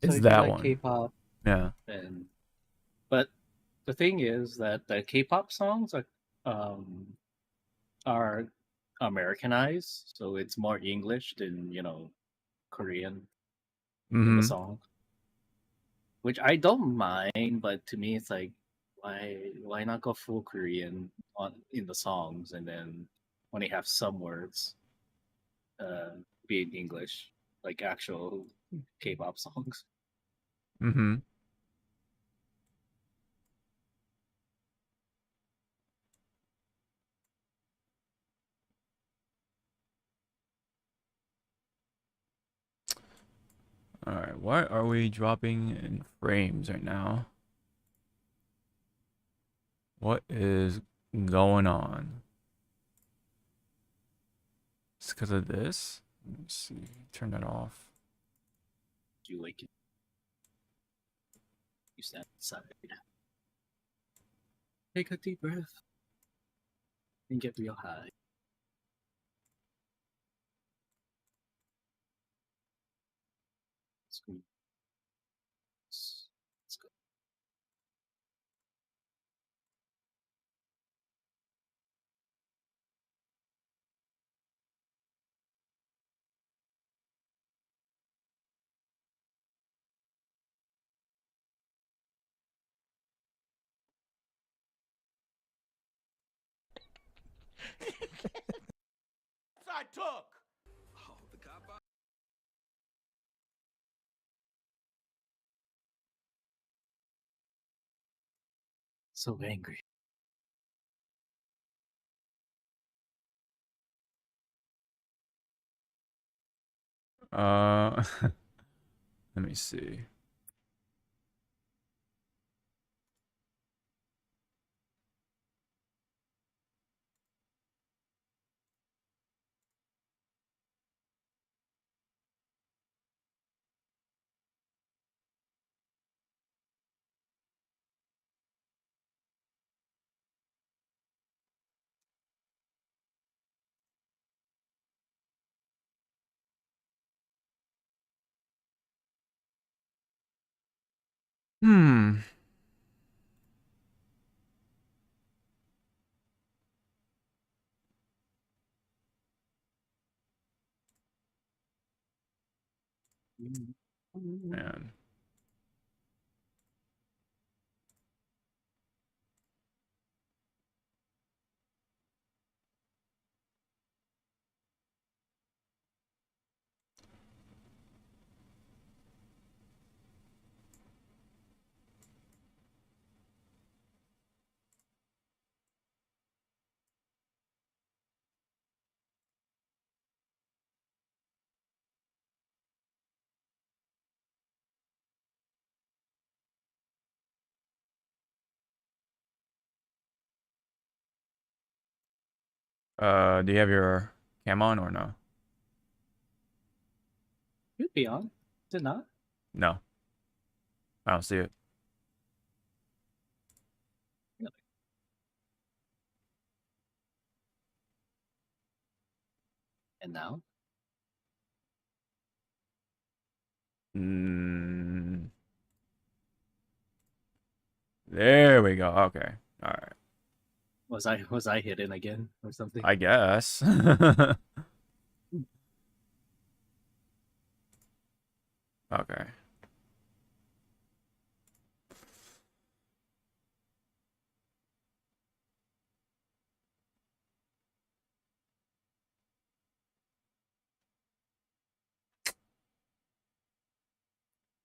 So It's if you that like one. K-pop, Yeah. then but the thing is that the K-pop songs um are Americanized, so it's more English than Korean in the Mm-hmm. song, which I don't mind. But to me, it's like why not go full Korean on in the songs and then when they have some words uh, be in English, like actual K-pop songs. Mm-hmm. All right. Why are we dropping in frames right now? What is going on? It's because of this? Let me see. Turn that off. Do you like it? You stand aside, take a deep breath, and get real high. Squeeze. Let's go. I took. So angry. Uh, let me see. Hmm. Man. Do you have your cam on or no? You'd be on. Is it not? No, I don't see it. Really? And now? Mm, there we go. Okay. All right. Was I hidden again or something? I guess. Okay.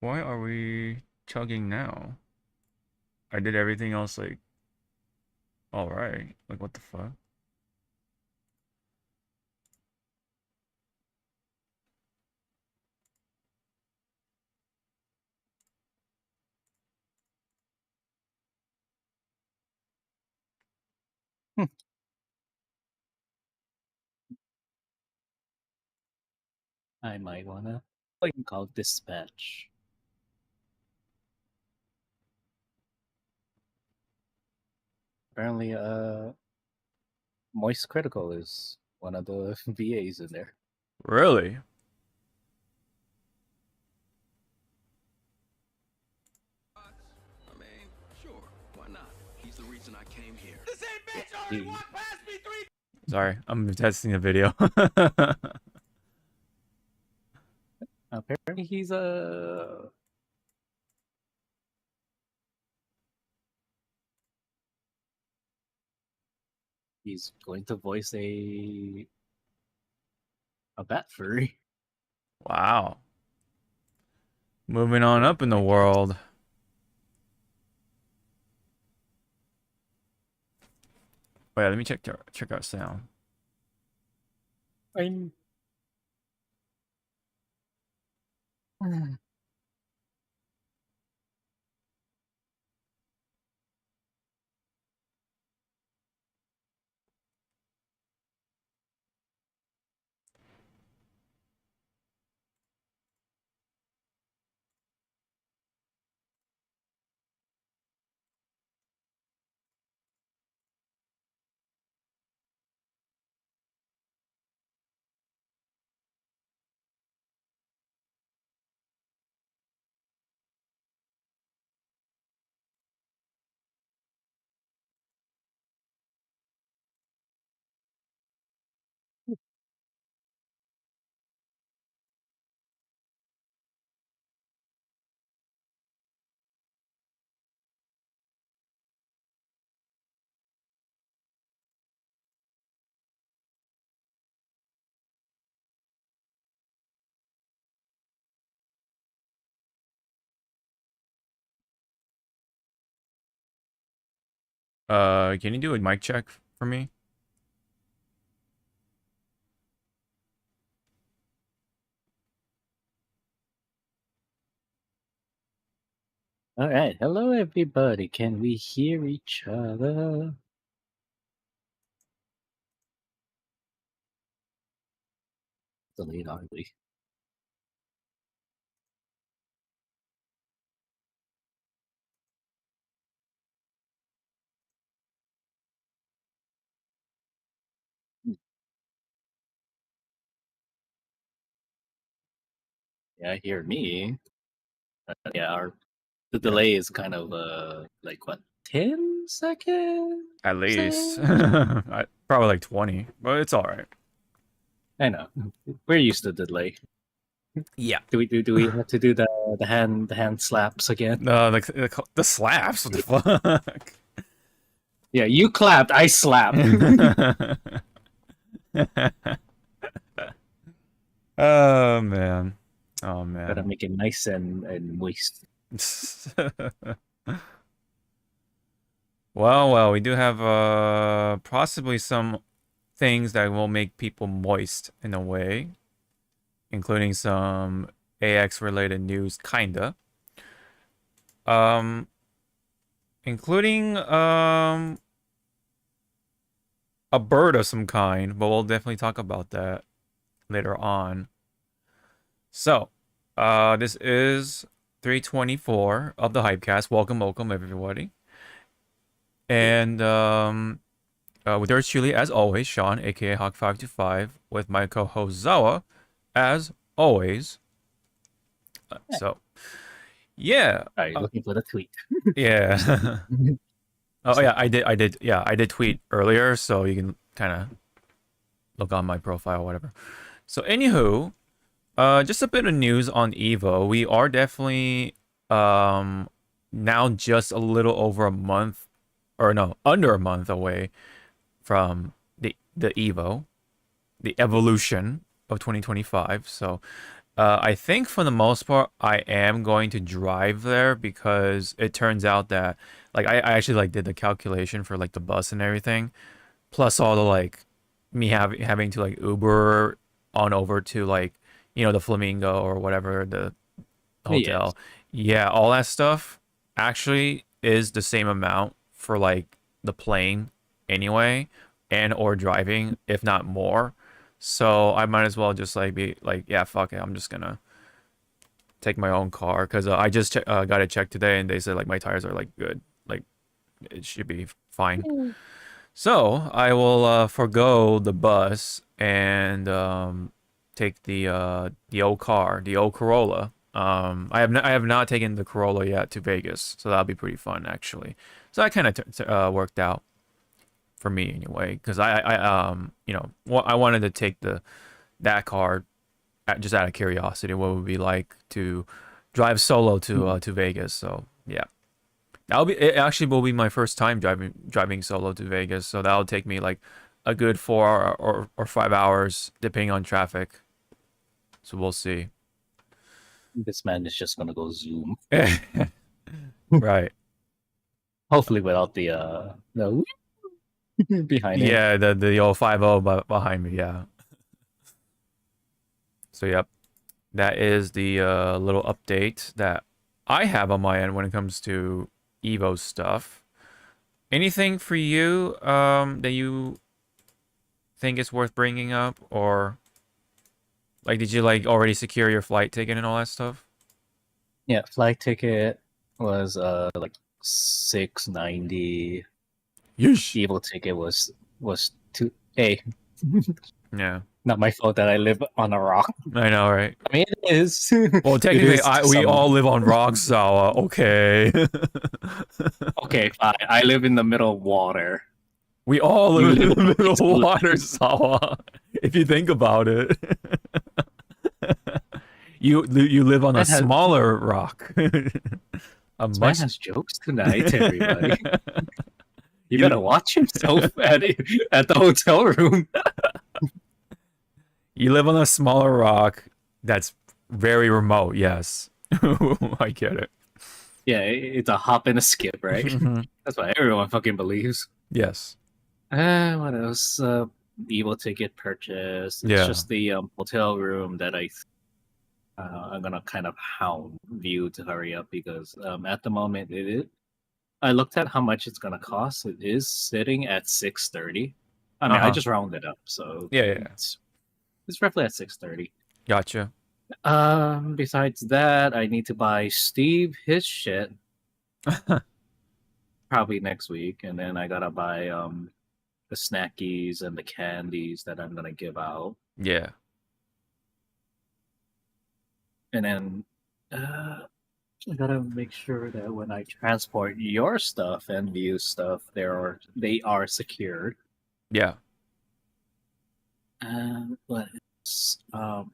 Why are we chugging now? I did everything else like all right. Like what the fuck? Hmm. I might wanna like call dispatch. Apparently, Moist Critical is one of the VAs in there. Really? Sorry, I'm testing the video. Apparently, he's going to voice a bat furry. Wow. Moving on up in the world. Wait, let me check our sound. I'm... Can you do a mic check for me? All right, hello everybody. Can we hear each other? Delayed, aren't we? Yeah, hear me. Yeah, the delay is kind of like what, 10 seconds? At least. Probably like 20, but it's all right. I know. We're used to the delay. Yeah. Do we have to do the hand slaps again? No, like the slaps. What the fuck? Yeah, you clapped, I slapped. Oh man. Oh man. Gotta make it nice and moist. Well, we do have possibly some things that will make people moist in a way, including some AX related news, kinda. Including a bird of some kind, but we'll definitely talk about that later on. So, this is 324 of the Hypecast. Welcome everybody. And with yours truly, as always, Sean, aka Hawk525, with my co-host Zawa, as always. So, yeah. Are you looking for the tweet? Yeah. Oh yeah, I did. Yeah, I did tweet earlier, so you can kind of look on my profile, or whatever. So, anywho, just a bit of news on Evo. We are definitely now just a little over a month, or no, under a month away from the Evo, the evolution of 2025. So I think for the most part, I am going to drive there because it turns out that like I actually like did the calculation for like the bus and everything, plus all the like me having to like Uber on over to like the Flamingo or whatever the hotel. Yeah, all that stuff actually is the same amount for like the plane anyway and or driving, if not more. So I might as well just like be like, yeah, fuck it. I'm just gonna take my own car because I just got it checked today and they said like my tires are like good, like it should be fine. So I will forego the bus and take the old car, the old Corolla, I have not taken the Corolla yet to Vegas, so that'll be pretty fun actually. So that kind of worked out for me anyway, because I wanted to take that car just out of curiosity, what it would be like to drive solo to Vegas. So yeah, it actually will be my first time driving solo to Vegas. So that'll take me like a good 4 or 5 hours depending on traffic. So we'll see. This man is just gonna go zoom. Right. Hopefully without the behind it. Yeah, the old 5.0 behind me. Yeah. So yep, that is the little update that I have on my end when it comes to Evo stuff. Anything for you that you think is worth bringing up, or like did you like already secure your flight ticket and all that stuff? Yeah, flight ticket was like $690. Yeesh. Evo ticket was two. Hey, Yeah. not my fault that I live on a rock. I know, right? I mean, it is. Well, technically, we all live on rocks, so okay. Okay, fine. I live in the middle of water. We all live in the middle of water, Sawa. If you think about it, you live on a smaller rock. This man has jokes tonight, everybody. You better watch himself at the hotel room. You live on a smaller rock that's very remote, yes. I get it. Yeah, it's a hop and a skip, right? That's what everyone fucking believes. Yes. What else? Evo ticket purchase. It's just the hotel room that I'm gonna kind of hound View to hurry up because at the moment I looked at how much it's gonna cost. It is sitting at $630. I mean, I just rounded up, so yeah. It's roughly at $630. Gotcha. Besides that, I need to buy Steve his shit probably next week, and then I gotta buy the snackies and the candies that I'm gonna give out. Yeah. And then I gotta make sure that when I transport your stuff and View stuff, they are secured. Yeah. What else? I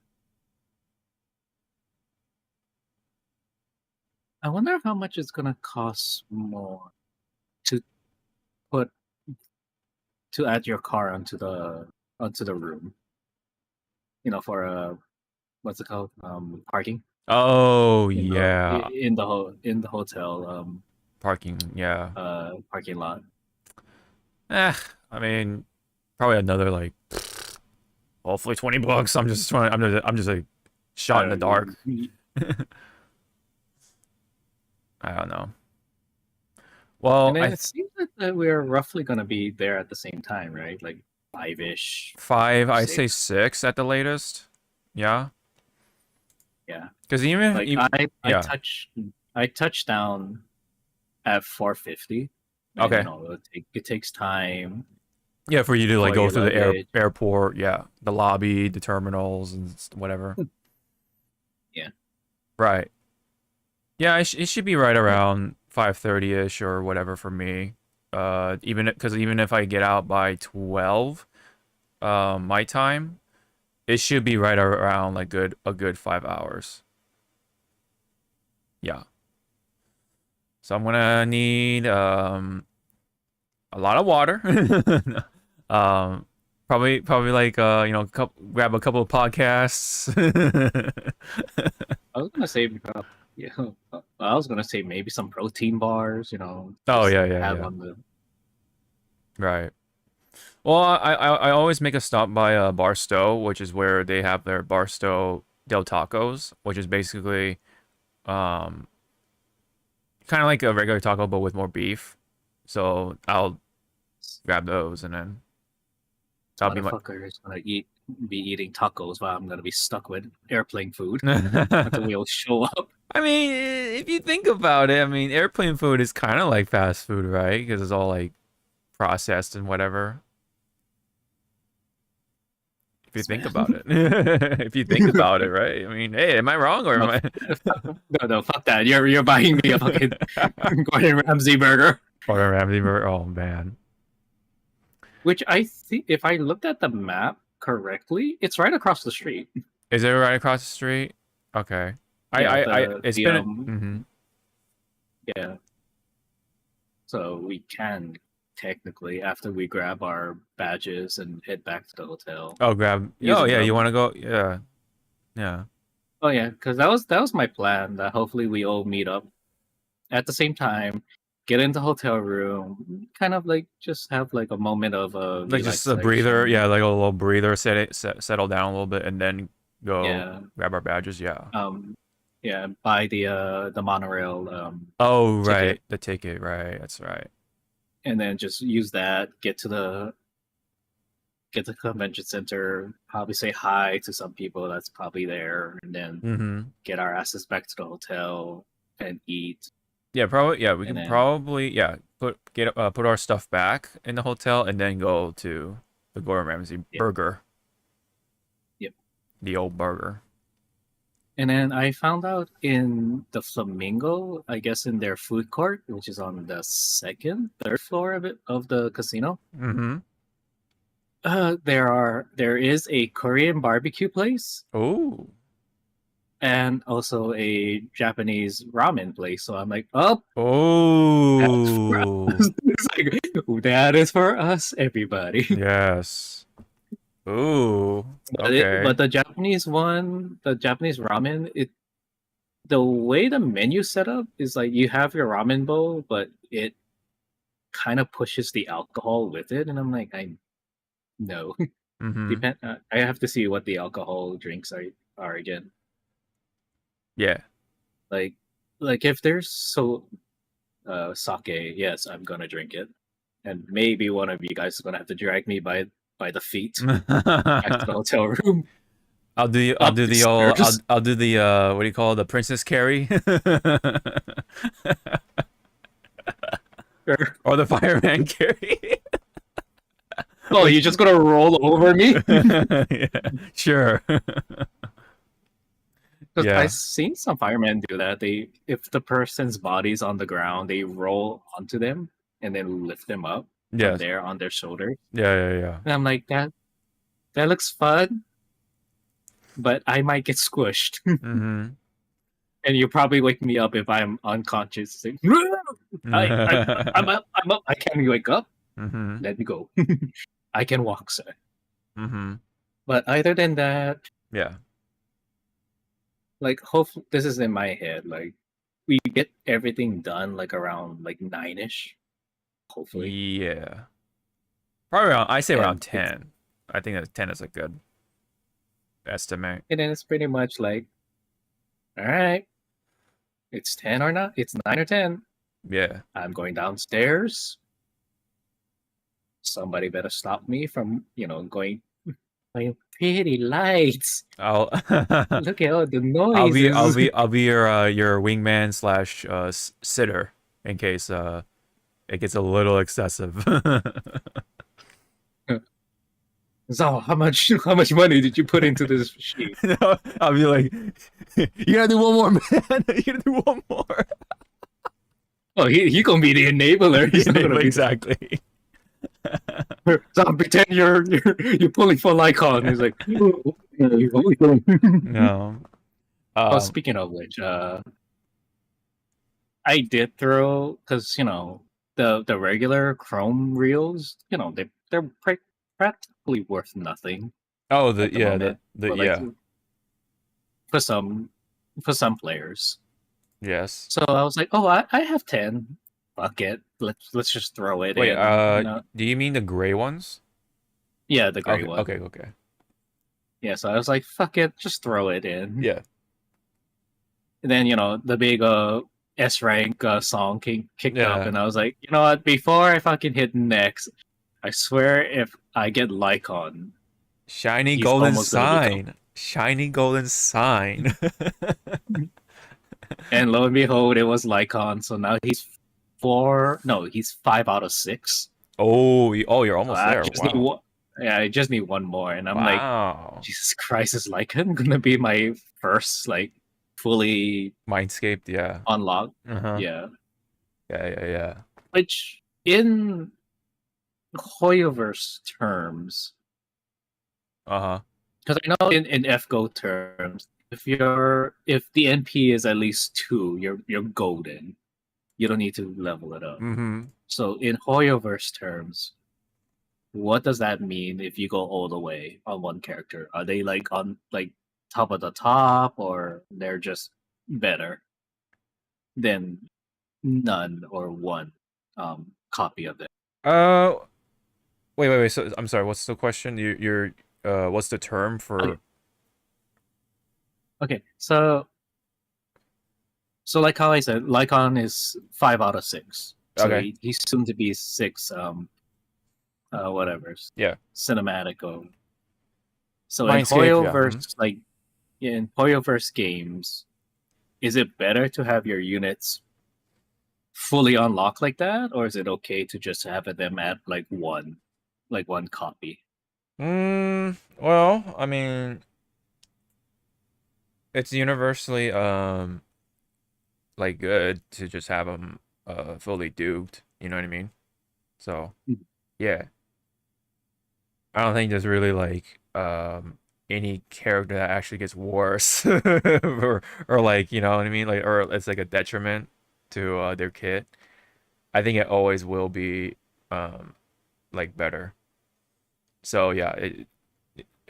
wonder how much it's gonna cost more to add your car onto the room. You know, for what's it called? Parking. Oh yeah. In the hotel. Parking. Yeah. Parking lot. I mean, probably another like, hopefully $20. I'm just like shot in the dark. I don't know. Well, it seems that we're roughly going to be there at the same time, right? Like 5-ish. 5, I say 6 at the latest. Yeah. Yeah. Because even like I touched down at 4:50. Okay. You know, it takes time. Yeah, for you to like go through the airport, yeah, the lobby, the terminals, and whatever. Yeah. Right. Yeah, it should be right around 5:30ish or whatever for me. Even if I get out by 12, my time, it should be right around like a good 5 hours. Yeah. So I'm gonna need a lot of water. Probably like grab a couple of podcasts. I was gonna say, I was gonna say maybe some protein bars. You know. Oh yeah. Right. Well, I always make a stop by Barstow, which is where they have their Barstow Del Tacos, which is basically kind of like a regular taco but with more beef. So I'll grab those and then motherfucker is gonna be eating tacos while I'm gonna be stuck with airplane food until we all show up. I mean, if you think about it, I mean, airplane food is kind of like fast food, right? Because it's all like processed and whatever. If you think about it. If you think about it, right? I mean, hey, am I wrong or am I? No, fuck that. You're buying me a fucking Gordon Ramsay burger. Gordon Ramsay burger. Oh man. Which I think, if I looked at the map correctly, it's right across the street. Is it right across the street? Okay. Yeah, It's been. Yeah. So we can technically, after we grab our badges and head back to the hotel. Oh, grab. Oh yeah, you want to go? Yeah. Yeah. Oh yeah, because that was my plan. That hopefully we all meet up at the same time, get in the hotel room, kind of like just have like a moment of like just a breather. Yeah, like a little breather. Settle down a little bit, and then go grab our badges. Yeah. Yeah, buy the monorail. Oh right, ticket. The ticket. Right, that's right. And then just use that. Get to the convention center. Probably say hi to some people that's probably there, and then get our asses back to the hotel and eat. Yeah, probably. Yeah, we can probably put our stuff back in the hotel and then go to the Gordon Ramsay burger. Yep. The old burger. And then I found out in the Flamingo, I guess in their food court, which is on the third floor of the casino. There is a Korean barbecue place. Oh. And also a Japanese ramen place. So I'm like, it's like, that is for us, everybody. Yes. Ooh. Okay. But the Japanese ramen, the way the menu set up is like you have your ramen bowl, but it kind of pushes the alcohol with it, and I'm like, no. I have to see what the alcohol drinks are again. Yeah. Like if there's sake, yes, I'm gonna drink it, and maybe one of you guys is gonna have to drag me by the feet back to the hotel room. I'll do the what do you call it, the Princess Carry? Sure. Or the Fireman Carry. Oh, you're just gonna roll over me? Yeah, sure. Because I've seen some firemen do that. If the person's body's on the ground, they roll onto them and then lift them up. From there on their shoulders. Yeah. And I'm like, that looks fun, but I might get squished. And you'll probably wake me up if I'm unconscious. Like, I'm up. I can't wake up. Let me go. I can walk, sir. But other than that, like, hopefully, this is in my head. Like, we get everything done like around like 9-ish. Hopefully. Yeah. Probably around, I say around 10. I think that 10 is a good estimate. And then it's pretty much like, all right, it's 10 or not. It's 9 or 10. Yeah. I'm going downstairs. Somebody better stop me from, going by pretty lights. Look at all the noises. I'll be your wingman / sitter in case it gets a little excessive. So how much money did you put into this machine? No, I'll be like, you gotta do one more, man. You gotta do one more. Oh, he gonna be the enabler. He's not gonna exactly. So pretend you're pulling for Lycon. He's like, no. Speaking of which, I did throw, because the regular Chrome reels, they're practically worth nothing. Oh, for some players. Yes. So I was like, oh, I have 10. Fuck it. Let's just throw it in. Wait, do you mean the gray ones? Yeah, the gray one. Okay. Yeah, so I was like, fuck it, just throw it in. Yeah. And then, the big S rank song kicked up, and I was like, you know what? Before I fucking hit next, I swear if I get Lycon, shiny golden sign. And lo and behold, it was Lycon. So now he's 5 out of 6. Oh, you're almost there. Wow. Yeah, I just need one more, and I'm like, Wow. Jesus Christ, is Lycan gonna be my first like fully Mindscape, yeah. unlocked? Uh-huh. Yeah, Yeah. which in Hoyoverse terms, Uh-huh. because I know in FGO terms, if the NP is at least 2, you're golden. You don't need to level it up. Mm-hmm. So in Hoyoverse terms, what does that mean if you go all the way on one character? Are they like on like top of the top, or they're just better than none or one copy of it? Uh wait. So I'm sorry, what's the question? You're what's the term Okay, for okay. So like how I said, Lycon is 5 out of 6. So okay. he's soon to be 6. Whatever Yeah. cinematic or so in Mindscape, yeah. Mhm. Hoyoverse, like in Hoyoverse games, is it better to have your units fully unlocked like that, or is it okay to just have them at like one copy? Well, I mean, it's universally like good to just have them fully duped, you know what I mean? So, Mhm. yeah. I don't think there's really like any character that actually gets worse or like, you know what I mean? Like or it's like a detriment to their kit. I think it always will be um like better. So, yeah,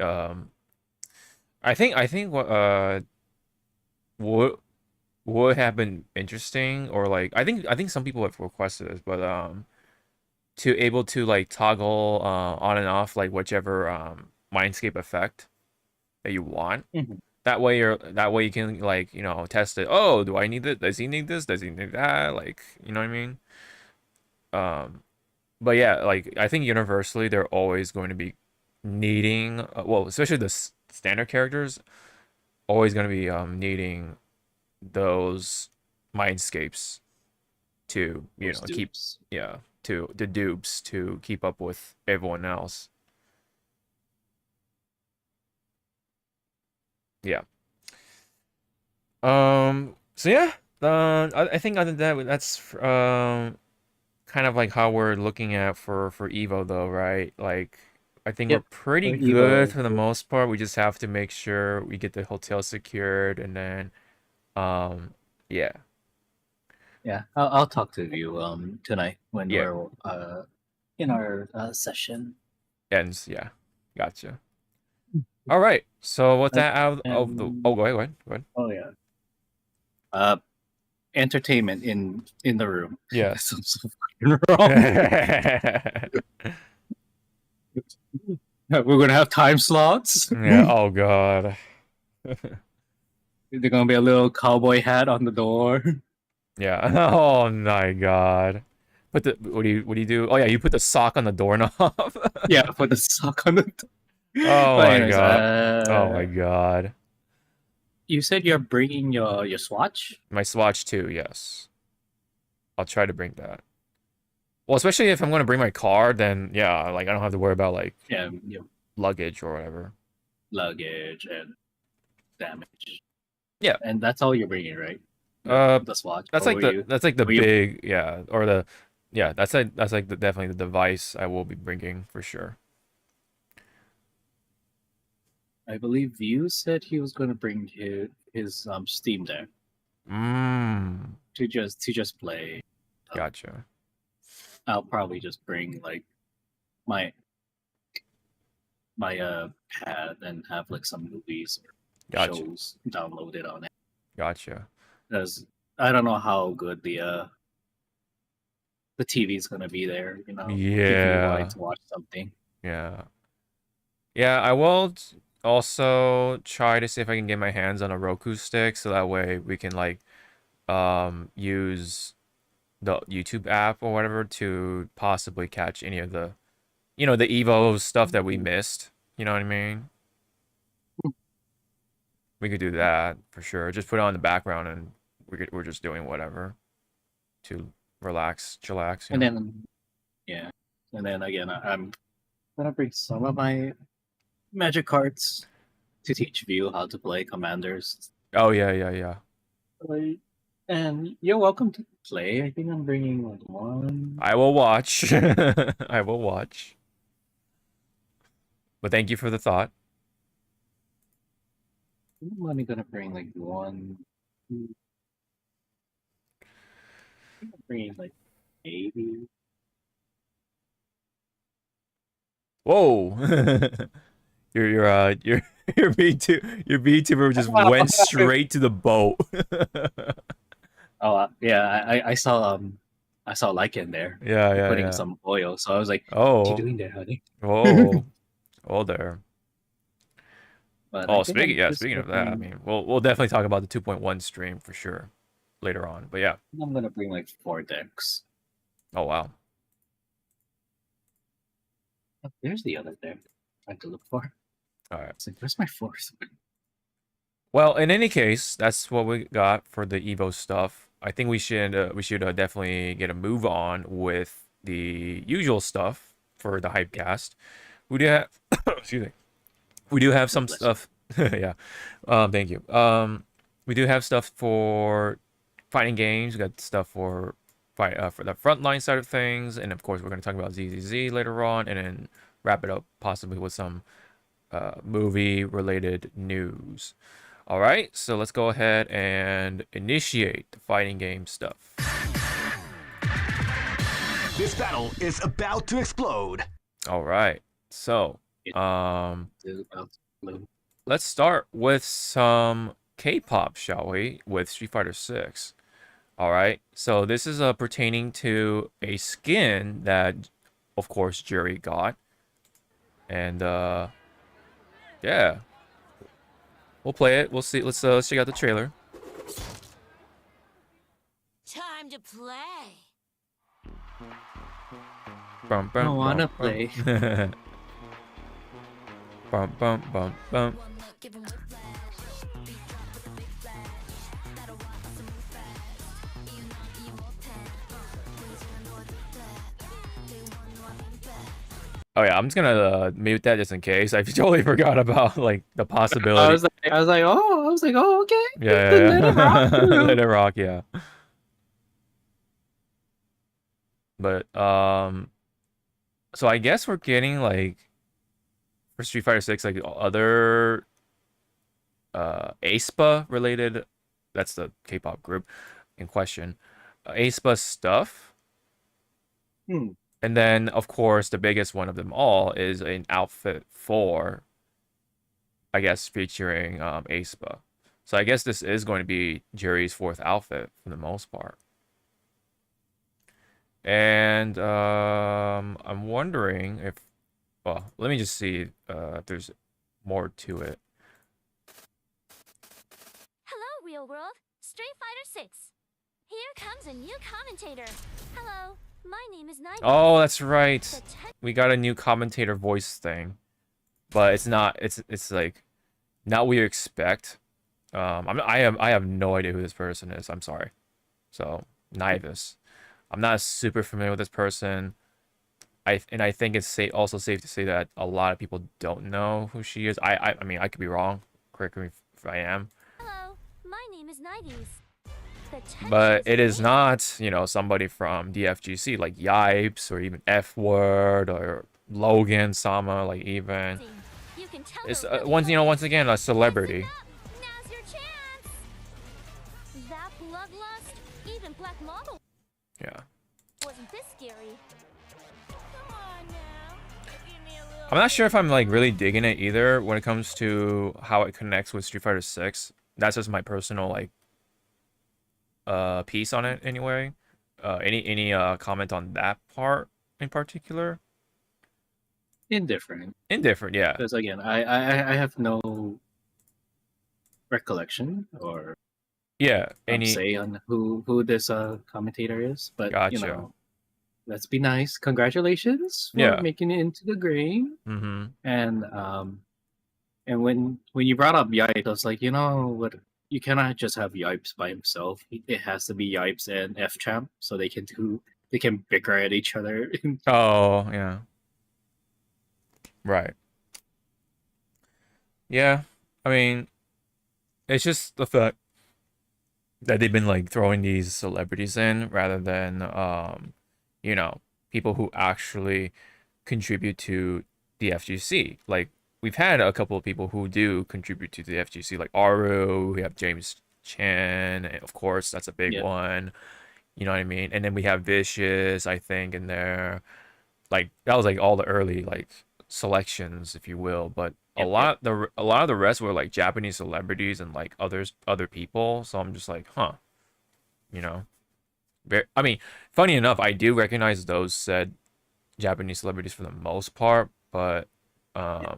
um I think what would would have been interesting or like I think some people have requested this, but to able to like toggle on and off like whichever mindscape effect that you want. Mhm. That way you can like, test it. Oh, do I need it? Does he need this? Does he need that? Like, you know what I mean? Um but yeah, like I think universally they're always going to be needing well, especially the standard characters always going to be needing those mindscapes to, Those keep dupes. yeah, to the dupes to keep up with everyone else. Yeah. So yeah, I think other than that, that's kind of like how we're looking at for Evo though, right? Like I think we're Yep. pretty For good Evo. for the most part. We just have to make sure we get the hotel secured and then um yeah. Yeah, I'll talk to you tonight when Yeah. we're in our session. Ends, yeah. Gotcha. All right. So with Like, that out of the and oh go ahead. oh yeah, uh, entertainment in the room. That Yes. sounds so fucking wrong. Yeah, We're gonna have time slots. oh god. There's gonna be a little cowboy hat on the door. Yeah. Oh my god. Put the what do you do? Oh yeah, you put the sock on the doorknob. Yeah, put the sock on the door. Oh But my anyways, god. Oh my god. you said you're bringing your Swatch. My Swatch too, yes. I'll try to bring that. Well, especially if I'm gonna bring my car, then yeah, like I don't have to worry about like Yeah, your luggage or whatever. luggage and damage, Yeah. and that's all you're bringing, right? Uh The Swatch, that's or like the that's like the were you? big yeah, or the yeah, that's like definitely the device I will be bringing for sure. I believe you said he was going to bring his Steam Deck Mmm. to just play. Um, Gotcha. I'll probably just bring like my pad and have like some movies or Gotcha. shows downloaded on it. Gotcha. Because I don't know how good the TV is going to be there. TV wise Yeah. to watch something. Yeah. Yeah, I will also try to see if I can get my hands on a Roku stick so that way we can like use the YouTube app or whatever to possibly catch any of the the Evo stuff that we missed. You know what I mean? We could do that for sure. Just put it on the background and we're just doing whatever to relax, chillax, And then yeah, and then again, I'm gonna bring some of my magic cards to teach View how to play commanders. Oh yeah. And you're welcome to play. I think I'm bringing like one. I will watch. I will watch. But thank you for the thought. I'm only gonna bring like one. I'm bringing like maybe. Whoa. your VTuber just went straight to the boat. Oh yeah, I saw Lycan there. Yeah. Putting some oil, so I was like, oh. "What are you doing there, honey?" Oh. Oh there. But speaking of that, I mean, we'll definitely talk about the 2.1 stream for sure later on. But yeah, I'm gonna bring like 4 decks. Oh wow. Oh, there's the other deck. Trying to look for. All right. It's like, where's my 4th? Well, in any case, that's what we got for the Evo stuff. I think we should definitely get a move on with the usual stuff for the Hypecast. We do have, excuse me. We do have some stuff. Yeah. Thank you. We do have stuff for fighting games. We got stuff for for the frontline side of things, and of course, we're going to talk about ZZZ later on, and then wrap it up possibly with some movie-related news. All right, so let's go ahead and initiate the fighting game stuff. This battle is about to explode. All right, so let's start with some K-pop, shall we? With Street Fighter 6. All right, so this is pertaining to a skin that, of course, Jerry got, and yeah. We'll play it. We'll see. Let's check out the trailer. Time to play. Bum, bum, I wanna bum, play. Bum bum bum bum. Oh yeah, I'm just gonna mute that just in case. I totally forgot about like the possibility. I was like, oh, okay. Yeah. Let it rock. Let it rock, yeah. But so I guess we're getting like for Street Fighter 6 like other aespa related. That's the K-pop group in question. aespa stuff. And then, of course, the biggest one of them all is an outfit for, I guess, featuring aespa. So I guess this is going to be Jerry's 4th outfit for the most part. And I'm wondering if, well, let me just see if there's more to it. Hello, real world. Street Fighter 6. Here comes a new commentator. Hello. My name is Night. Oh, that's right. We got a new commentator voice thing, but it's not. It's like not what you expect. I have no idea who this person is. I'm sorry. So Nivus, I'm not super familiar with this person. I think it's also safe to say that a lot of people don't know who she is. I mean I could be wrong. Correct me if I am. Hello, my name is Nighties. But it is not, you know, somebody from DFGC like Yipes or even F Word or Logan Sama, like even. It's once again a celebrity. Now's your chance. That bloodlust, even black model. Yeah. Wasn't this scary? Come on now. Give me a little. I'm not sure if I'm like really digging it either when it comes to how it connects with Street Fighter 6. That's just my personal like piece on it anyway. Any comment on that part in particular? Indifferent, yeah. Because again, I have no recollection or any say on who this commentator is, but gotcha. You know, let's be nice. Congratulations for making it into the game. And when you brought up Yipes, I was like, you know what? You cannot just have Yipes by himself. It has to be Yipes and F Champ, so they can bicker at each other. Oh yeah. Right. Yeah. I mean, it's just the fact that they've been like throwing these celebrities in rather than you know, people who actually contribute to the FGC. Like we've had a couple of people who do contribute to the FGC, like Aru, we have James Chan, and of course that's a big Yeah. one. You know what I mean? And then we have Vicious, I think, in there. Like that was like all the early like selections, if you will. But Yep. a lot of the rest were like Japanese celebrities and like other people. So I'm just like, huh, you know. I mean, funny enough, I do recognize those said Japanese celebrities for the most part, but Yeah.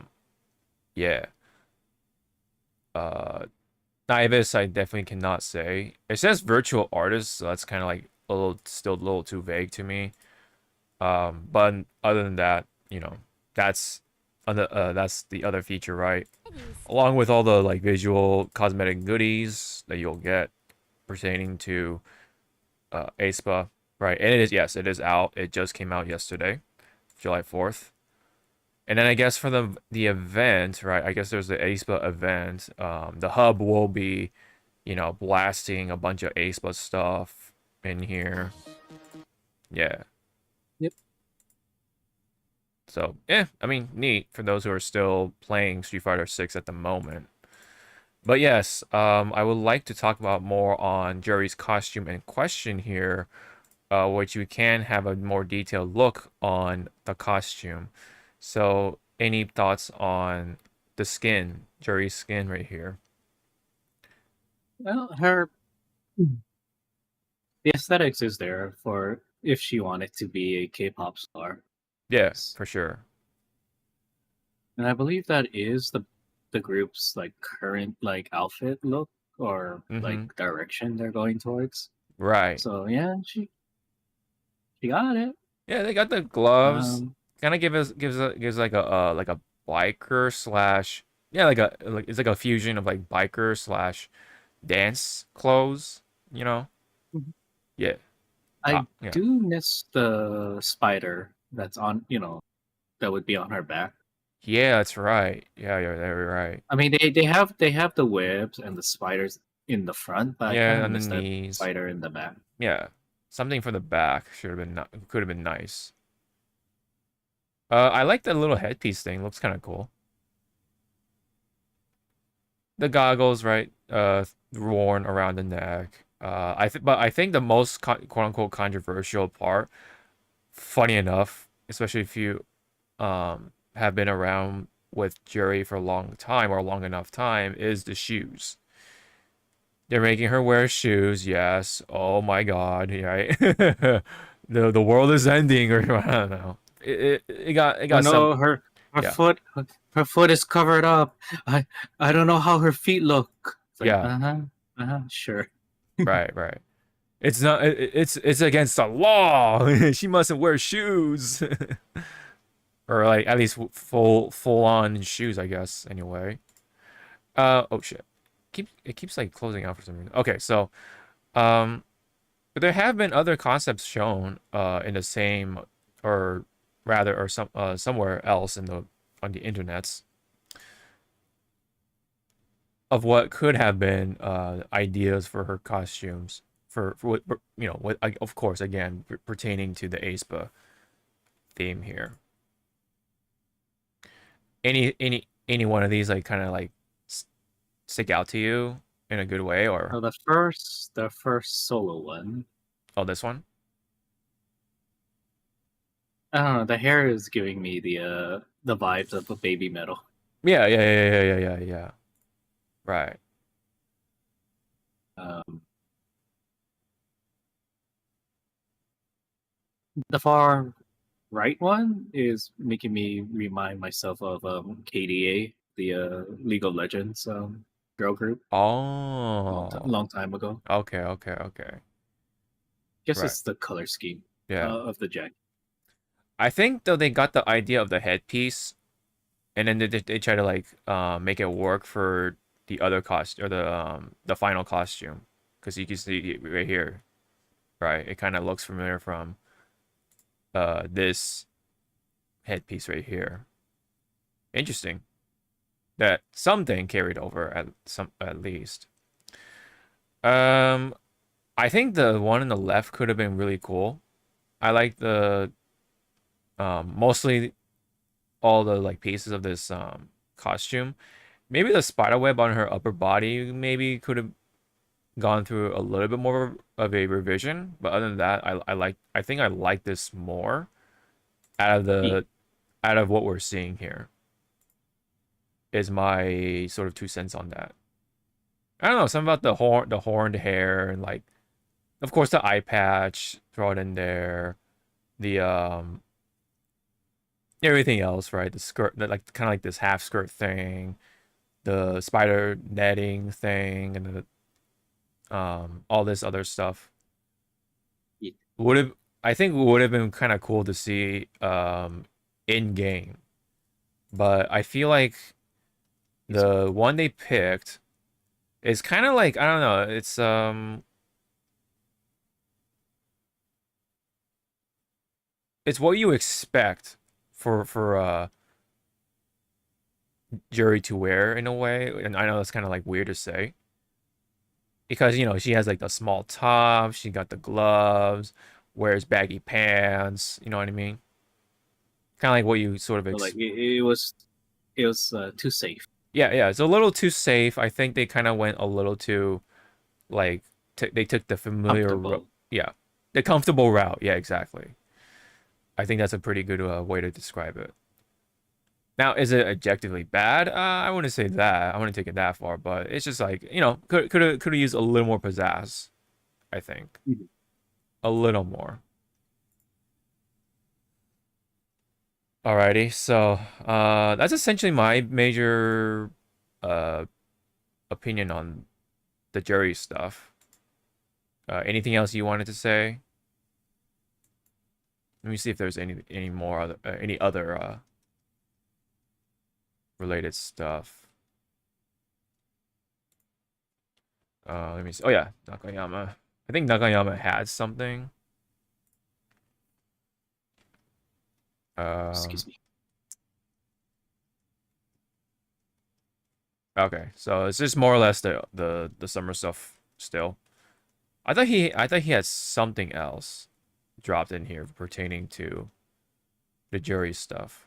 yeah. Uh Naivus I definitely cannot say. It says virtual artist, so that's kind of like still a little too vague to me. But other than that, you know, that's that's the other feature, right? Along with all the like visual cosmetic goodies that you'll get pertaining to aespa, right? And it is, yes, it is out. It just came out yesterday, July 4th. And then I guess for the event, right? I guess there's the aespa event. The hub will be, you know, blasting a bunch of aespa stuff in here. Yeah. Yep. So, yeah, I mean, neat for those who are still playing Street Fighter 6 at the moment. But yes, I would like to talk about more on Jerry's costume in question here, which you can have a more detailed look on the costume. So, any thoughts on the skin, Jerry's skin right here? Well, the aesthetics is there for if she wanted to be a K-pop star. Yeah, for sure. And I believe that is the group's like current like outfit look or like Mm-hmm. direction they're going towards. Right. So yeah, she got it. Yeah, they got the gloves. Um, Kind of gives like a biker slash yeah like it's like a fusion of like biker slash dance clothes. You know. Mhm. Yeah. I Yeah. do miss the spider that's on, that would be on her back. Yeah, that's right. Yeah, you're right. I mean, they have the webs and the spiders in the front, but I kind Yeah, of on the miss that knees. spider in the back. Yeah, something for the back should have been could have been nice. I like the little headpiece thing. Looks kind of cool. The goggles, right? Worn around the neck. But I think the most quote unquote controversial part, funny enough, especially if you have been around with Jerry for a long time or a long enough time, is the shoes. They're making her wear shoes. Yes. Oh my God. Right. The world is ending, or I don't know. It Oh got some. no, her Yeah. foot is covered up. I don't know how her feet look. It's like, Yeah. sure. Right. It's not. It's against the law. She mustn't wear shoes, or like at least full on shoes, I guess. Anyway. Oh shit. It keeps like closing out for some reason. Okay, so um. But there have been other concepts shown in the same or rather or somewhere else in the on the internets of what could have been ideas for her costumes for what you know what of course again pertaining to the aespa theme here. Any one of these like kind of like stick out to you in a good way or So the first solo one. oh this one? I don't know. The hair is giving me the vibes of a baby metal. Yeah. Right. Um, the far right one is making me remind myself of KDA, the League of Legends girl group, Oh. long time ago. Okay. Guess Right. it's the color scheme Yeah. of the jacket. I think though they got the idea of the headpiece and then they try to like make it work for the other cost or the final costume because you can see it right here, right? It kind of looks familiar from this headpiece right here. Interesting. That something carried over at least. I think the one on the left could have been really cool. I like the mostly all the like pieces of this costume. Maybe the spider web on her upper body maybe could have gone through a little bit more of a revision, but other than that, I think I like this more out of what we're seeing here. Is my sort of 2 cents on that. I don't know, something about the horned hair, and like, of course, the eye patch, throw it in there, the everything else, right? The skirt, like kind of like this half skirt thing, the spider netting thing, and the all this other stuff. Yeah. I think would have been kind of cool to see in game, but I feel like the one they picked is kind of like, I don't know, it's what you expect for Jury to wear in a way, and I know that's kind of like weird to say because you know she has like the small top, she got the gloves, wears baggy pants, you know what I mean? Kind of like what you sort of Like it was too safe. Yeah, it's a little too safe. I think they kind of went a little too like they took the familiar the comfortable route. Yeah, exactly. I think that's a pretty good way to describe it. Now, is it objectively bad? I wouldn't say that. I wouldn't take it that far, but it's just like, you know, could have used a little more pizzazz, I think. Mhm. A little more. Alrighty, so that's essentially my major opinion on the jury stuff. Anything else you wanted to say? Let me see if there's any more other any other related stuff. Let me see. Oh yeah, Nakayama. I think Nakayama had something. Excuse me. Okay, so it's just more or less the summer stuff still. I thought he had something else dropped in here pertaining to the jury stuff.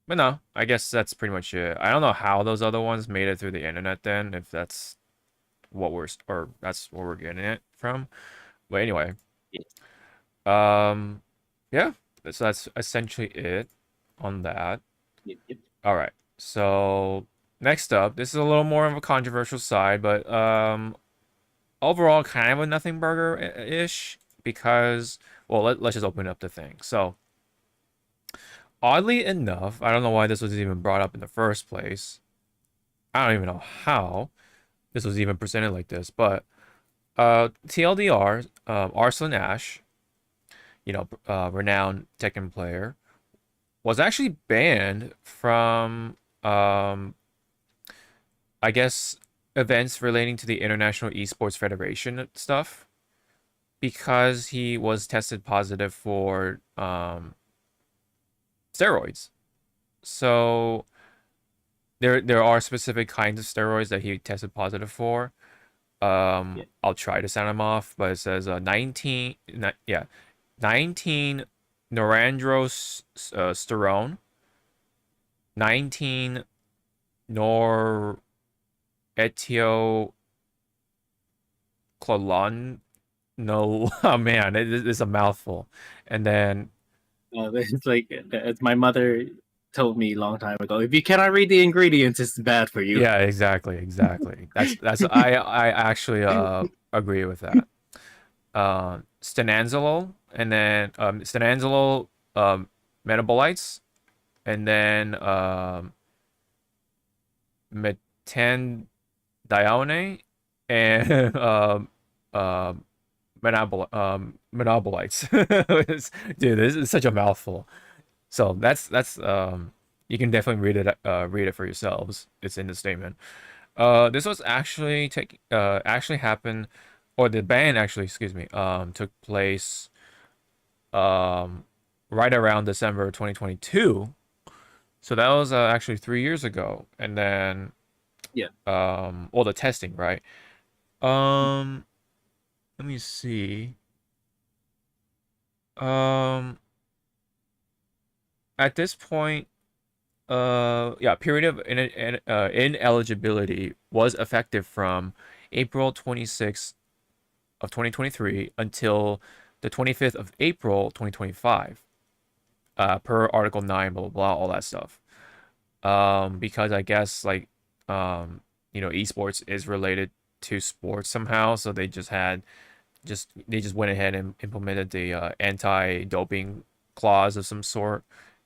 But no, I guess that's pretty much it. I don't know how those other ones made it through the internet then, if that's what that's where we're getting it from. But anyway. Yeah, so that's essentially it on that. Yep. All right. So next up, this is a little more of a controversial side, but overall kind of a nothing burger-ish because, well, let's just open up the thing. So oddly enough, I don't know why this was even brought up in the first place. I don't even know how this was even presented like this, but TLDR, Arslan Ash, you know, renowned Tekken player, was actually banned from, I guess, events relating to the International Esports Federation stuff because he was tested positive for steroids. So there are specific kinds of steroids that he tested positive for. I'll try to sound them off, but it says 19 norandrosterone, 19 noretioclolon. No, oh man, it's a mouthful. And then It's like as my mother told me a long time ago, if you cannot read the ingredients, it's bad for you. yeah, exactly. That's I actually agree with that. Stananzolol, and then stananzolol metabolites, and then metandione and metabolites. Dude, this is such a mouthful. So that's you can definitely read it for yourselves. It's in the statement. This was actually actually happened, or the ban actually, excuse me, took place right around December 2022, So that was actually 3 years ago, and then Yeah. Well, the testing, right? Let me see. Um, at this point, yeah, period of ineligibility was effective from April 26th of 2023 until the 25th of April 2025. Per Article 9, blah blah blah, all that stuff. Because I guess like esports is related to sports somehow, so they just went ahead and implemented the anti-doping clause of some sort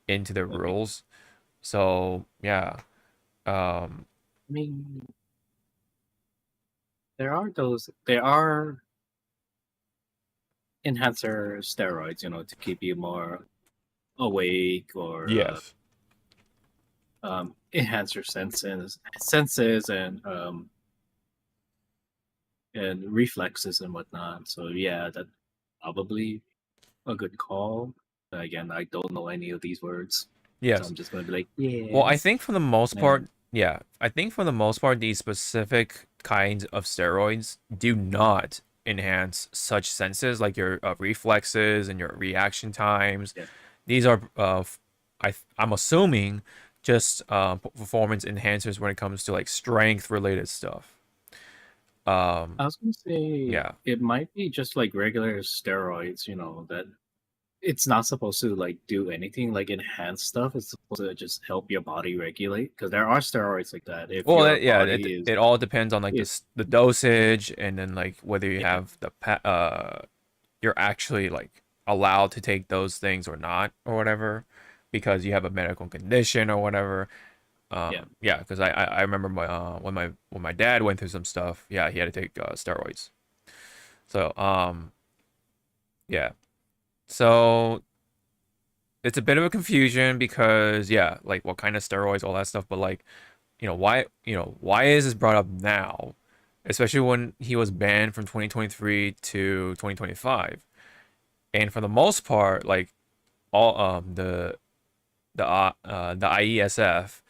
into their Okay. rules. So yeah, I mean, there are enhancer steroids, to keep you more awake or yes, enhance your senses and reflexes and whatnot. So yeah, that probably a good call. Again, I don't know any of these words, so yes. I'm just gonna be like, Well, I yes. think for the most And part, yeah, I think for the most part, these specific kinds of steroids do not enhance such senses like your reflexes and your reaction times. yeah, These are, I'm assuming, just performance enhancers when it comes to like strength related stuff. I was gonna say Yeah. it might be just like regular steroids, that it's not supposed to like do anything like enhance stuff. It's supposed to just help your body regulate because there are steroids like that. If Well, your yeah, body it all depends on like is the dosage, and then like whether you yeah, have you're actually like allowed to take those things or not or whatever, because you have a medical condition or whatever. yeah, Yeah, because I remember when my dad went through some stuff. Yeah, he had to take steroids. So yeah, so it's a bit of a confusion because yeah, like what kind of steroids, all that stuff, but like why is this brought up now, especially when he was banned from 2023 to 2025, and for the most part, like all the IESF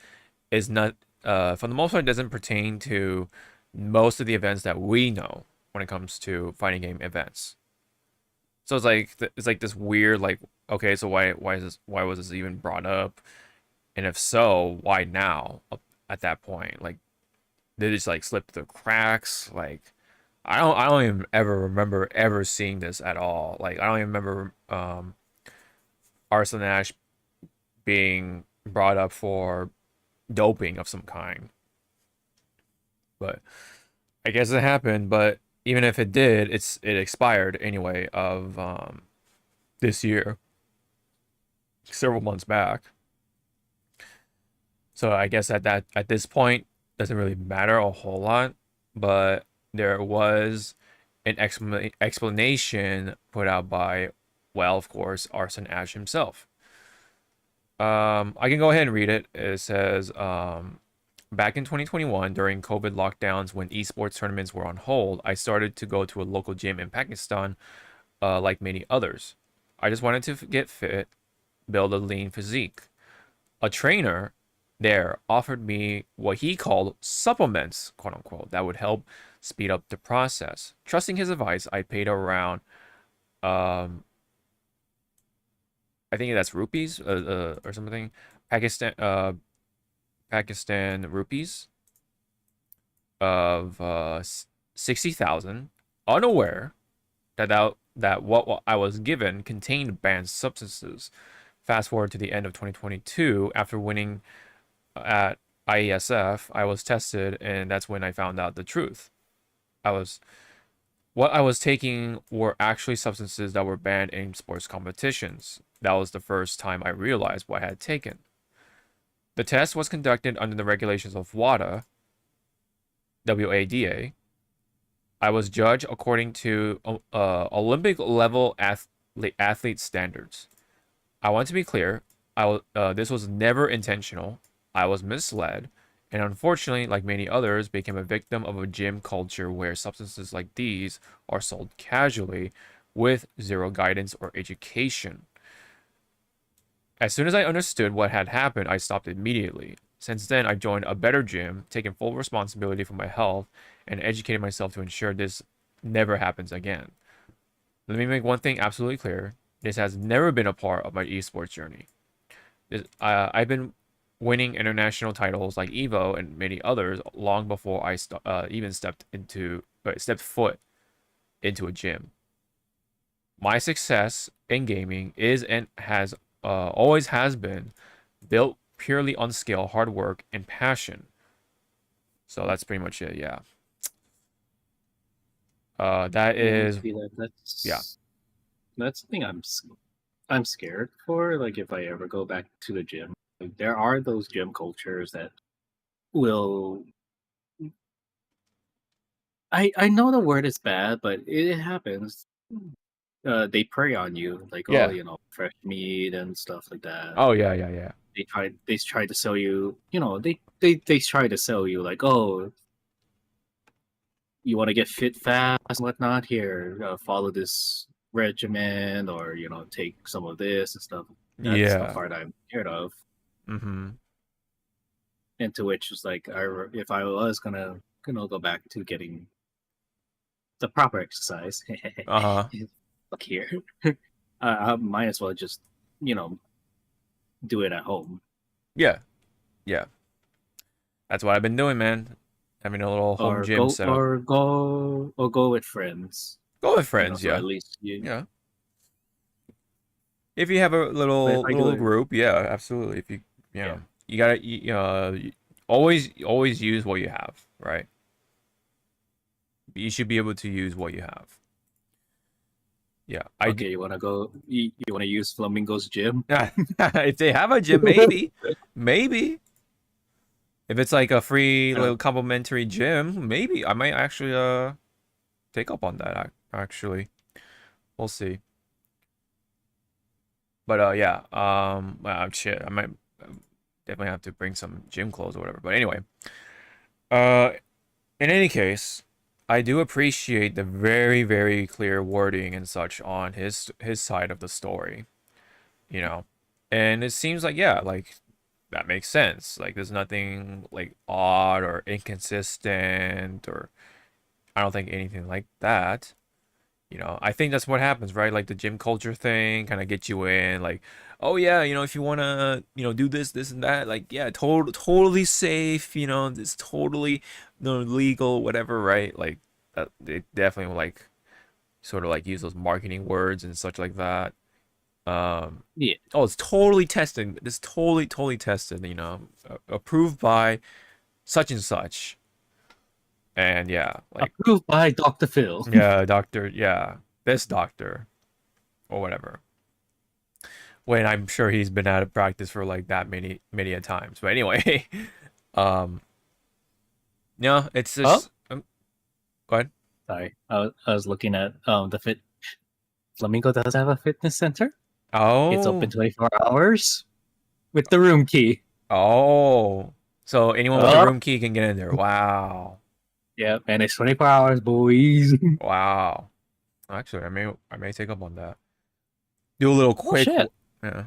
is not for the most part doesn't pertain to most of the events that we know when it comes to fighting game events. So it's like this weird like, okay, so why was this even brought up, and if so, why now at that point? Like, did it just like slip through the cracks? Like, I don't even ever remember ever seeing this at all. Like, I don't even remember Arslan being brought up for doping of some kind. But I guess it happened. But even if it did, it expired anyway of this year, several months back. So I guess at this point doesn't really matter a whole lot. But there was an explanation put out by, well, of course, Arslan himself. I can go ahead and read it. It says, back in 2021, during COVID lockdowns, when esports tournaments were on hold, I started to go to a local gym in Pakistan, like many others. I just wanted to get fit, build a lean physique. A trainer there offered me what he called supplements, quote unquote, that would help speed up the process. Trusting his advice, I paid around, um, I think that's rupees, or something, Pakistan rupees of 60,000, unaware that what I was given contained banned substances. Fast forward to the end of 2022, after winning at IESF, I was tested, and that's when I found out the truth. What I was taking were actually substances that were banned in sports competitions. That was the first time I realized what I had taken. The test was conducted under the regulations of WADA, WADA. I was judged according to Olympic level athlete standards. I want to be clear, this was never intentional. I was misled, and unfortunately, like many others, became a victim of a gym culture where substances like these are sold casually with zero guidance or education. As soon as I understood what had happened, I stopped immediately. Since then, I joined a better gym, taken full responsibility for my health, and educated myself to ensure this never happens again. Let me make one thing absolutely clear. This has never been a part of my esports journey. I've been winning international titles like Evo and many others long before I even stepped foot into a gym. My success in gaming is and has always has been built purely on skill, hard work, and passion. So that's pretty much it. Yeah. That is yeah. That's the thing I'm scared for. Like if I ever go back to the gym, like, there are those gym cultures that will. I know the word is bad, but it happens. They prey on you, like Yeah. fresh meat and stuff like that. Oh yeah. They try to sell you, they try to sell you like, oh, you want to get fit fast and whatnot. Here, follow this regimen, or take some of this and stuff. That's the Yeah. part I'm scared of. Mm-hmm. And to which is like, if I was gonna go back to getting the proper exercise, Uh-huh. look here, I might as well just do it at home. Yeah. Yeah. That's what I've been doing, man. Having a little home gym set up. Or go with friends. Go with friends, So yeah. at least Yeah. If you have a little group, yeah, absolutely. If you know, you gotta always use what you have, right? You should be able to use what you have. Yeah. Okay, you wanna go? You wanna use Flamingo's gym? If they have a gym, maybe. If it's like a free little complimentary gym, maybe I might actually take up on that. Actually, we'll see. But yeah, shit, I might definitely have to bring some gym clothes or whatever. But anyway, in any case, I do appreciate the very, very clear wording and such on his side of the story, and it seems like, yeah, like that makes sense. Like there's nothing like odd or inconsistent, or I don't think anything like that. I think that's what happens, right? Like the gym culture thing kind of gets you in, like, oh yeah, if you want to, do this and that, like, yeah, totally safe, it's totally legal, whatever, right? Like they definitely will, like, sort of like use those marketing words and such like that. Yeah. Oh, it's totally tested. It's totally tested, approved by such and such. And yeah, like approved by Dr. Phil. Yeah, this doctor, or whatever. When I'm sure he's been out of practice for like that many a times. But anyway, no, it's just. Go ahead. Sorry, I was looking at the fit. Flamingo does have a fitness center. Oh, it's open 24 hours with the room key. Oh, so anyone with a room key can get in there. Wow. Yeah, and it's 24 hours, boys. Wow. Actually, I may take up on that. Do a little quick. Shit. Yeah.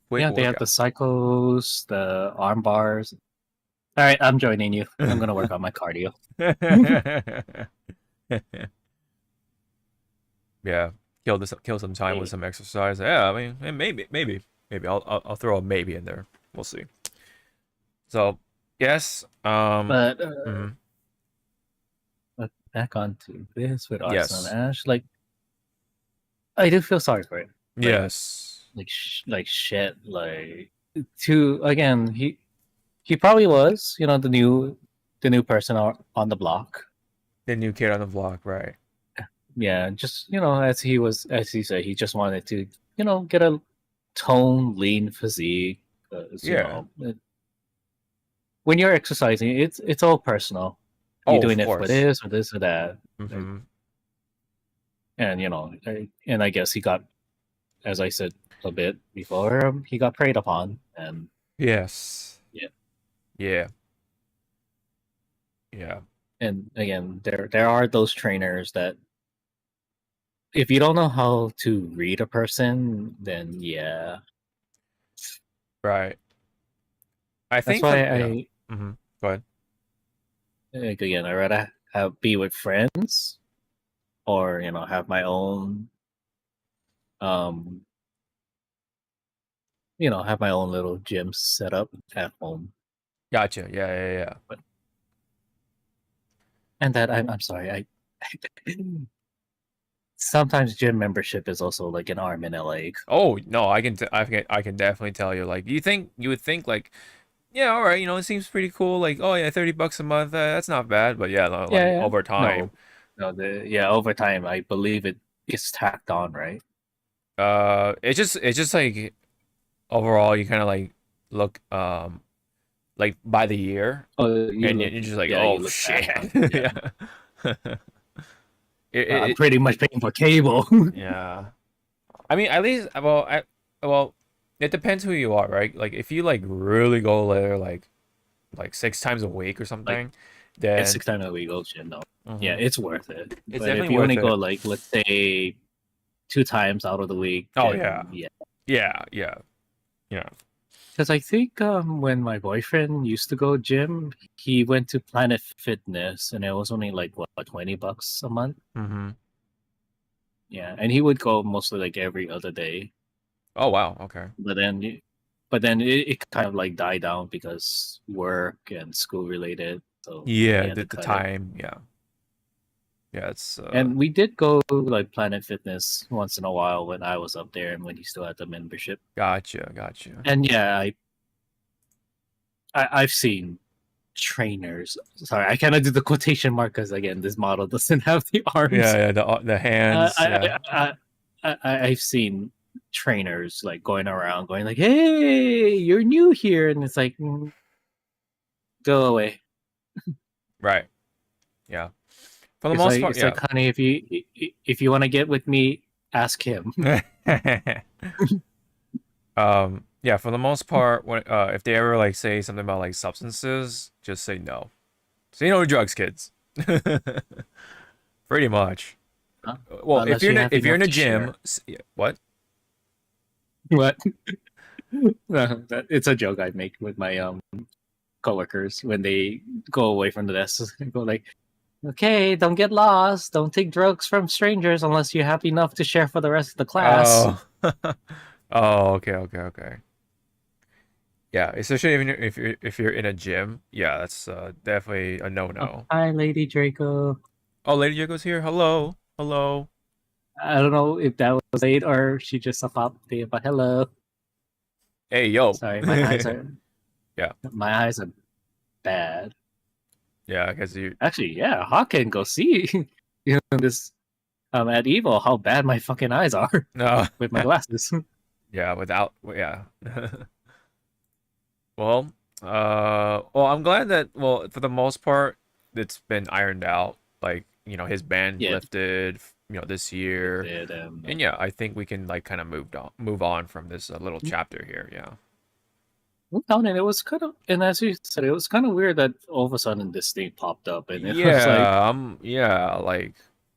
They have the cycles, the arm bars. All right, I'm joining you. I'm gonna work on my cardio. Yeah, kill some time with some exercise. Yeah, I mean, maybe. I'll throw a maybe in there. We'll see. So, yes. But back onto this with Arslan and Ash. Like, I do feel sorry for him. Like, yes. Like shit. Like, again, he probably was, the new person on the block. The new kid on the block, right? Yeah, just as he said, he just wanted to get a toned, lean physique. When you're exercising, it's all personal. You're doing it for this or this or that. Mm-hmm. And I guess he got, as I said a bit before, he got preyed upon, and yes, yeah. And again, there are those trainers that, if you don't know how to read a person, then yeah. Right. I That's think why yeah. Go ahead. like, again, I rather be with friends, or have my own, um, have my own little gym set up at home. Gotcha. Yeah. And that I'm sorry, I sometimes gym membership is also like an arm and a leg. Oh no, I can definitely tell you. Like you would think like, yeah, all right, it seems pretty cool. Like, oh yeah, $30 a month, that's not bad. But yeah, like Yeah. over time, No, over time, I believe it gets tacked on, right? it's just like overall, you kind of like look like by the year, Oh, and you're just like, you oh look back shit, on it, yeah. yeah. I'm pretty much paying for cable. Yeah. I mean, at least, well, it depends who you are, right? Like, if you like really go there, like 6 times a week or Like, something, yeah, then 6 times a week, oh shit, no. Yeah, Mhm. it's worth it. It's But if definitely you worth only go it. like, let's say, 2 times out of the week, Oh then yeah, yeah. yeah. Because I think when my boyfriend used to go gym, he went to Planet Fitness, and it was only like what, $20 a month. Mm-hmm. Yeah, and he would go mostly like every other day. Oh wow, okay. But then it kind of like died down because work and school related. So he Yeah, had the to cut it. time, yeah, it's And we did go like Planet Fitness once in a while when I was up there and when he still had the membership. gotcha. And yeah, I've seen trainers. Sorry, I cannot do the quotation mark because again, this model doesn't have the arms. Yeah, the hands, yeah. I've seen trainers like going around, going like, "Hey, you're new here," and it's like, go away. Right. Yeah. For the It's most like part, it's like, honey, if you want to get with me, ask him. yeah. Yeah, for the most part, when if they ever like say something about like substances, just say no. Say no to drugs, kids. Pretty much. Huh? Well, Unless you have if you're in a enough to share. gym, yeah, what? What? It's a joke I make with my coworkers when they go away from the desk. They go like, "Okay, don't get lost. Don't take drugs from strangers unless you're happy enough to share for the rest of the class." Oh. Oh, okay. Yeah, especially if you're in a gym, yeah, that's definitely a no-no. Hi, Lady Draco. Oh, Lady Jago's here. Hello. I don't know if that was late or she just popped there, but hello. Hey, yo. Sorry, my eyes are Yeah. my eyes are bad. Yeah, because you. Actually, yeah, Hawk can go see this at Evo how bad my fucking eyes are No. with my glasses. Yeah, yeah. Well, I'm glad that, well, for the most part, it's been ironed out. Like, his ban Yeah. lifted, this year. And yeah, I think we can like kind of move on from this little chapter here. Yeah. And it was kind of, and as you said, it was kind of weird that all of a sudden this thing popped up, and it was like, yeah, like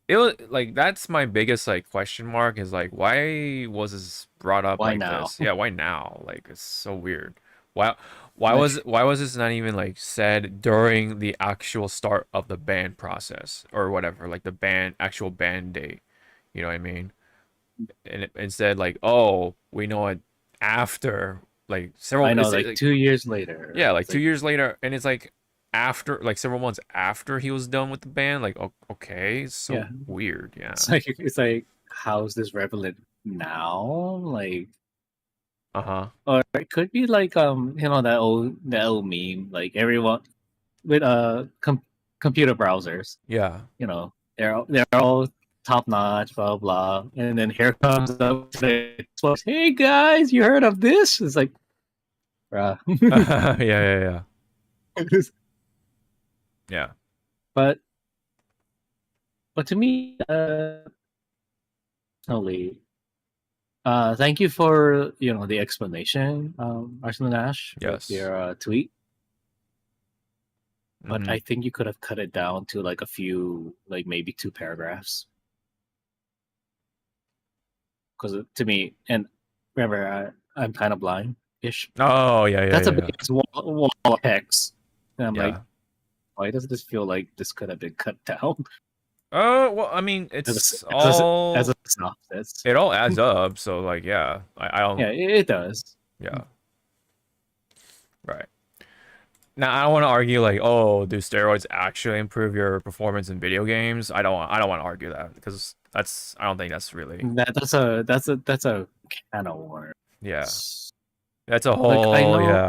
it was like that's my biggest like question mark is like why was this brought up Why like now? this? Yeah, why now? Like it's so weird. Why Like- why was this not even like said during the actual start of the ban process or whatever, like the actual ban day? You know what I mean? And instead like, oh, we know it after like several. I know, it's like 2 years later. Yeah, like It's 2 years later, and it's like after, like several months after he was done with the band. Like, okay, it's so Yeah. weird. Yeah. It's like, how's this relevant now? Like, Uh-huh. or it could be like that old meme, like everyone with computer browsers. Yeah. They're all top notch, blah blah, and then here comes hey guys, you heard of this? It's like, bruh. Yeah. Yeah. But to me, only thank you for the explanation, Arslan Ash, Yes. with your tweet. But Mhm. I think you could have cut it down to like a few, like maybe 2 paragraphs. Because to me, and remember, I'm kind of blind. ish. Oh yeah, That's a big wall hex. And I'm like, yeah. why does this feel like this could have been cut down? Oh well, I mean, it's all as a synopsis. it all adds up. So like, yeah, I don't. Yeah, it does. Yeah. Right. Now I don't want to argue like, oh, do steroids actually improve your performance in video games? I don't want to argue that because I don't think that's really. That's a can of worms. Yeah. That's a whole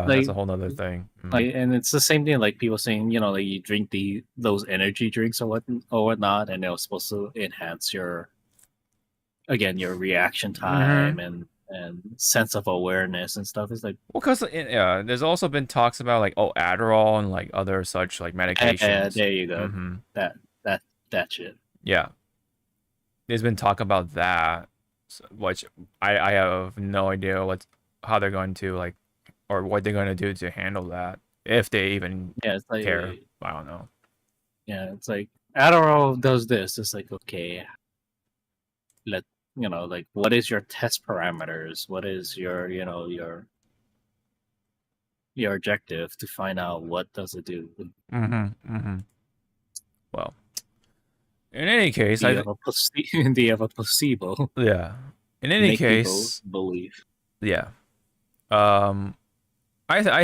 that's a whole nother thing. And it's the same thing like people saying, like you drink those energy drinks or whatnot, and they're supposed to enhance your reaction time and sense of awareness and stuff. It's like, well, because there's also been talks about like Adderall and like other such like medications. Yeah, there you go. That shit. Yeah, there's been talk about that, which I have no idea how they're going to like, or what they're going to do to handle that, if they even it's like, care. I don't know. Yeah, it's like Adderall does this. It's like, okay, like what is your test parameters? What is your objective to find out what does it do? Well, in any case, do you have a placebo? Yeah. In any case, believe. Yeah. I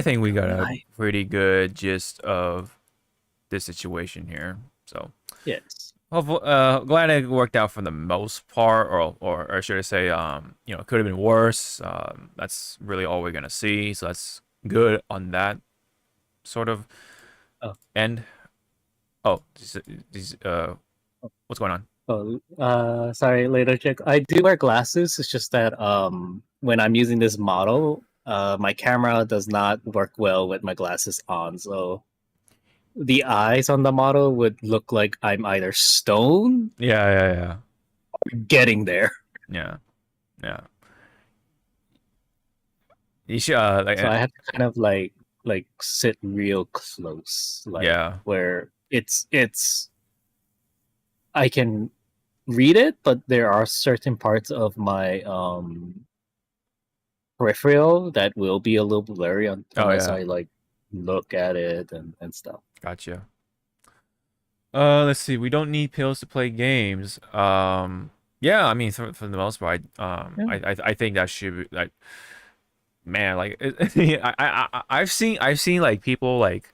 think we got a pretty good gist of this situation here. So yes, glad it worked out for the most part, or should I say, it could have been worse. That's really all we're gonna see. So that's good on that sort of end. Oh, what's going on? Oh, sorry, later check. I do wear glasses. It's just that when I'm using this model, my camera does not work well with my glasses on. So the eyes on the model would look like I'm either stoned. Yeah. Or getting there. Yeah. You should so I have to kind of like sit real close, where it's I can read it, but there are certain parts of my peripheral that will be a little blurry unless I like look at it and stuff. Gotcha. Let's see. We don't need pills to play games. Yeah, I mean, for the most part, I think that should be like, man, like I've seen like people like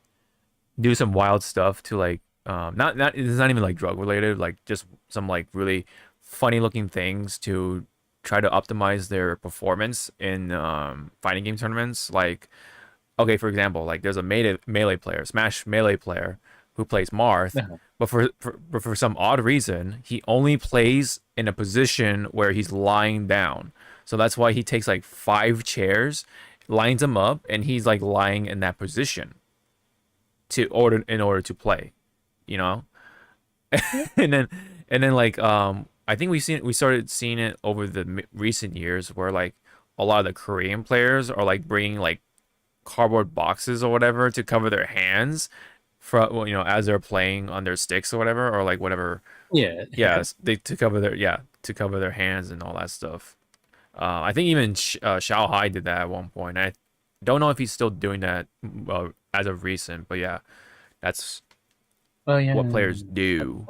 do some wild stuff to like not it's not even like drug related, like just some like really funny looking things to try to optimize their performance in fighting game tournaments. Like, okay, for example, like there's a melee player, Smash melee player who plays Marth, but for some odd reason, he only plays in a position where he's lying down. So that's why he takes like 5 chairs, lines them up, and he's like lying in that position in order to play, and then like I think we started seeing it over the recent years where like a lot of the Korean players are like bringing like cardboard boxes or whatever to cover their hands as they're playing on their sticks or whatever, or like whatever. To cover their hands and all that stuff. I think even Xiao Hai did that at one point. I don't know if he's still doing that as of recent, but yeah, that's what players do.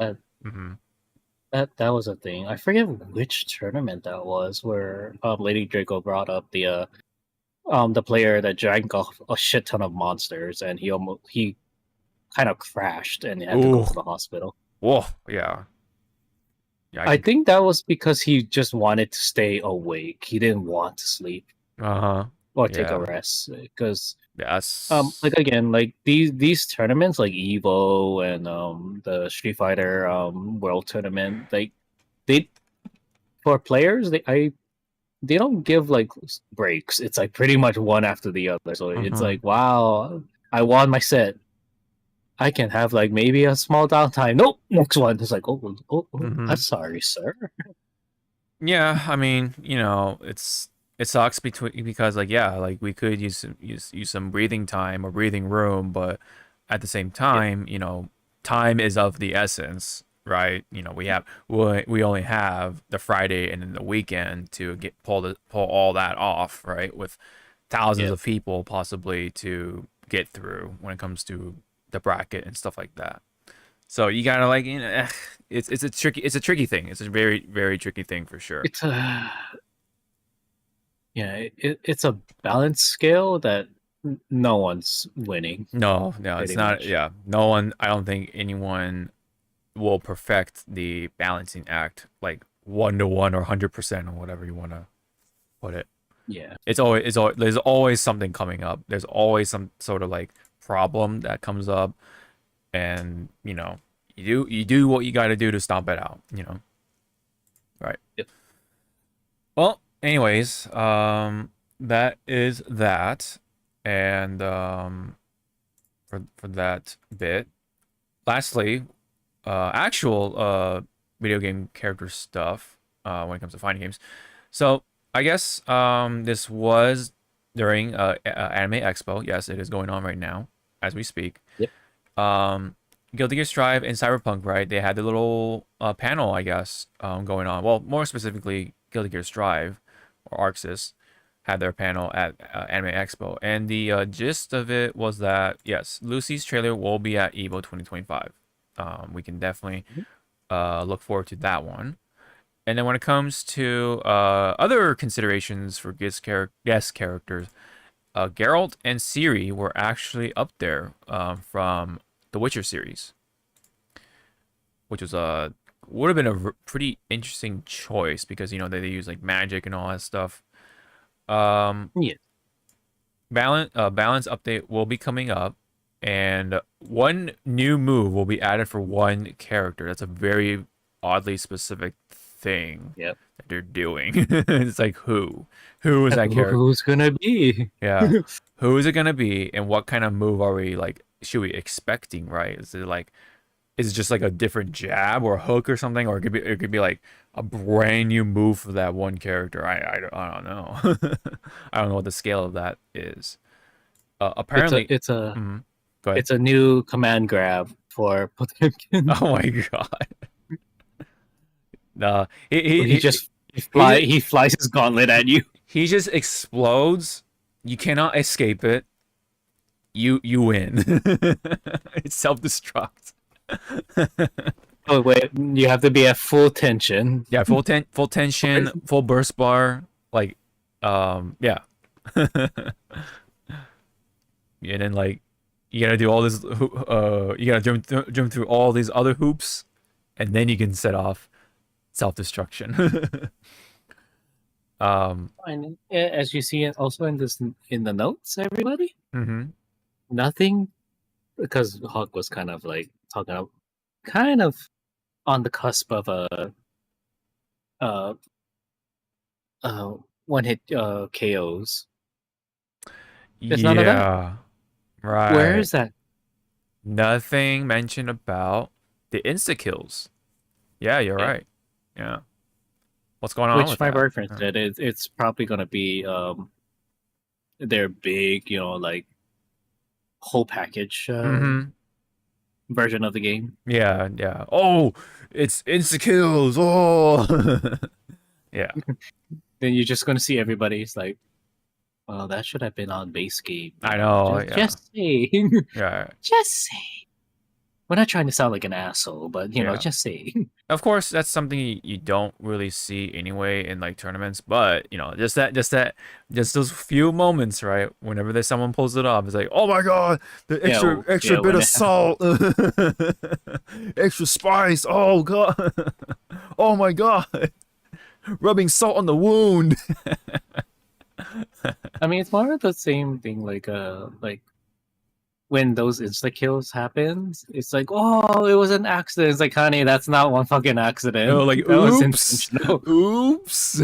That was a thing. I forget which tournament that was where Lady Draco brought up the player that drank off a shit ton of monsters and he kind of crashed and had to go to the hospital. Whoa, yeah. I think that was because he just wanted to stay awake. He didn't want to sleep. Or take a rest. Because like again, like these tournaments like Evo and the Street Fighter World Tournament, like for players they don't give like breaks. It's like pretty much one after the other. So it's like, wow, I won my set. I can have like maybe a small downtime. Nope, next one. It's like, I'm sorry, sir. Yeah, I mean, it sucks because like like we could use some breathing time or breathing room, but at the same time, time is of the essence, right? We only have the Friday and then the weekend to pull all that off, right? With thousands of people possibly to get through when it comes to the bracket and stuff like that. So you gotta like, it's a tricky thing. It's a very, very tricky thing for sure. It's a it's a balance scale that no one's winning. No, it's not. Much. Yeah, no one. I don't think anyone will perfect the balancing act like 1-to-1 or 100% or whatever you want to put it. Yeah, it's always there's always something coming up. There's always some sort of like problem that comes up, and you do what you got to do to stomp it out. Right. Yep. Well, anyways, that is that, and for that bit. Lastly, actual video game character stuff when it comes to fighting games. So I guess this was during Anime Expo. Yes, it is going on right now as we speak. Yep. Guilty Gear Strive and Cyberpunk, right? They had the little panel, I guess, going on. Well, more specifically, Guilty Gear Strive or Arxis had their panel at Anime Expo, and the gist of it was that yes, Lucy's trailer will be at EVO 2025. We can definitely look forward to that one. And then when it comes to other considerations for guest characters, Geralt and Ciri were actually up there from the Witcher series, which was would have been a pretty interesting choice because they use like magic and all that stuff. yeah. Balance update will be coming up, and one new move will be added for one character. That's a very oddly specific thing that they're doing. It's like who is that character? Who's gonna be? Yeah, who is it gonna be, and what kind of move are we like? Should we expecting? Right? Is it just like a different jab or a hook or something, or it could be like a brand new move for that one character? I don't know. I don't know what the scale of that is. Apparently, it's a go ahead. It's a new command grab for Potemkin. Oh my god! He flies his gauntlet at you. He just explodes. You cannot escape it. You win. It's self-destruct. Oh wait, you have to be at full tension. Yeah, full tension, full burst bar, like, yeah. And then like, you gotta do all this. You gotta jump through all these other hoops, and then you can set off self-destruction. And as you see it also in the notes, everybody. Mm-hmm. Nothing, because Hawk was kind of like talking about, kind of on the cusp of a one hit KOs. There's none of that? Right. Where is that? Nothing mentioned about the insta kills. Yeah, you're right. Yeah. What's going on? Which my boyfriend said it's probably gonna be their big, like whole package version of the game. Yeah. Oh, it's insta kills. Oh, yeah. Then you're just gonna see everybody's like, well, that should have been on base game. I know. Just saying. Yeah. Just saying. We're not trying to sound like an asshole, but just saying. Of course, that's something you don't really see anyway in like tournaments, but just those few moments, right? Whenever there's someone pulls it off, it's like, oh my god, the extra bit of salt, extra spice. Oh god, oh my god, rubbing salt on the wound. I mean, it's more of the same thing, like when those insta kills happens, it's like, oh, it was an accident. It's like, honey, that's not one fucking accident. Oh, like, that was oops, intentional. Oops.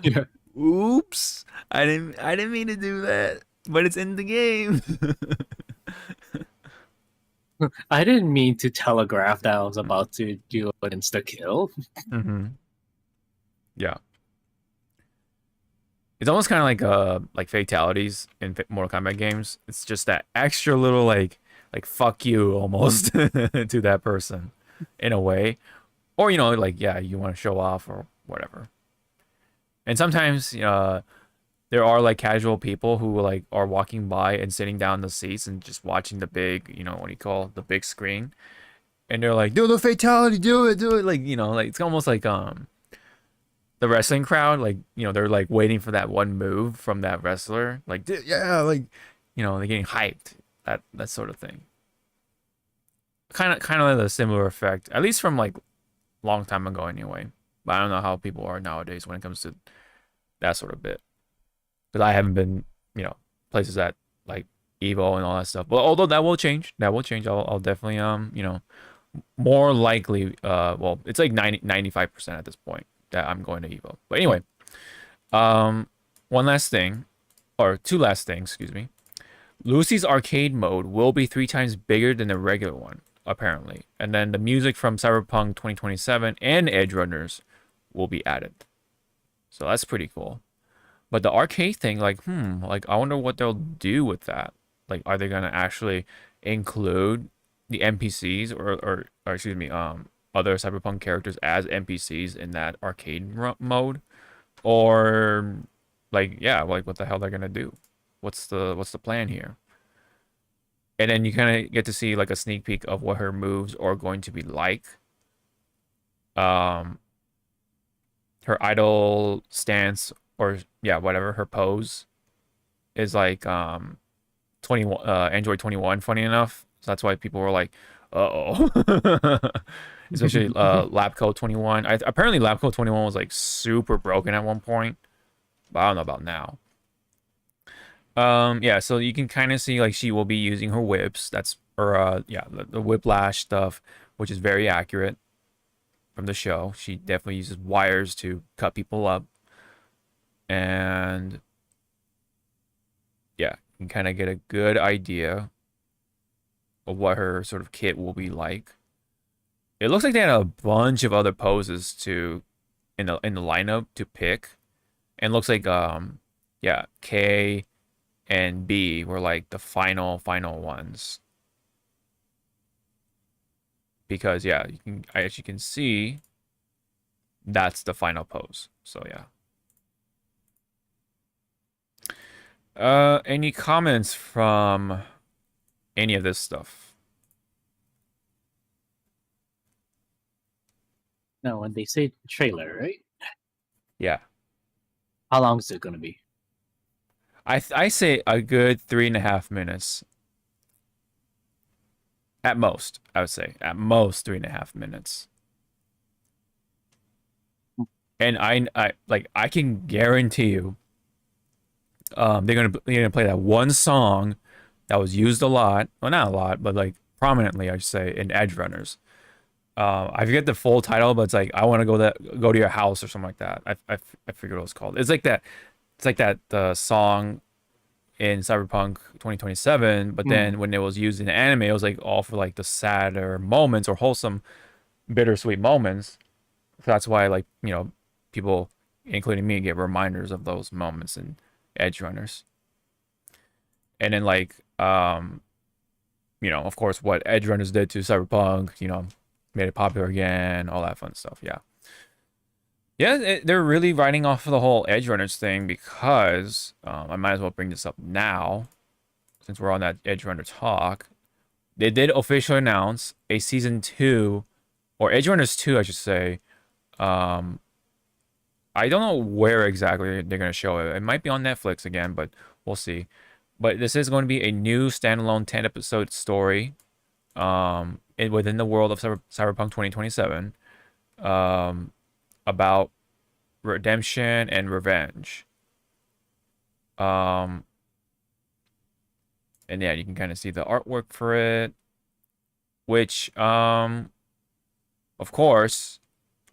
Yeah. Oops. I didn't mean to do that, but it's in the game. I didn't mean to telegraph that I was about to do an insta kill. Mm-hmm. Yeah. It's almost kind of like fatalities in Mortal Kombat games. It's just that extra little like fuck you almost to that person in a way, or like, yeah, you want to show off or whatever. And sometimes there there are like casual people who like are walking by and sitting down in the seats and just watching the big, what do you call the big screen, and they're like, do the fatality, do it, like like it's almost like the wrestling crowd, like they're like waiting for that one move from that wrestler, like yeah, like they're getting hyped, that sort of thing. Kind of like a similar effect, at least from like long time ago anyway. But I don't know how people are nowadays when it comes to that sort of bit. Because I haven't been, places at like Evo and all that stuff. But although that will change. I'll definitely more likely well, it's like 95% at this point that I'm going to Evo. But anyway, one last thing, or two last things, excuse me. Lucy's arcade mode will be 3 times bigger than the regular one, apparently. And then the music from Cyberpunk 2027 and Edge Runners will be added. So that's pretty cool. But the arcade thing, like, I wonder what they'll do with that. Like, are they gonna actually include the NPCs or excuse me, other Cyberpunk characters as NPCs in that arcade mode, or like, yeah, like what the hell they're gonna do? What's the plan here? And then you kind of get to see like a sneak peek of what her moves are going to be like. Her idle stance, or yeah, whatever, her pose is like 21 Android 21, funny enough. So that's why people were like, uh-oh. Especially Labco 21. Apparently Labco 21 was like super broken at one point, but I don't know about now. Yeah, so you can kind of see like she will be using her whips. That's the whiplash stuff, which is very accurate from the show. She definitely uses wires to cut people up. And yeah, you can kind of get a good idea of what her sort of kit will be like. It looks like they had a bunch of other poses in the lineup to pick. And it looks like yeah, K and B were like the final ones. Because yeah, as you can see, that's the final pose. So yeah. Any comments from any of this stuff? No, when they say trailer, right? Yeah. How long is it gonna be? I say a good 3.5 minutes. At most, I would say. At most 3.5 minutes. And I can guarantee you they're gonna play that one song that was used a lot. Well, not a lot, but like prominently, I should say, in Edge Runners. I forget the full title, but it's like I want to go to your house or something like that. I forget what it's called. It's like that. It's like that song in Cyberpunk 2027, but then when it was used in the anime, it was like all for like the sadder moments or wholesome, bittersweet moments. So that's why, like, people, including me, get reminders of those moments in Edge Runners. And then like, of course, what Edge Runners did to Cyberpunk, made it popular again, all that fun stuff. Yeah. Yeah, they're really riding off of the whole Edge Runners thing because I might as well bring this up now since we're on that Edge Runner talk. They did officially announce a season 2, or Edge Runners 2, I should say. I don't know where exactly they're going to show it. It might be on Netflix again, but we'll see. But this is going to be a new standalone 10-episode story within the world of Cyberpunk 2027. About redemption and revenge. And yeah, you can kind of see the artwork for it, which of course,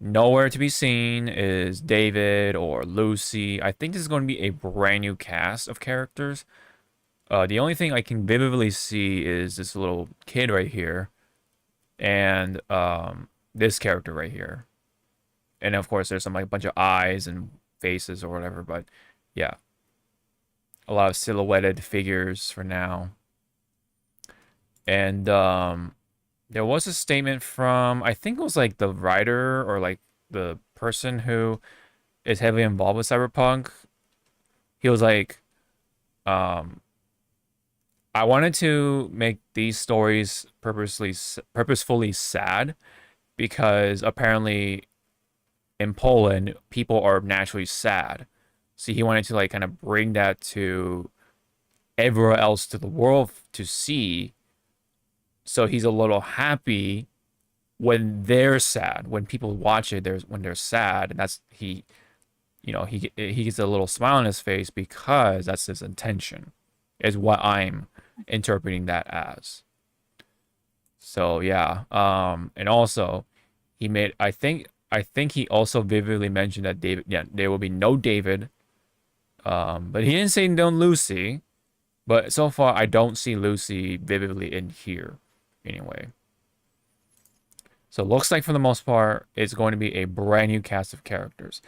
nowhere to be seen is David or Lucy. I think this is going to be a brand new cast of characters. The only thing I can vividly see is this little kid right here and this character right here. And of course, there's some like a bunch of eyes and faces or whatever, but yeah, a lot of silhouetted figures for now. And there was a statement from, I think it was like the writer or like the person who is heavily involved with Cyberpunk. he was like, I wanted to make these stories purposefully sad because apparently in Poland people are naturally sad. So he wanted to like kind of bring that to everywhere else to the world to see. So he's a little happy when they're sad. When people watch it, when they're sad, and that's he gets a little smile on his face because that's his intention, is what I'm interpreting that as. So yeah, and also he made I think he also vividly mentioned that there will be no David, but he didn't say no Lucy. But so far I don't see Lucy vividly in here anyway. So it looks like for the most part it's going to be a brand new cast of characters.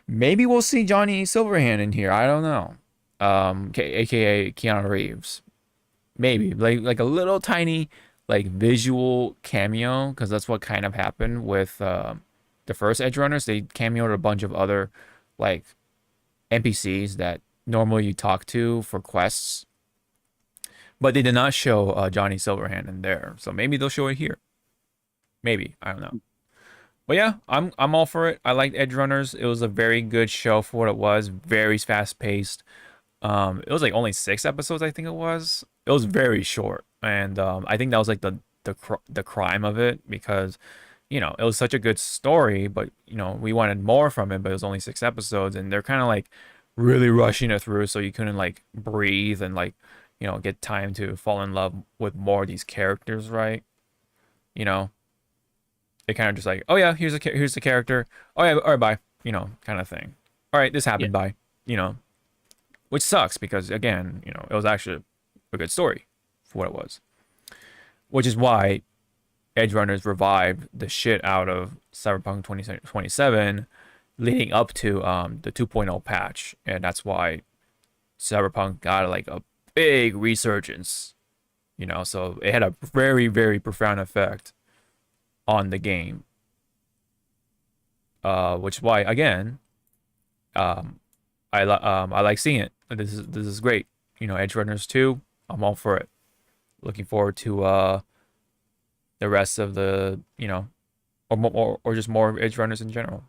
Maybe we'll see Johnny Silverhand in here. I don't know. AKA Keanu Reeves. Maybe like a little tiny like visual cameo, because that's what kind of happened with the first Edge Runners. They cameoed a bunch of other like NPCs that normally you talk to for quests, but they did not show Johnny Silverhand in there. So maybe they'll show it here. Maybe, I don't know. But yeah, I'm all for it. I liked Edge Runners. It was a very good show for what it was. Very fast paced. It was like only 6 episodes, I think it was. It was very short, and I think that was like the crime of it, because it was such a good story, but we wanted more from it, but it was only 6 episodes, and they're kind of like really rushing it through, so you couldn't like breathe and like get time to fall in love with more of these characters, right? They kind of just like, oh yeah, here's the character. Oh yeah, all right, bye. Kind of thing. All right, this happened, bye. Which sucks because again, it was actually a good story for what it was. Which is why Edge Runners revived the shit out of Cyberpunk 2077 leading up to the 2.0 patch, and that's why Cyberpunk got like a big resurgence. So it had a very, very profound effect on the game, which is why again, I like seeing it. This is great. Edge Runners 2, I'm all for it. Looking forward to the rest of the or just more Edge Runners in general.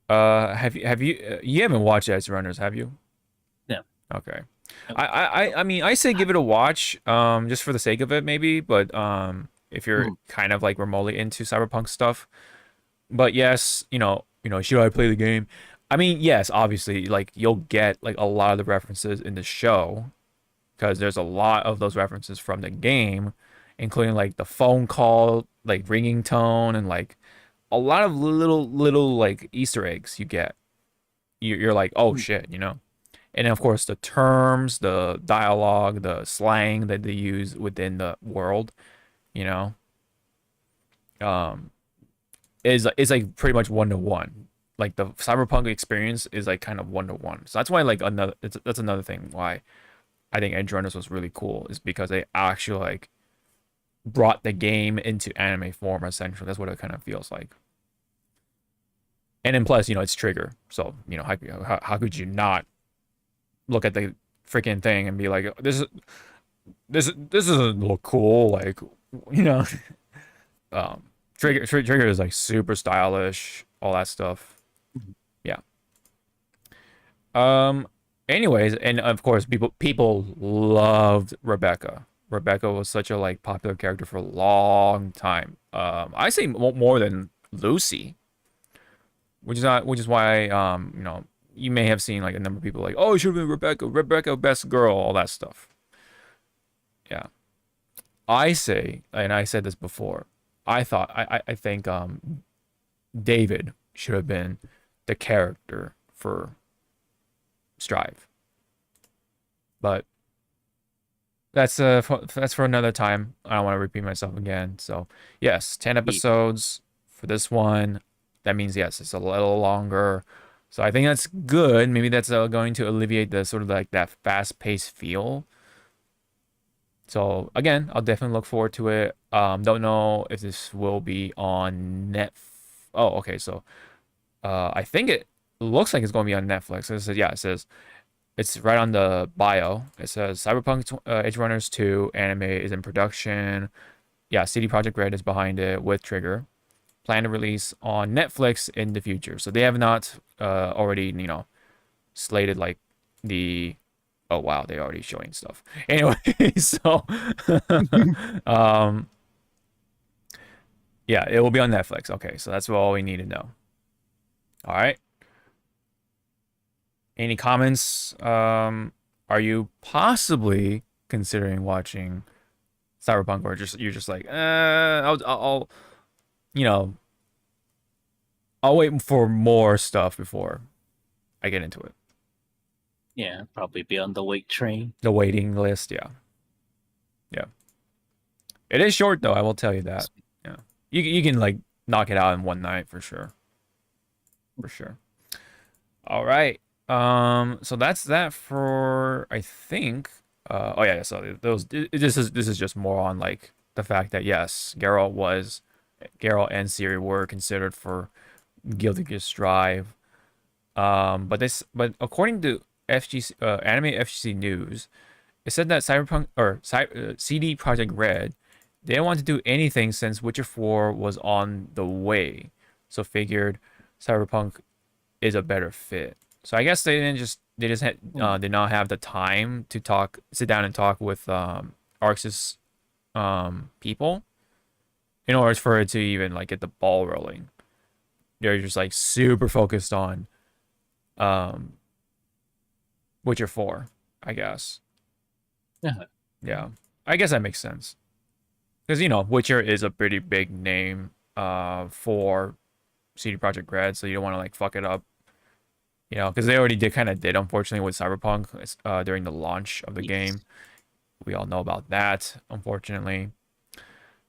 Have you you haven't watched Edge Runners, have you? No. Okay. I mean, I say give it a watch, just for the sake of it, maybe. But if you're kind of like remotely into cyberpunk stuff, but yes, should I play the game? I mean, yes, obviously, like you'll get like a lot of the references in the show, because there's a lot of those references from the game, including like the phone call, like ringing tone, and like a lot of little like Easter eggs you get. You're like, oh shit, And of course, the terms, the dialogue, the slang that they use within the world, is like pretty much 1-to-1. Like the cyberpunk experience is like kind of 1-to-1. So that's why like that's another thing why I think Edge Runners was really cool, is because they actually like brought the game into anime form, essentially. That's what it kind of feels like. And then plus, it's Trigger, so how could you not look at the freaking thing and be like, this doesn't look cool, like, Trigger is like super stylish, all that stuff. Yeah. Anyways, and of course people loved Rebecca. Rebecca was such a like popular character for a long time. I say more than Lucy, which is why you may have seen like a number of people like, oh, it should have been Rebecca, best girl, all that stuff. Yeah. I say, and I said this before, I think David should have been the character for Strive. But that's for another time. I don't want to repeat myself again. So yes, 10 episodes for this one. That means yes, it's a little longer. So I think that's good. Maybe that's going to alleviate the sort of like that fast-paced feel. So again, I'll definitely look forward to it. Don't know if this will be on net. Oh, okay. So I think it looks like it's going to be on Netflix. It says, yeah, it says it's right on the bio. It says Cyberpunk Edge Runners 2 anime is in production. Yeah, CD Projekt Red is behind it with Trigger. Plan to release on Netflix in the future. So they have not already, slated like the. Oh wow, they're already showing stuff. Anyway, so yeah, it will be on Netflix. Okay, so that's all we need to know. All right. Any comments? Are you possibly considering watching Cyberpunk, or you're just like, I'll I'll wait for more stuff before I get into it. Yeah, probably be on the wait train. The waiting list, yeah. Yeah. It is short though, I will tell you that. Yeah. You can like knock it out in one night for sure. For sure. All right. So that's that for I think oh yeah, so this is just more on like the fact that yes, Geralt and Ciri were considered for Guilty Gear Strive. But according to FGC Anime FGC News, it said that CD Projekt Red they didn't want to do anything since Witcher 4 was on the way, so figured Cyberpunk is a better fit. So I guess they did not have the time to sit down and talk with Arxis people in order for it to even like get the ball rolling. They're just like super focused on Witcher 4, I guess. Yeah. Yeah. I guess that makes sense. Because, Witcher is a pretty big name for CD Projekt Red, so you don't want to, like, fuck it up. Because they already did, unfortunately, with Cyberpunk during the launch of the game. We all know about that, unfortunately.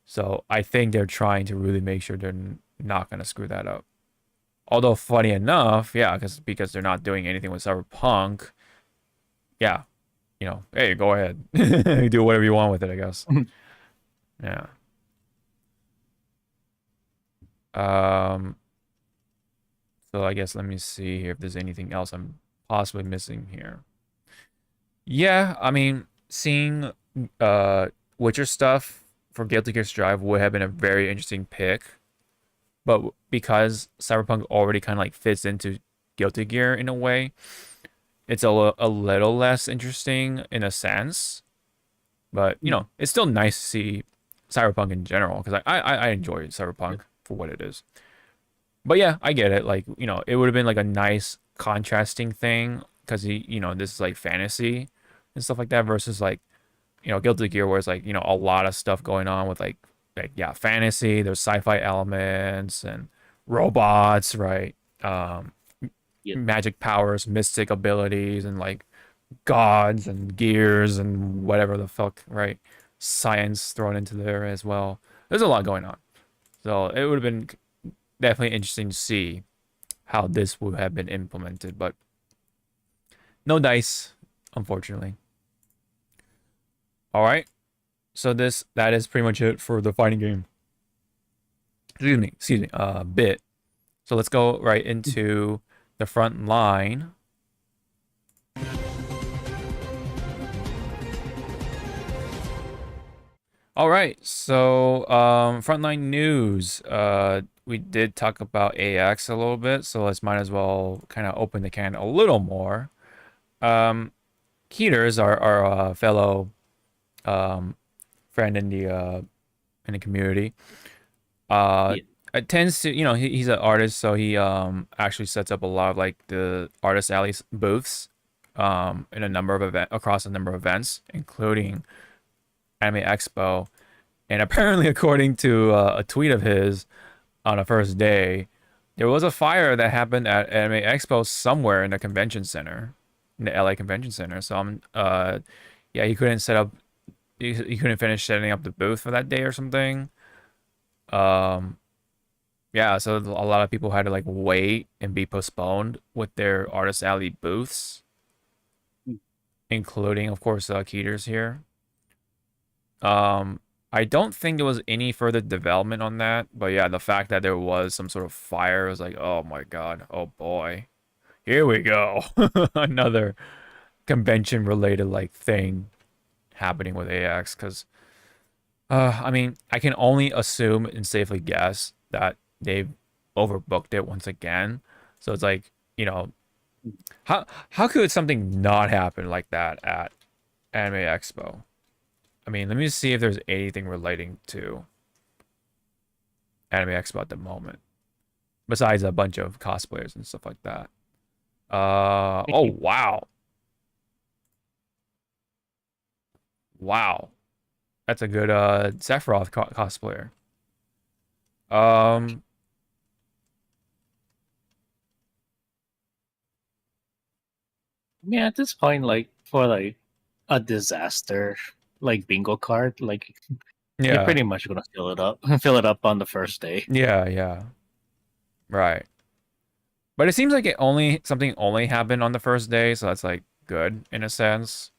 So I think they're trying to really make sure they're not going to screw that up. Although, funny enough, yeah, because they're not doing anything with Cyberpunk, yeah, hey, go ahead. Do whatever you want with it, I guess. Yeah. So I guess let me see here if there's anything else I'm possibly missing here. Yeah, I mean, seeing Witcher stuff for Guilty Gear Strive would have been a very interesting pick. But because Cyberpunk already kind of like fits into Guilty Gear in a way, it's a little less interesting in a sense. But, it's still nice to see Cyberpunk in general, because I enjoy Cyberpunk for what it is. But yeah, I get it. Like, it would have been like a nice contrasting thing, because this is like fantasy and stuff like that versus like, Guilty Gear, where it's like, a lot of stuff going on with like yeah, fantasy, there's sci-fi elements and robots, right? Magic powers, mystic abilities, and like gods and gears and whatever the fuck, right? Science thrown into there as well. There's a lot going on. So it would have been definitely interesting to see how this would have been implemented, but no dice, unfortunately. All right. So that is pretty much it for the fighting game. Excuse me, bit. So let's go right into the front line. All right, so frontline news. We did talk about AX a little bit, so let's might as well kind of open the can a little more. Keeters, our fellow friend in the community, it tends to, he's an artist, so he actually sets up a lot of like the Artist Alley booths in a number of across a number of events, including Anime Expo. And apparently, according to a tweet of his on the first day, there was a fire that happened at Anime Expo somewhere in the convention center, in the LA Convention Center. So yeah, he couldn't set up. He couldn't finish setting up the booth for that day or something. Yeah, so a lot of people had to like wait and be postponed with their Artist Alley booths, including, of course, Keeters here. I don't think there was any further development on that, but yeah, the fact that there was some sort of fire was like, oh my god, oh boy. here we go. Another convention related like thing happening with AX because I mean, I can only assume and safely guess that they've overbooked it once again. So it's like, you know, how could something not happen like that at Anime Expo? I mean, let me see if there's anything relating to Anime Expo at the moment. Besides a bunch of cosplayers and stuff like that. Oh wow. Wow. That's a good Sephiroth cosplayer. Yeah, at this point, like for like a disaster like bingo card, like you're Yeah. pretty much gonna fill it up on the first day. Yeah, yeah. Right. But it seems like something only happened on the first day, so that's like good in a sense.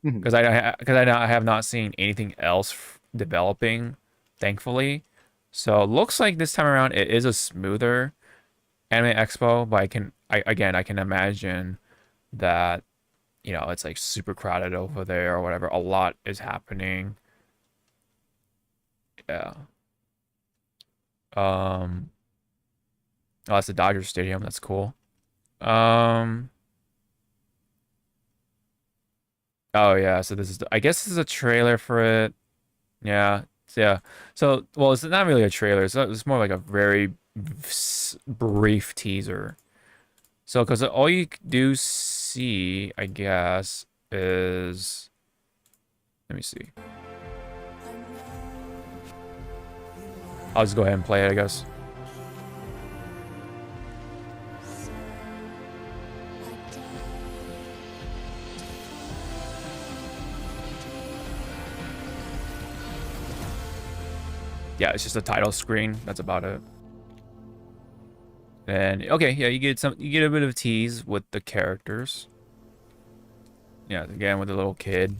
Because I have not seen anything else developing, thankfully. So it looks like this time around it is a smoother Anime Expo, but I can imagine that, you know, it's like super crowded over there or whatever. A lot is happening. Yeah. Oh, that's the Dodgers Stadium. That's cool. Oh yeah, so I guess this is a trailer for it. Yeah. Yeah. So, well, it's not really a trailer. It's more like a very brief teaser. So, because all you do see, I guess, is... Let me see. I'll just go ahead and play it, I guess. Yeah, it's just a title screen. That's about it. And okay, yeah, you get a bit of tease with the characters. Yeah, again with the little kid.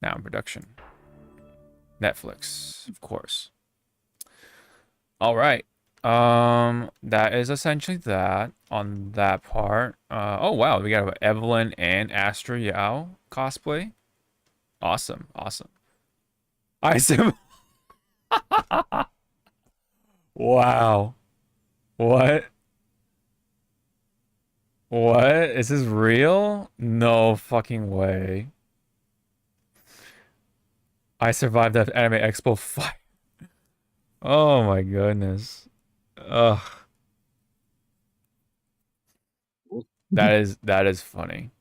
Now in production. Netflix, of course. All right. That is essentially that on that part. Oh wow, we got Evelyn and Astra Yao cosplay. Awesome, awesome. I assume. Wow. What? What? Is this real? No fucking way. I survived that Anime Expo fight. Oh my goodness. Ugh. That is funny.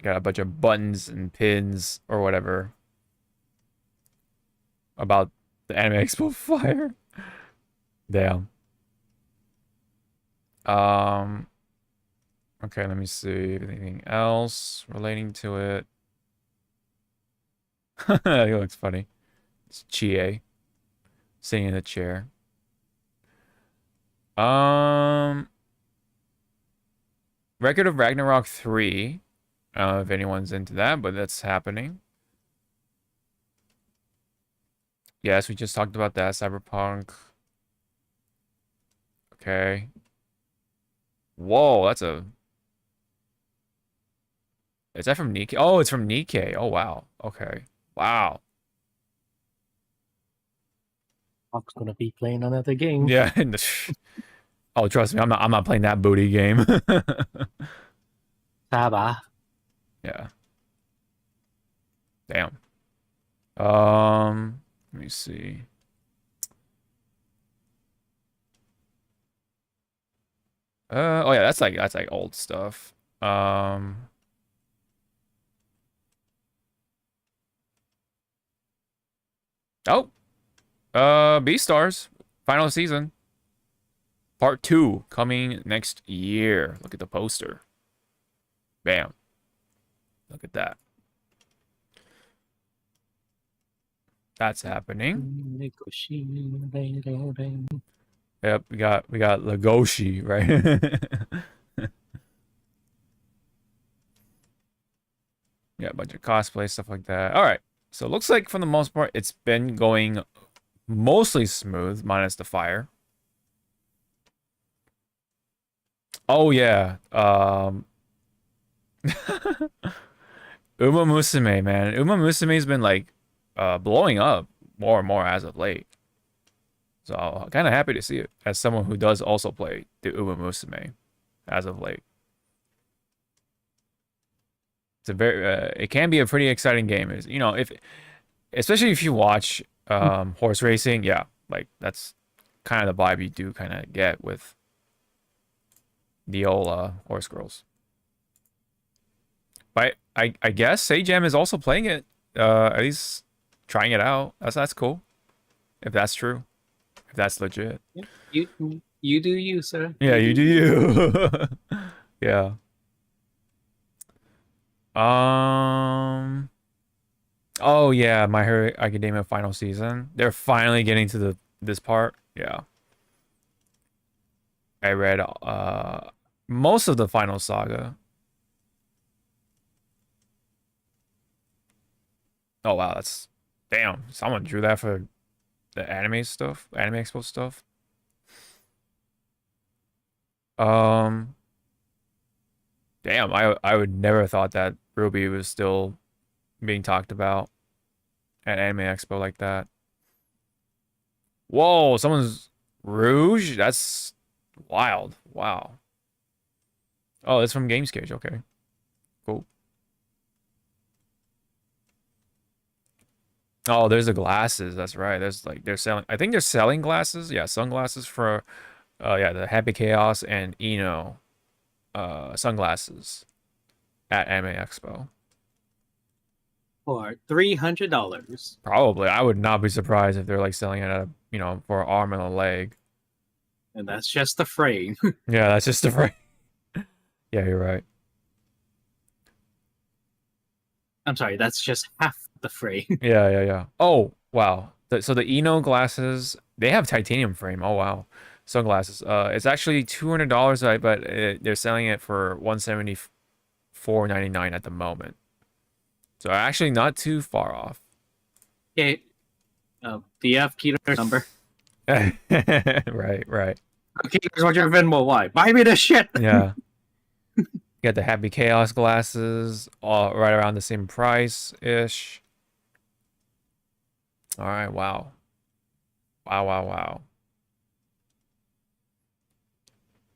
Got a bunch of buttons and pins or whatever about the Anime Expo fire. Damn. Okay, let me see anything else relating to it. It looks funny. It's Chie sitting in a chair. Record of Ragnarok 3. I don't know if anyone's into that, but that's happening. Yes, we just talked about that. Cyberpunk. Okay. Whoa, that's a... Is that from Nikkei? Oh, it's from Nikkei. Oh, wow. Okay. Wow. I'm gonna be playing another game. Yeah. Oh, trust me, I'm not playing that booty game. Saba. Yeah. Damn. Let me see. Oh yeah, that's like old stuff. Oh, Beastars final season. Part 2 coming next year. Look at the poster. Bam. Look at that. That's happening. Yep, we got Legoshi, right? Yeah, a bunch of cosplay, stuff like that. All right. So it looks like for the most part, it's been going mostly smooth, minus the fire. Oh yeah. Uma Musume, man. Uma Musume's been like blowing up more and more as of late. So I'm kind of happy to see it as someone who does also play the Uma Musume as of late. It's a very it can be a pretty exciting game. Is you know if especially if you watch horse racing, yeah, like that's kind of the vibe you do kind of get with the old horse girls. But I guess Sajam is also playing it, at least trying it out. That's cool. If that's true. If that's legit. You do you, sir. Yeah, you do you. Yeah. Oh yeah, My Hero Academia final season. They're finally getting to this part. Yeah. I read most of the final saga. Oh wow, that's damn. Someone drew that for the anime stuff, Anime Expo stuff. Damn, I would never have thought that Ruby was still being talked about at Anime Expo like that. Whoa, someone's Rouge? That's wild. Wow. Oh, it's from Games Cage. Okay. Cool. Oh, there's the glasses. That's right. There's like they're selling. I think they're selling glasses. Yeah, sunglasses for yeah, the Happy Chaos and Eno sunglasses at Anime Expo. For $300. Probably. I would not be surprised if they're like selling it at a, for an arm and a leg. And that's just the frame. Yeah, that's just the frame. Yeah, you're right. I'm sorry, that's just half the frame. Yeah. Oh, wow. So the Eno glasses, they have titanium frame. Oh, wow. Sunglasses. It's actually $200, but they're selling it for $174.99 at the moment. So actually not too far off. Okay. Do you have Peter's number? Right. Okay, here's what your Venmo. Why? Buy me this shit! Yeah. You got the Happy Chaos glasses, all right around the same price-ish. All right, wow. Wow.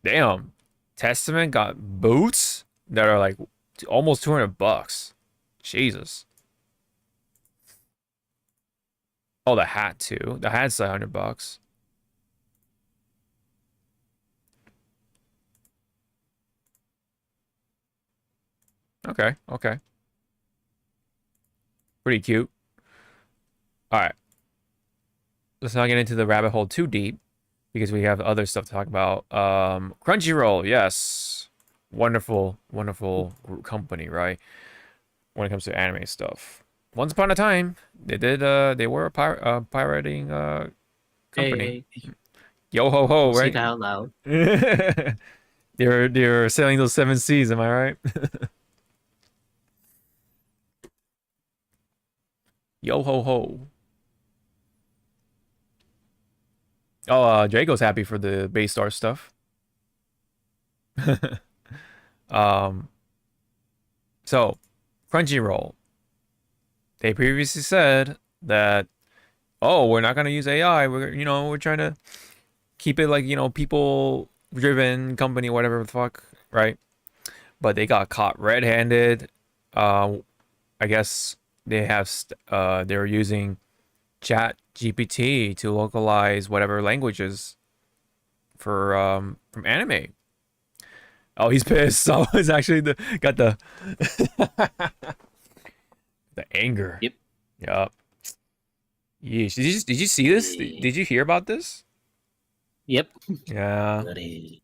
Damn. Testament got boots that are like almost $200. Jesus. Oh, the hat too. The hat's $100. Okay. Pretty cute. All right. Let's not get into the rabbit hole too deep because we have other stuff to talk about. Crunchyroll, yes. Wonderful company, right? When it comes to anime stuff. Once upon a time, they were a pirating company. Hey. Yo ho ho, Say right? that out loud. They're selling those 7 C's, am I right? Yo ho ho. Oh, Draco's happy for the Baystar stuff. So Crunchyroll. They previously said that, oh, we're not gonna use AI. We're trying to keep it like, people driven company, whatever the fuck, right? But they got caught red-handed. I guess they're using Chat GPT to localize whatever languages for from anime. Oh, he's pissed. So it's actually got the the anger. Yep. Yeesh. Did you see this? Did you hear about this? Yep. Yeah. Buddy.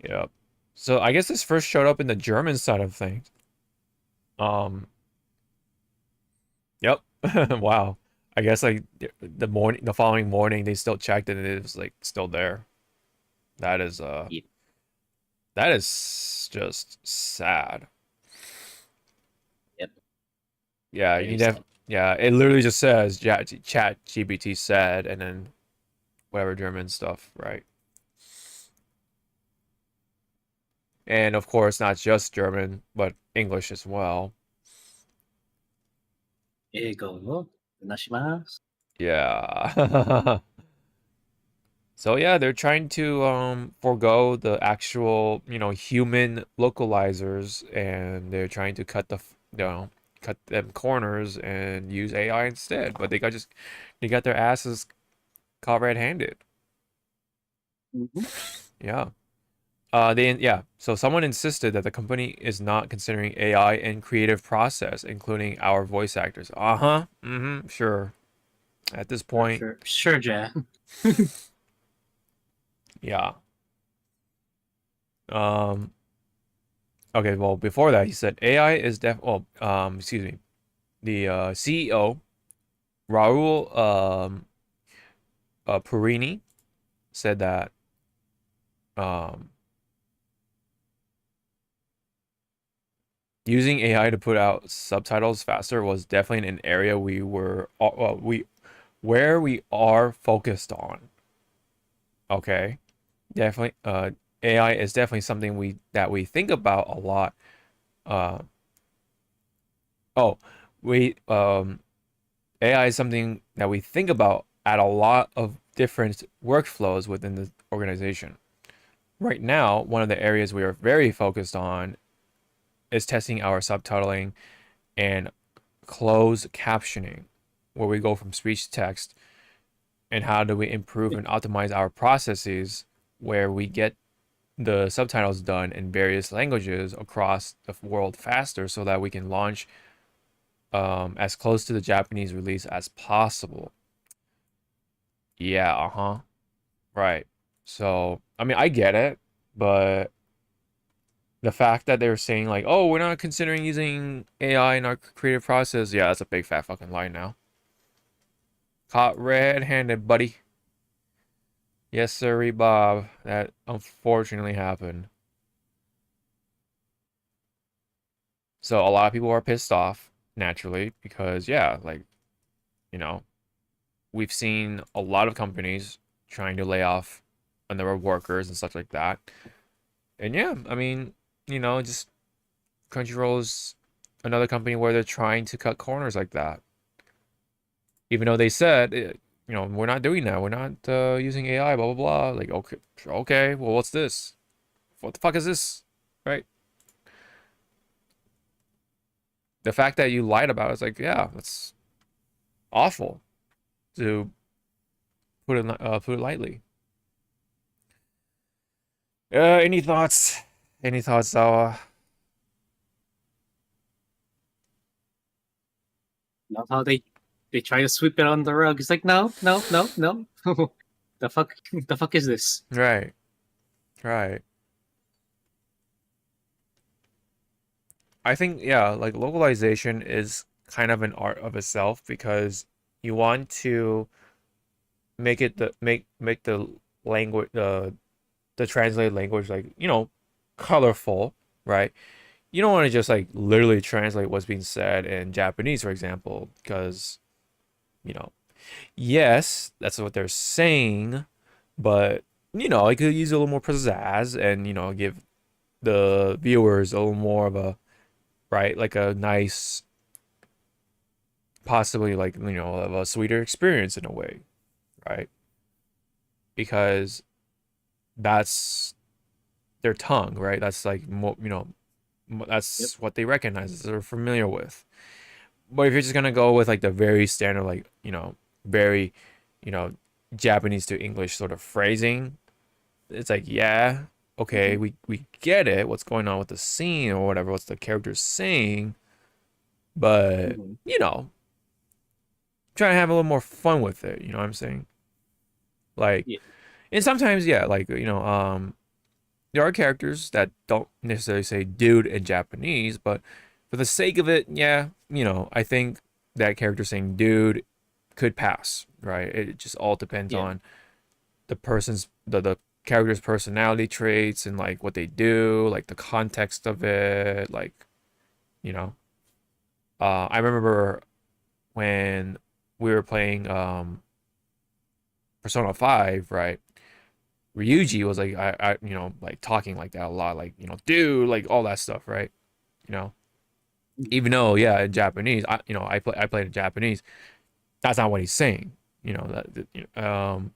Yep. So I guess this first showed up in the German side of things. Yep. Wow. I guess like the following morning they still checked and it was like still there. That is Yep. That is just sad. Yep. Yeah, Very sad. yeah, it literally just says Chat GPT said and then whatever German stuff, right? And of course, not just German, but English as well. Eigo, onegaishimasu. Yeah. So yeah, they're trying to forego the actual, human localizers, and they're trying to cut them corners and use AI instead. But they got their asses caught red-handed. Mm-hmm. Yeah. So someone insisted that the company is not considering AI in creative process, including our voice actors. Uh-huh. Mm-hmm. Sure. At this point, Sure, Jan. yeah. Um, okay, well, before that, he said AI is excuse me. The CEO, Raul Purini, said that um using AI to put out subtitles faster was definitely an area we are focused on. Okay, definitely. AI is definitely something we think about a lot. Uh, oh, we AI is something that we think about at a lot of different workflows within the organization. Right now, one of the areas we are very focused on is testing our subtitling and closed captioning, where we go from speech to text, and how do we improve and optimize our processes where we get the subtitles done in various languages across the world faster so that we can launch as close to the Japanese release as possible. Yeah, uh-huh. Right. So, I mean, I get it, but the fact that they're saying like, "Oh, we're not considering using AI in our creative process," yeah, that's a big fat fucking lie now. Caught red-handed, buddy. Yes, sir, Bob. That unfortunately happened. So a lot of people are pissed off, naturally, because yeah, like, you know, we've seen a lot of companies trying to lay off a number of workers and stuff like that. And yeah, I mean, just Crunchyroll is another company where they're trying to cut corners like that. Even though they said, we're not doing that. We're not using AI, blah, blah, blah. Like, okay, okay, well, what's this? What the fuck is this? Right? The fact that you lied about it is like, yeah, that's awful, to put it lightly. Any thoughts? Any thoughts, Zawa? Love how they try to sweep it on the rug. It's like no. The fuck is this? Right. Right. I think, yeah, like localization is kind of an art of itself because you want to make the language the translated language like, colorful, right? You don't want to just like literally translate what's being said in Japanese, for example, because, you know, yes, that's what they're saying, but I could use a little more pizzazz and, give the viewers a little more of a, right, like a nice, possibly like, of a sweeter experience in a way, right? Because that's their tongue, right? That's like more, that's what they recognize, they're familiar with. But if you're just gonna go with like the very standard, like, very, you know, Japanese to English sort of phrasing, it's like, yeah, okay, we get it, what's going on with the scene or whatever, what's the character saying, but trying to have a little more fun with it, you know what I'm saying? Like, Yeah. and sometimes, yeah, like, there are characters that don't necessarily say dude in Japanese, but for the sake of it, yeah, I think that character saying dude could pass, right? It just all depends Yeah. on the character's personality traits and like what they do, like the context of it, like, you know. I remember when we were playing Persona 5, right? Ryuji was like you know, like talking like that a lot, like, you know, dude, like all that stuff, right? You know, even though, yeah, in Japanese, you know, I played in Japanese. That's not what he's saying. You know that. You know,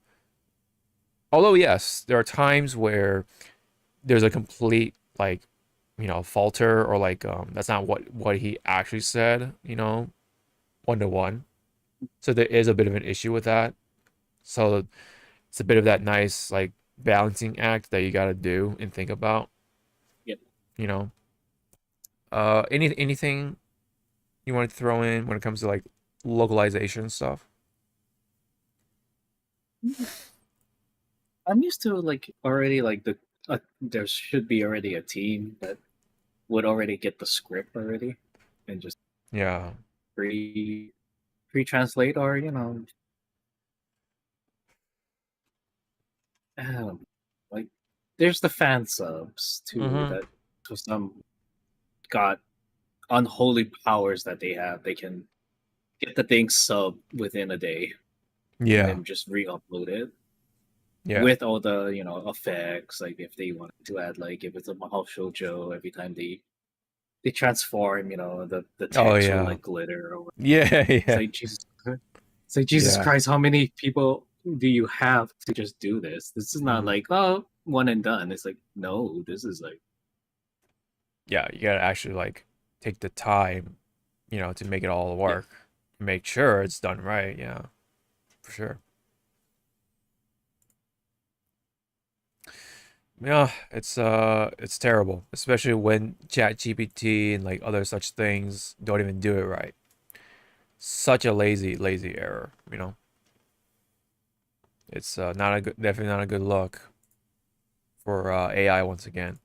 although yes, there are times where there's a complete like, you know, falter, or like that's not what he actually said. You know, 1-to-1. So there is a bit of an issue with that. So it's a bit of that nice like balancing act that you got to do and think about. Yep. You know, anything you want to throw in when it comes to like localization stuff? I'm used to like already like there should be already a team that would already get the script already and just Yeah. pre-translate, or like there's the fan subs too that to some got unholy powers that they have. They can get the thing sub within a day and Yeah. then just re-upload it Yeah. with all the effects. Like if they wanted to add, like if it's a Mahou Shoujo, every time they transform, the text Oh will yeah. like glitter or whatever. Yeah. It's Yeah. like Jesus Christ. It's like Jesus Yeah. Christ, how many people do you have to just do this? This is not Mhm. like, oh, one and done. It's like, no, this is like Yeah, you gotta actually like take the time, you know, to make it all work. Make sure it's done right. Yeah, for sure. Yeah, it's terrible, especially when ChatGPT and like other such things don't even do it right. Such a lazy error, you know. It's not a good, definitely not a good look for AI once again.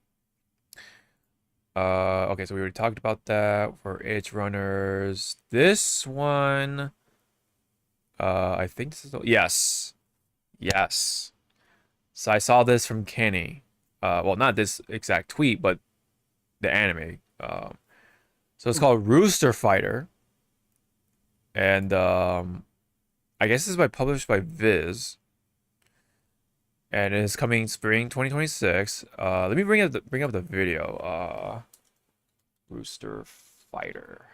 Okay, so we already talked about that for Edge Runners. This one, I think this is yes, yes. So I saw this from Kenny. Well, not this exact tweet, but the anime. So it's called Rooster Fighter, and I guess this is published by Viz, and it is coming spring 2026. Let me bring up the video. Rooster Fighter.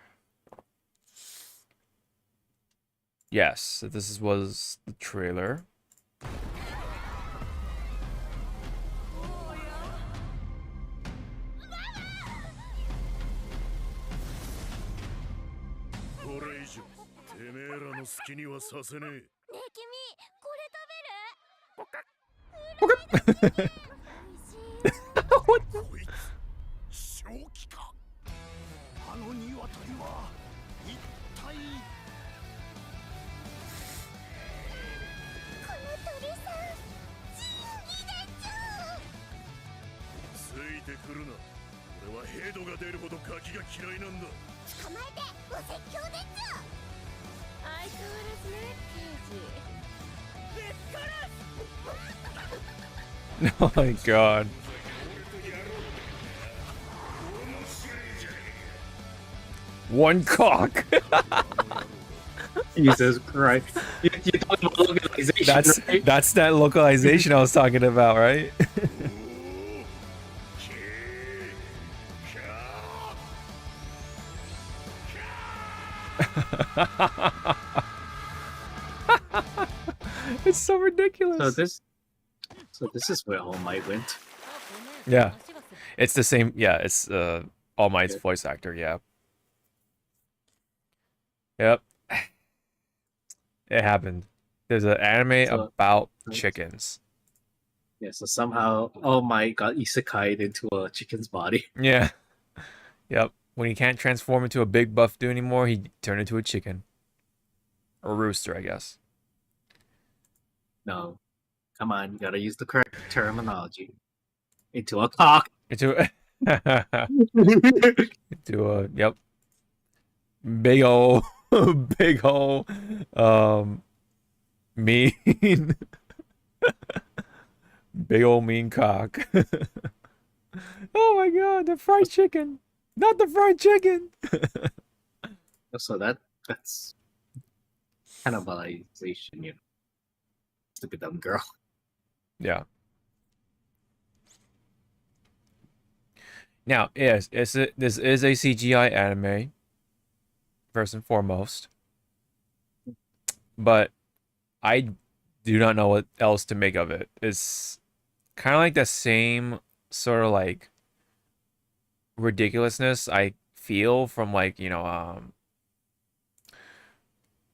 Yes, was the trailer. Oh my god. One cock. Jesus Christ. You talking about localization, right? That's that localization I was talking about, right? It's so ridiculous. So this is where All Might went. Yeah. It's the same. Yeah, it's All Might's voice actor, yeah. Yep. It happened. There's an anime about chickens. Yeah, so somehow All Might got isekai'd into a chicken's body. Yeah. Yep. When he can't transform into a big buff dude anymore, he turned into a chicken. Or rooster, I guess. No. Come on, you gotta use the correct terminology. Into a cock. Into a yep. Big ol' big ol' mean big ol' mean cock. Oh my god, the fried chicken. Not the fried chicken. So that's cannibalization, stupid dumb girl. Yeah. Now, yes, this is a CGI anime, first and foremost, but I do not know what else to make of it. It's kind of like the same sort of like ridiculousness I feel from like, oh,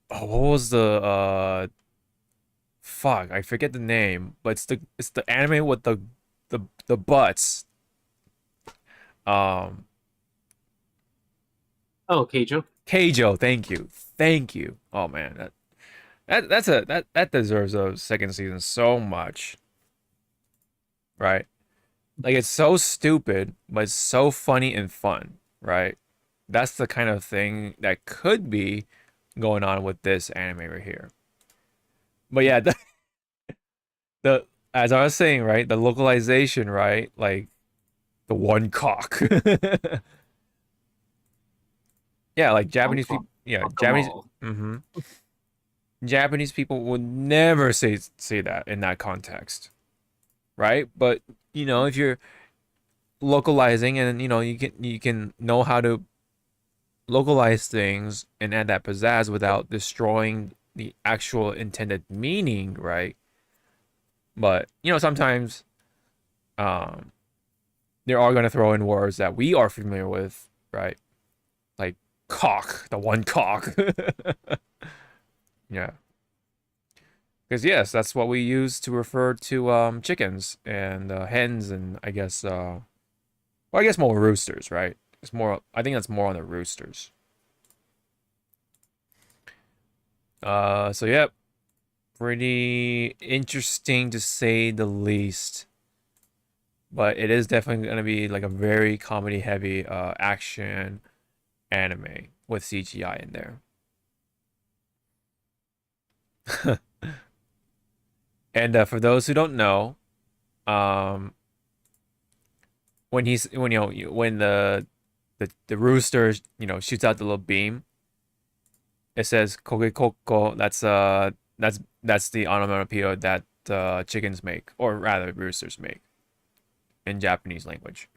what was the fuck, I forget the name, but it's the anime with the butts. Um Oh, Keijo. Keijo, thank you. Thank you. Oh man, that deserves a second season so much. Right? Like it's so stupid, but it's so funny and fun, right? That's the kind of thing that could be going on with this anime right here. But yeah, the as I was saying, right, the localization, right? Like the one cock. Yeah, like Japanese people, yeah, Japanese mm-hmm. Japanese people would never say that in that context. Right? But if you're localizing and you can know how to localize things and add that pizzazz without destroying the actual intended meaning, right? But sometimes they are going to throw in words that we are familiar with, right? Like cock, the one cock. Yeah. Because yes, that's what we use to refer to chickens and hens and I guess more roosters, right? It's more. I think that's more on the roosters. So yep, pretty interesting to say the least. But it is definitely gonna be like a very comedy heavy action anime with CGI in there. And for those who don't know, when the rooster shoots out the little beam, it says "kogekoko." That's the onomatopoeia that chickens make, or rather roosters make, in Japanese language.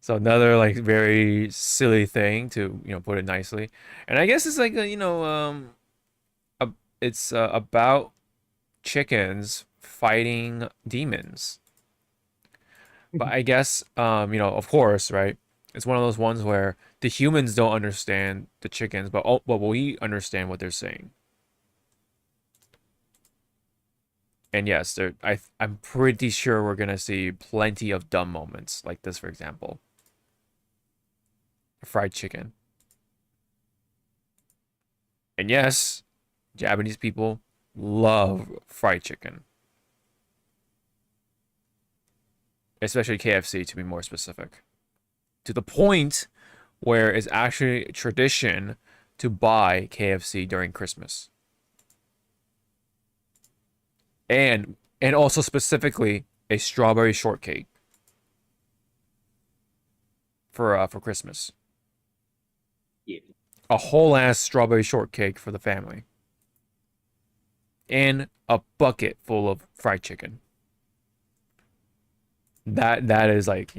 So another like very silly thing to put it nicely, and I guess it's like it's about chickens fighting demons. But I guess of course, right? It's one of those ones where the humans don't understand the chickens, but we understand what they're saying. And yes, I'm pretty sure we're gonna see plenty of dumb moments like this, for example. Fried chicken. And yes, Japanese people love fried chicken. Especially KFC, to be more specific. To the point where it's actually a tradition to buy KFC during Christmas. And also specifically a strawberry shortcake for Christmas. Yeah. A whole ass strawberry shortcake for the family. And a bucket full of fried chicken. That is like,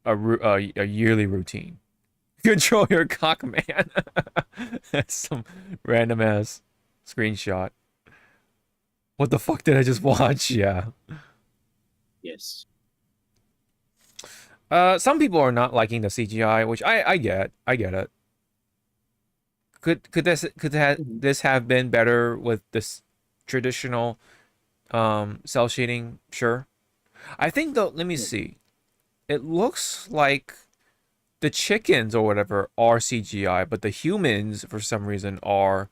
a yearly routine. Control your cock, man. That's some random ass screenshot. What the fuck did I just watch? Yeah. Yes. Some people are not liking the CGI, which I get. I get it. Could this have been better with this traditional cell shading? Sure. I think though, let me see. It looks like the chickens or whatever are CGI, but the humans for some reason are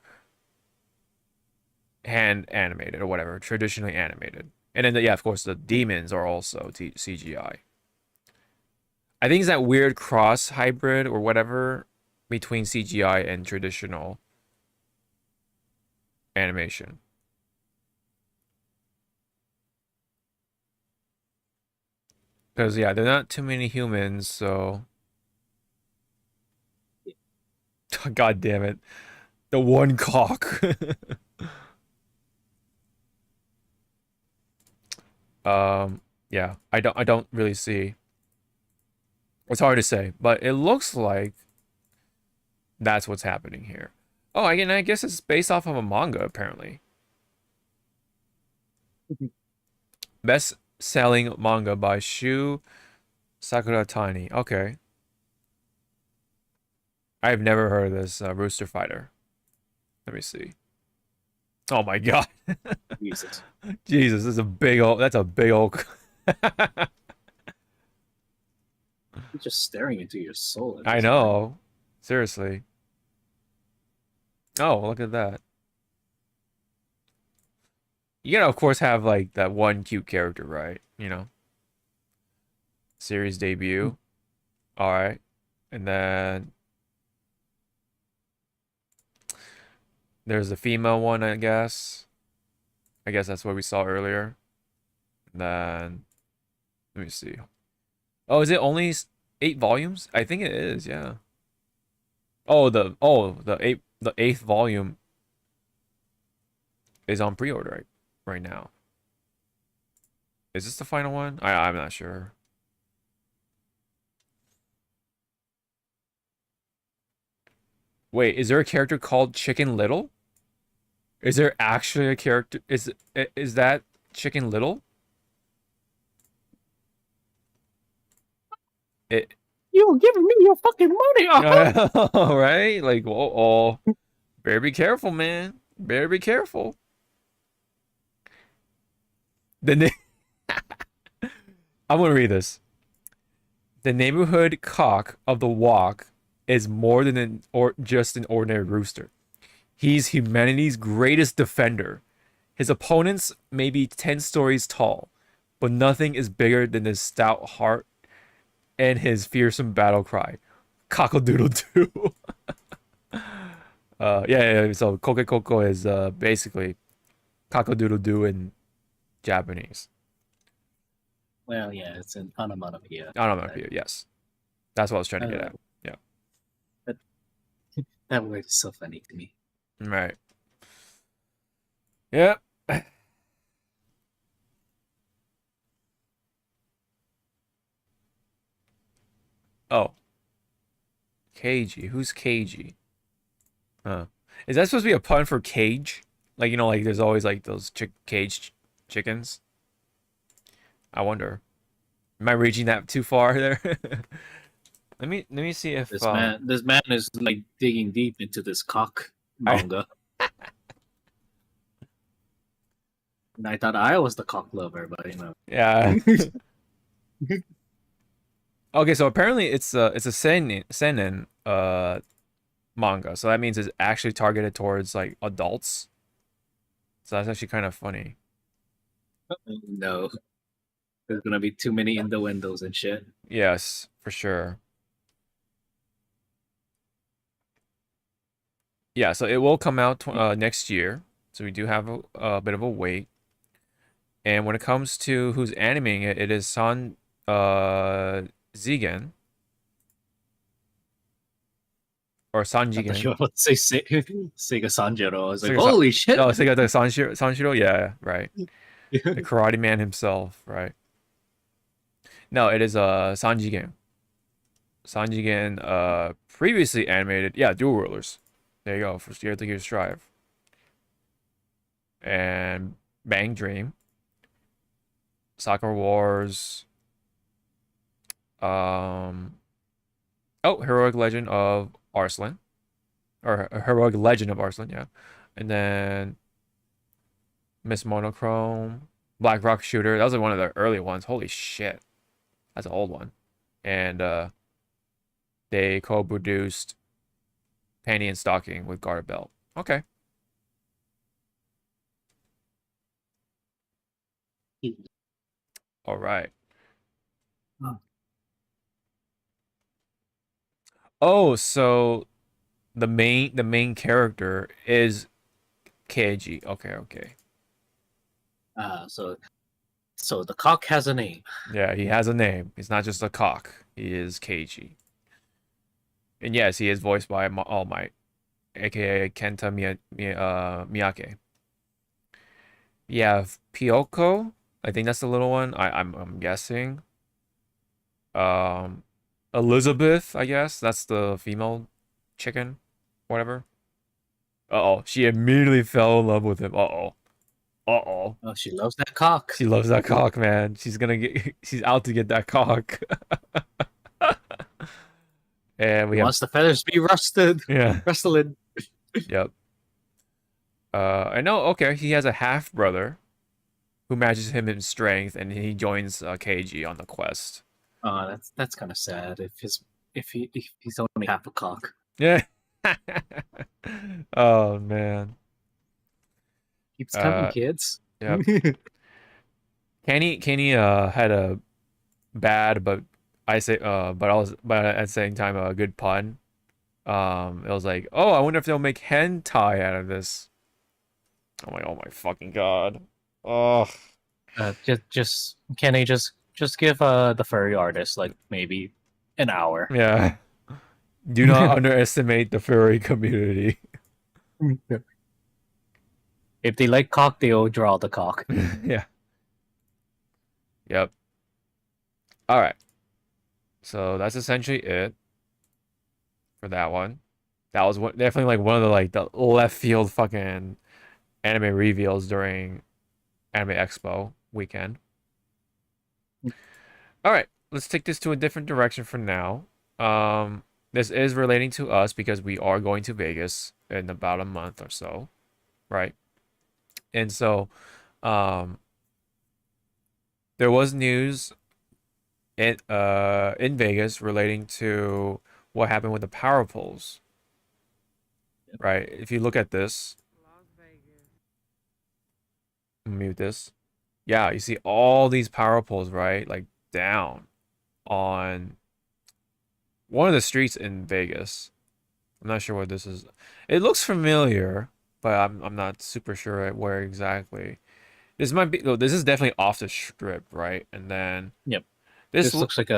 hand animated or whatever, traditionally animated. And then of course the demons are also CGI. I think it's that weird cross hybrid or whatever between CGI and traditional animation. Because yeah, there are not too many humans, so God damn it. The one cock. Yeah, I don't really see. It's hard to say, but it looks like that's what's happening here. Oh, again, I guess it's based off of a manga apparently. Best-selling manga by Shu Sakuratani. Okay. I've never heard of this Rooster Fighter. Let me see. Oh my god. Jesus. Jesus, that's a big old You're just staring into your soul. I know. Seriously. Oh, look at that. You gotta, of course, have like that one cute character, right? You know. Series debut. Alright. And then there's the female one, I guess. I guess that's what we saw earlier. And then let me see. Oh, is it only 8 volumes? I think it is, yeah. Oh, the eighth volume is on pre-order right now. Is this the final one? I'm not sure. Wait, is there a character called Chicken Little? Is there actually a character? Is that Chicken Little? You're giving me your fucking money. Right? Like, oh, better be careful, man. Better be careful. I'm gonna read this. The neighborhood cock of the walk is more than just an ordinary rooster. He's humanity's greatest defender. His opponents may be 10 stories tall, but nothing is bigger than his stout heart and his fearsome battle cry. Cockle-doodle-doo. Yeah. So Koke is basically cockle-doodle-doo in Japanese. Well, yeah, it's an onomatopoeia. Onomatopoeia, yes. That's what I was trying to get at. Yeah. That word is so funny to me. Right. Yep. Oh. Keiji. Who's Keiji? Huh. Is that supposed to be a pun for cage? Like, you know, like there's always like those caged chickens. I wonder. Am I reaching that too far there? Let me see if this man is like digging deep into this cock manga. And I thought I was the cock lover, but you know. Yeah. Okay, so apparently it's a seinen manga, so that means it's actually targeted towards like adults. So that's actually kind of funny. No. There's gonna be too many innuendos and shit. Yes, for sure. Yeah, so it will come out next year. So we do have a bit of a wait. And when it comes to who's animating it, it is Zigen. Or Sanjigen. You about to say Sega Sanjiro. I was like, holy shit. Oh, Sega Sanshiro? Yeah, right. The Karate Man himself, right? No, it is Sanjigen. Sanjigen previously animated, yeah, Dual Rulers. There you go, for Year to Gear Strive. And Bang Dream. Soccer Wars. Oh, Heroic Legend of Arslan. Or Heroic Legend of Arslan, yeah. And then Miss Monochrome. Black Rock Shooter. That was like one of the early ones. Holy shit. That's an old one. And they co-produced Panty and Stocking with Garter Belt. Okay. All right. Oh, so the main character is Keiji. Okay. So the cock has a name. Yeah, he has a name. He's not just a cock. He is Keiji. And yes, he is voiced by All Might, aka Kenta Miyake. You have Pyoko, I think that's the little one. I'm guessing. Elizabeth, I guess that's the female chicken, whatever. Uh-oh, she immediately fell in love with him. Uh-oh. Uh-oh. Oh, she loves that cock. She loves that cock, man. She's out to get that cock. And we Wants the feathers be rusted. Yeah. Rustling. Yep. I know. Okay, he has a half brother who matches him in strength, and he joins KG on the quest. That's kind of sad. If he's only half a cock. Yeah. Oh man. Keeps coming, kids. Yep. Kenny had a bad, but at the same time a good pun. It was like, oh, I wonder if they'll make hentai out of this. I'm like, oh my fucking god. Oh. Kenny, just give the furry artist like maybe an hour. Yeah. Do not underestimate the furry community. If they like cock, they'll draw the cock. Yeah. Yep. All right. So that's essentially it for that one. That was definitely like one of the left field fucking anime reveals during Anime Expo weekend. All right, let's take this to a different direction for now. This is relating to us because we are going to Vegas in about a month or so, right? And so, there was news in Vegas relating to what happened with the power poles. Right? If you look at this, mute this. Yeah, you see all these power poles, right? Like down on one of the streets in Vegas. I'm not sure what this is. It looks familiar, but I'm not super sure where exactly. This might be. This is definitely off the strip, right? And then Yep. this looks like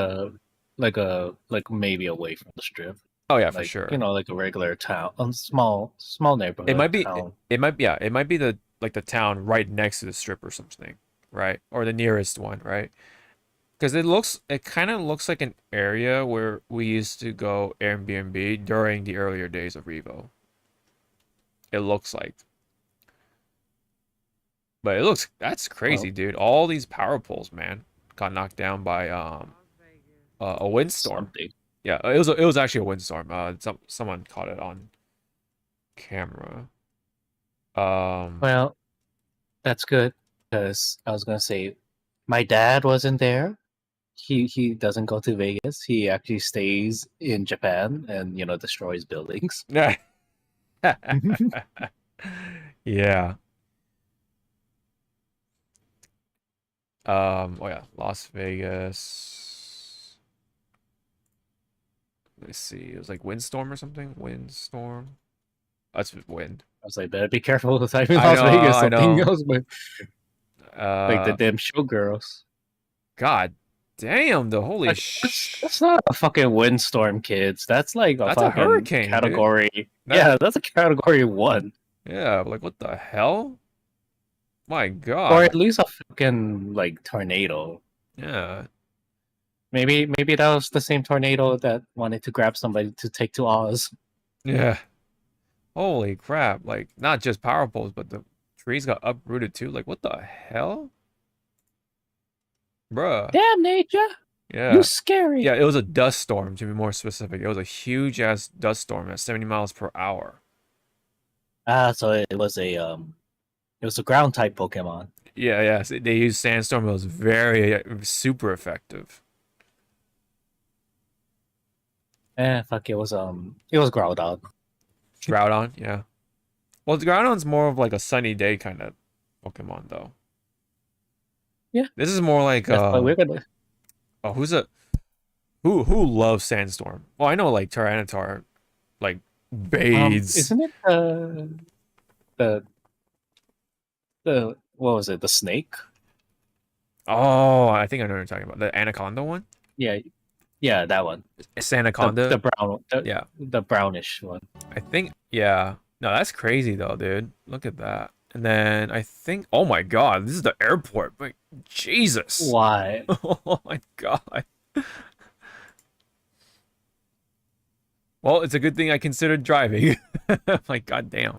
maybe away from the strip. Oh yeah, for Like, sure. You know, like a regular town, small neighborhood. It might be. Town. It might be. Yeah, it might be the town right next to the strip or something, right? Or the nearest one, right? Because it kind of looks like an area where we used to go Airbnb during the earlier days of Revo. It looks like. But that's crazy, dude. All these power poles, man, got knocked down by a windstorm. Something. Yeah, it was actually a windstorm. Someone caught it on camera. Well, that's good because I was gonna say, my dad wasn't there. He doesn't go to Vegas. He actually stays in Japan and destroys buildings. Yeah. Yeah. Oh yeah, Las Vegas. Let's see. It was like windstorm or something. Windstorm. That's wind. I was like, better be careful with typing I Las know, Vegas. I Something know. else, but like the damn showgirls. God damn, the holy Like, that's not a fucking windstorm, kids. That's like That's a fucking hurricane, dude. category. Yeah, that's a category 1. Yeah, like what the hell? My God. Or at least a fucking like tornado. Yeah. Maybe that was the same tornado that wanted to grab somebody to take to Oz. Yeah. Holy crap. Like, not just power poles, but the trees got uprooted too. Like, what the hell? Bruh. Damn nature! Yeah. You scary. Yeah, it was a dust storm, to be more specific. It was a huge-ass dust storm at 70 miles per hour. So it was a ground type Pokemon. Yeah, yeah. So they used Sandstorm. It was very, super effective. Fuck, it was Groudon. Groudon, yeah. Well, Groudon's more of like a sunny day kind of Pokemon, though. Yeah. This is more like That's why we're gonna. oh, who loves Sandstorm? Well, I know like Tyranitar, like bathes. Isn't it the what was it? The snake? Oh, I think I know what you're talking about. The Anaconda one? Yeah, that one. It's Anaconda. The brown. Yeah. The brownish one. I think, yeah. No, that's crazy though, dude. Look at that. And then I think, oh my god, this is the airport. Like, Jesus. Why? Oh my god. Well, it's a good thing I considered driving. Like, goddamn.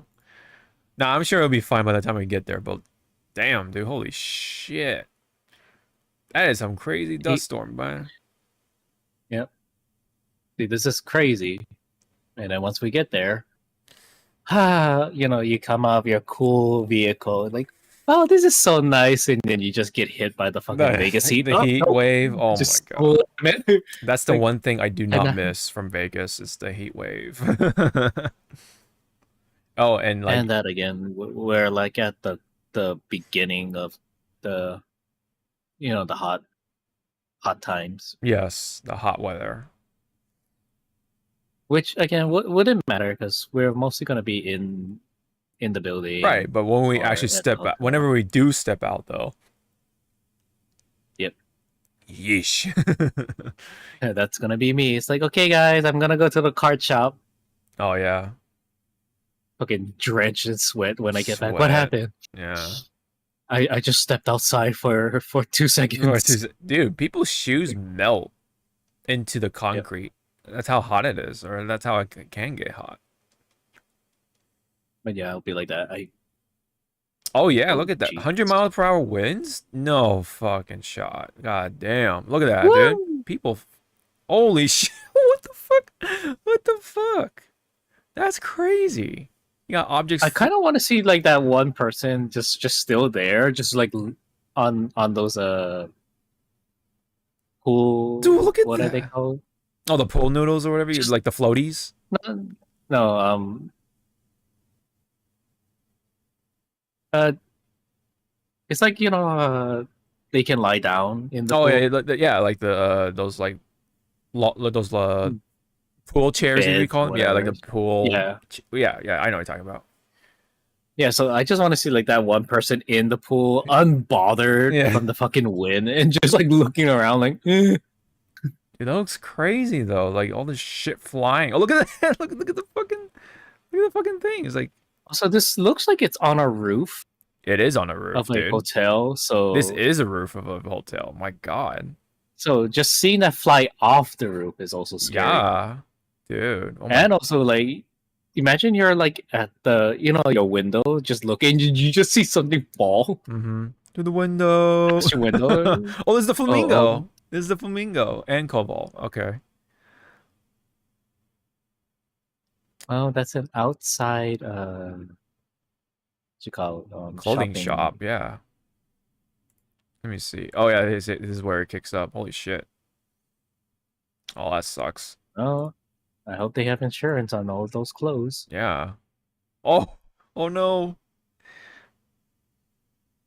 Nah, I'm sure it'll be fine by the time we get there, but damn, dude, holy shit. That is some crazy dust storm, man. Yep. See, this is crazy. And then once we get there, you come out of your cool vehicle, like, oh, this is so nice, and then you just get hit by the fucking Vegas heat. The heat wave. Oh just my god. cool. That's the like, one thing I do not miss from Vegas is the heat wave. Oh, and like, and that again, we're like at the beginning of the the hot times, yes, the hot weather. which again wouldn't matter because we're mostly going to be in the building, Right, but when we or actually at the step out, hotel. whenever we do step out, though. Yep. Yeesh. That's gonna be me. It's like, okay, guys, I'm gonna go to the card shop. Oh yeah. Fucking drenched in sweat when I get back. What Sweat. happened? Yeah. I just stepped outside for 2 seconds. Dude, people's shoes melt into the concrete. Yep. That's how hot it is, or that's how it can get hot. But yeah, it'll be like that. Oh yeah, look at that. Jesus. 100 miles per hour winds? No fucking shot. God damn. Look at that, Woo! dude. People. Holy shit. What the fuck? What the fuck? That's crazy. You got objects. I kind of want to see like that one person just still there, just like on those pool. Dude, look at what that. are they called? Oh, the pool noodles or whatever. Just, like the floaties. No. It's like they can lie down in the. Oh pool. yeah, like the those like those pool chairs, you call them. Yeah, like the pool. Yeah. Yeah, I know what you're talking about. Yeah, so I just want to see like that one person in the pool, unbothered from the fucking wind, and just like looking around like. Dude, that looks crazy though. Like all this shit flying. Oh, look at that! look at the fucking thing. It's like. So this looks like it's on a roof. It is on a roof of a dude. Hotel. So this is a roof of a hotel. My God. So just seeing that fly off the roof is also scary. Yeah, dude. Oh and also like. Imagine you're like at the your window, just looking, you just see something fall through the window. Your window. Oh, there's the flamingo. There's the flamingo and cobalt. Okay. Oh, that's an outside. What you call it? Clothing shop. Yeah. Let me see. Oh yeah, this is where it kicks up. Holy shit. Oh, that sucks. Oh. I hope they have insurance on all of those clothes. Yeah. Oh no.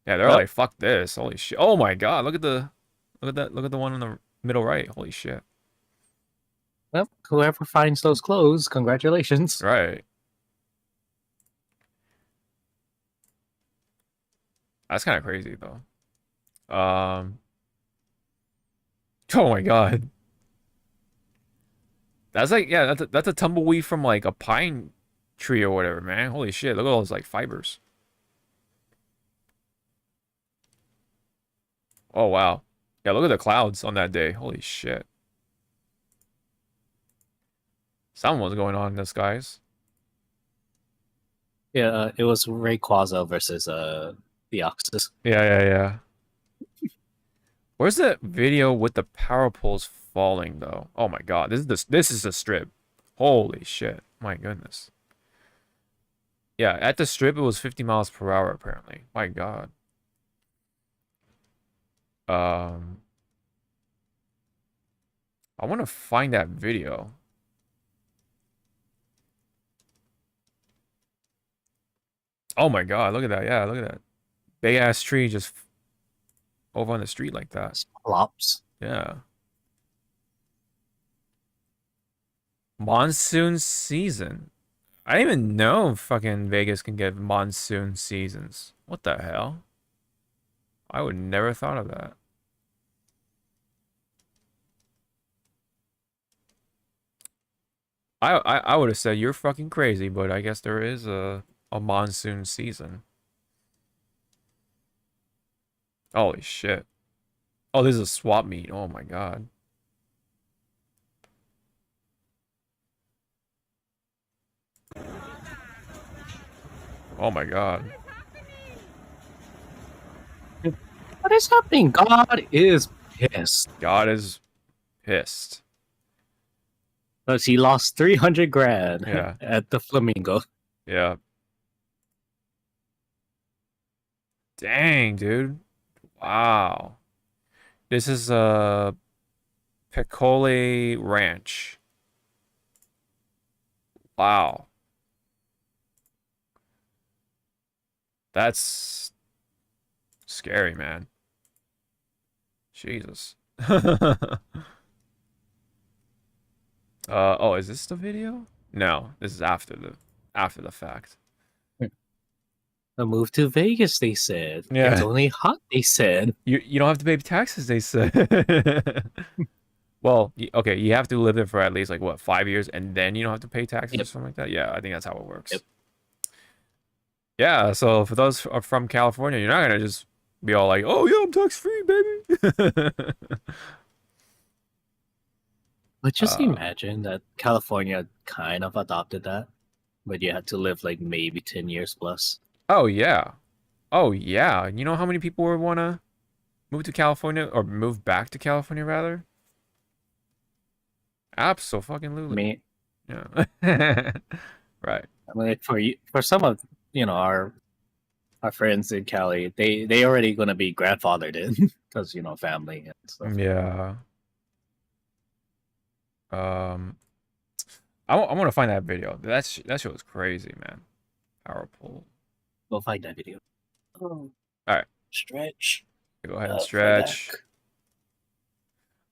Yeah, they're like, fuck this. Holy shit. Oh my god, look at the one in the middle right. Holy shit. Well, whoever finds those clothes, congratulations. Right. That's kind of crazy though. Oh my god. That's like, yeah, that's a tumbleweed from like a pine tree or whatever, man. Holy shit, look at all those like fibers. Oh wow. Yeah, look at the clouds on that day. Holy shit. Something was going on in the skies. Yeah, it was Rayquaza versus the Oxus. Yeah. Where's the video with the power poles falling though? Oh my god, this is the strip. Holy shit. My goodness. Yeah, at the strip it was 50 miles per hour apparently. My god. I want to find that video. Oh my god, look at that. Yeah, look at that. Big ass tree just over on the street like that. Plops. Yeah. Monsoon season. I didn't even know fucking Vegas can get monsoon seasons. What the hell? I would never thought of that. I would have said you're fucking crazy, but I guess there is a monsoon season. Holy shit. Oh, this is a swap meet. Oh my god. Oh my god. What is happening? God is pissed. God is pissed. Because he lost 300 grand Yeah. at the Flamingo. Yeah. Dang, dude. Wow. This is a Picole Ranch. Wow. That's scary, man. Jesus. Oh, is this the video? No, this is after the fact. A move to Vegas, they said. Yeah. It's only hot, they said. You don't have to pay taxes, they said. Well, okay, you have to live there for at least like what, 5 years, and then you don't have to pay taxes or something like that. Yeah, I think that's how it works. Yep. Yeah, so for those from California, you're not gonna just be all like, "Oh yeah, I'm tax free, baby." But just imagine that California kind of adopted that, but you had to live like maybe 10 years plus. Oh yeah, oh yeah. You know how many people would wanna move to California or move back to California rather? Absolutely. Me, Yeah. Right. I mean, for some of our friends in Cali, they already gonna be grandfathered in because family and stuff. Yeah. I want to find that video. That shit was crazy, man. Power pole. Go find that video. All right. Stretch. Go ahead and for stretch. neck.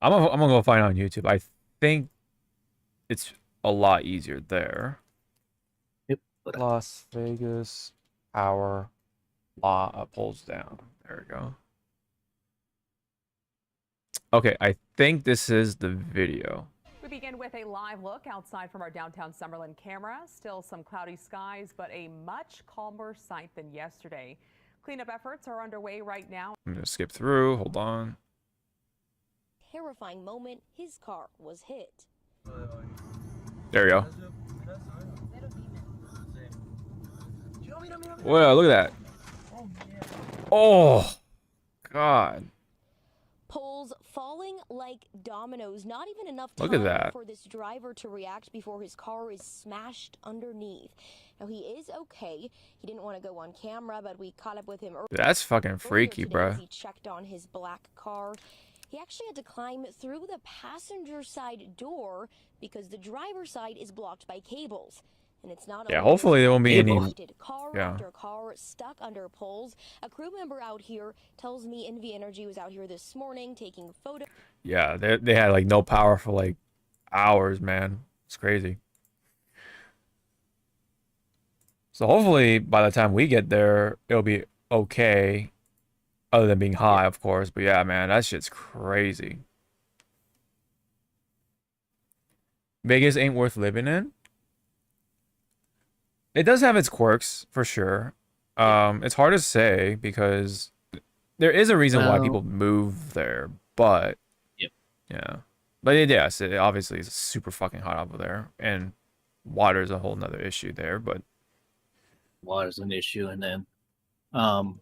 I'm gonna go find it on YouTube. I think it's a lot easier there. Yep. Las Vegas power law pulls down. There we go. Okay, I think this is the video. We begin with a live look outside from our downtown Summerlin camera. Still some cloudy skies, but a much calmer sight than yesterday. Cleanup efforts are underway right now. I'm gonna skip through. Hold on. Terrifying moment, his car was hit. There we go. Wow, look at that. Oh, God. Poles falling like dominoes. Not even enough Look at time that. for this driver to react before his car is smashed underneath. Now, he is okay. He didn't want to go on camera, but we caught up with him earlier. That's fucking freaky, today bro. as he checked on his black car. He actually had to climb through the passenger side door because the driver's side is blocked by cables. And it's not Yeah, hopefully there won't be any. Car Yeah. after car stuck under poles. A crew member out here tells me NV Energy was out here this morning taking photos. Yeah, they had like no power for like hours, man. It's crazy. So hopefully by the time we get there, it'll be okay. Other than being high, of course. But yeah, man, that shit's crazy. Vegas ain't worth living in. It does have its quirks, for sure. It's hard to say because there is a reason why people move there, but Yep. Yeah. But yes, it obviously is super fucking hot over there, and water is a whole nother issue there, but Water's an issue, and then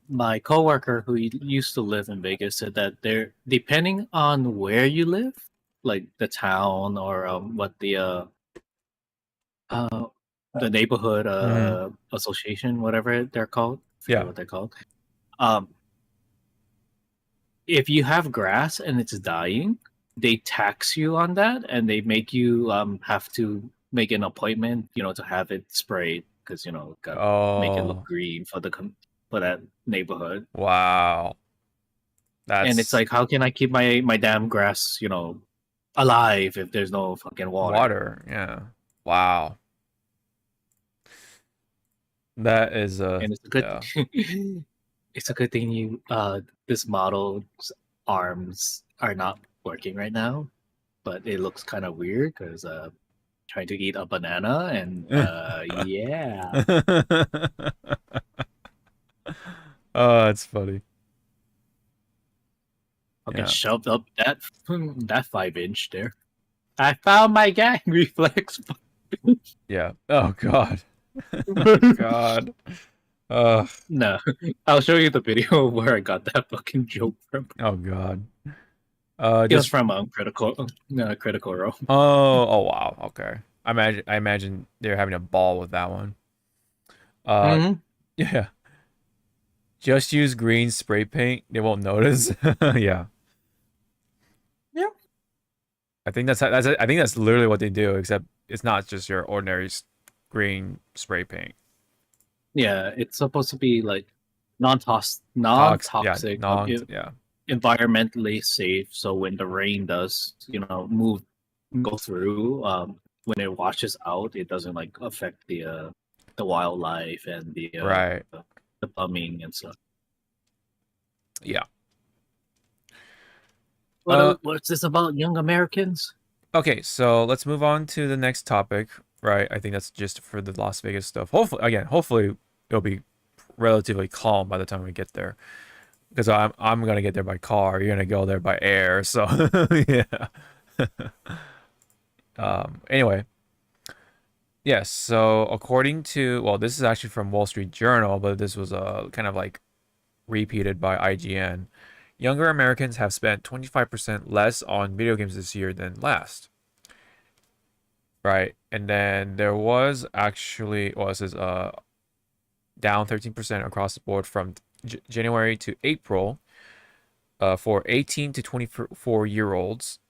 my coworker who used to live in Vegas said that they're depending on where you live, like the town or what the neighborhood association, whatever they're called. I forget Yeah. what they're called. If you have grass and it's dying, they tax you on that, and they make you have to make an appointment, to have it sprayed because gotta make it look oh green for for that neighborhood. wow, And it's that's like, how can I keep my damn grass, alive if there's no fucking water? water. Yeah, wow, that is And it's a good, yeah. it's a good thing this model's arms are not working right now, but it looks kind of weird because trying to eat a banana and yeah. Oh, that's funny. Fucking Yeah. shoved up that 5-inch there. I found my gang reflex. Yeah. Oh god. God. No, I'll show you the video where I got that fucking joke from. Oh god. It was Just from Critical Role. oh wow. Okay. I imagine they're having a ball with that one. Yeah. Just use green spray paint. They won't notice. Yeah. Yeah. I think that's literally what they do, except it's not just your ordinary green spray paint. Yeah, it's supposed to be like non-toxic, Yeah. environmentally safe. So when the rain does, go through, when it washes out, it doesn't like affect the wildlife and Right. the plumbing and stuff. Yeah. What's this about young Americans? Okay, so let's move on to the next topic. Right, I think that's just for the Las Vegas stuff. Hopefully it'll be relatively calm by the time we get there, because I'm gonna get there by car. You're gonna go there by air. So yeah. Anyway, yes. So according to this is actually from Wall Street Journal, but this was kind of like repeated by IGN. Younger Americans have spent 25% less on video games this year than last. Right, and then there was actually, this is down 13% across the board from January to April for 18 to 24-year-olds,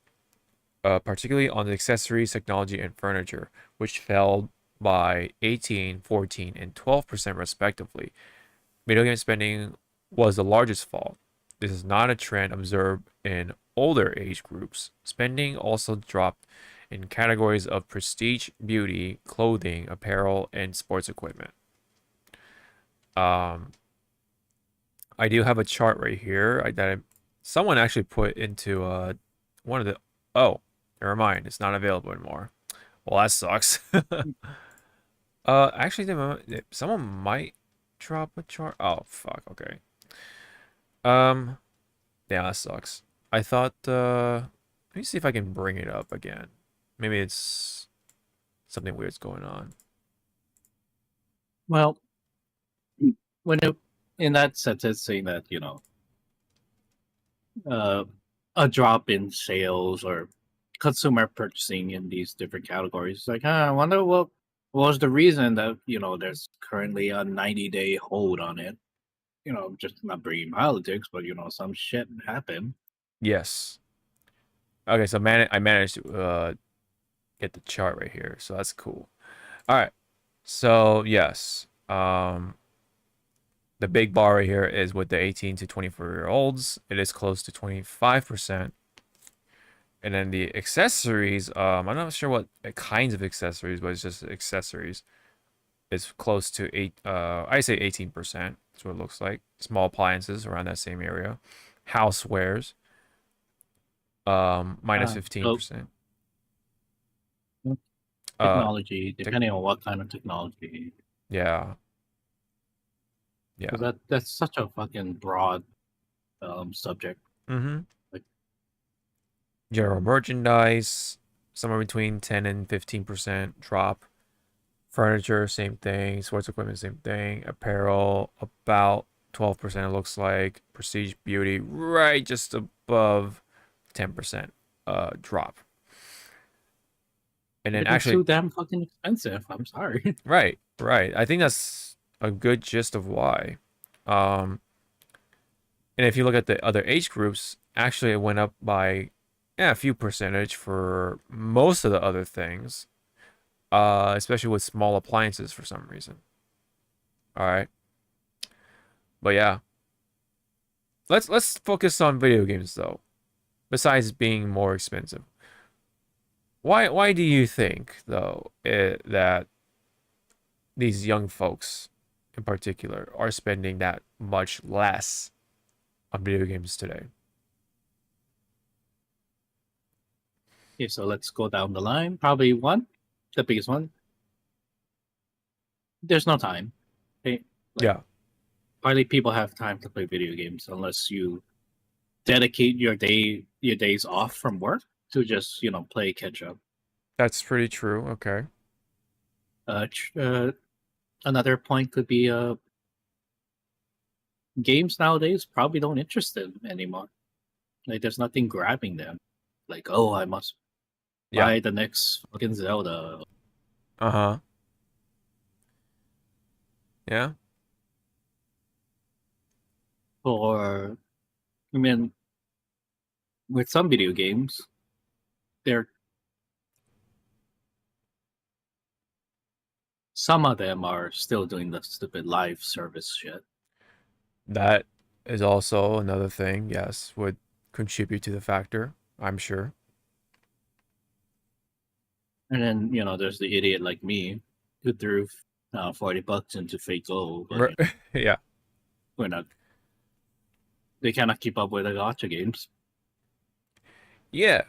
particularly on the accessories, technology, and furniture, which fell by 18, 14, and 12% respectively. Video game spending was the largest fall. This is not a trend observed in older age groups. Spending also dropped in categories of prestige, beauty, clothing, apparel, and sports equipment. I do have a chart right here that someone actually put into one of the. Oh, never mind. It's not available anymore. Well, that sucks. Actually, someone might drop a chart. Oh, fuck. Okay. Yeah, that sucks. I thought. Let me see if I can bring it up again. Maybe it's something weird's going on. Well, in that sense, it's saying that a drop in sales or consumer purchasing in these different categories. Like, I wonder what was the reason that there's currently a 90-day hold on it. Just not bringing politics, but some shit happened. Yes. Okay, so I managed to get the chart right here, so that's cool. All right, so yes, the big bar right here is with the 18 to 24-year-olds. It is close to 25%. And then the accessories, I'm not sure what kinds of accessories, but it's just accessories. It's close to I say 18%. That's what it looks like. Small appliances around that same area. Housewares, minus 15%. Technology, depending on what kind of technology. Yeah. That's such a fucking broad subject. Mm-hmm. Like, general merchandise, somewhere between 10 and 15% drop. Furniture, same thing. Sports equipment, same thing. Apparel, about 12%, it looks like. Prestige beauty, right just above 10% drop. And then it's too damn fucking expensive. I'm sorry. Right. I think that's a good gist of why. And if you look at the other age groups, actually it went up by a few percentage for most of the other things, especially with small appliances for some reason. All right. But yeah, let's focus on video games though. Besides being more expensive, why do you think though that these young folks in particular are spending that much less on video games today? Okay, so let's go down the line. Probably the biggest one. There's no time. Okay? Yeah. Hardly people have time to play video games unless you dedicate your days off from work to just play catch up. That's pretty true. Okay. Another point could be games nowadays probably don't interest them anymore. Like there's nothing grabbing them. Like, oh, I must buy the next fucking Zelda. Uh-huh. Yeah. Or I mean, with some video games, some of them are still doing the stupid live service shit. That is also another thing, yes, would contribute to the factor, I'm sure. And then, there's the idiot like me who threw $40 into Fate Go. But, yeah. We're not. They cannot keep up with the gacha games. Yeah.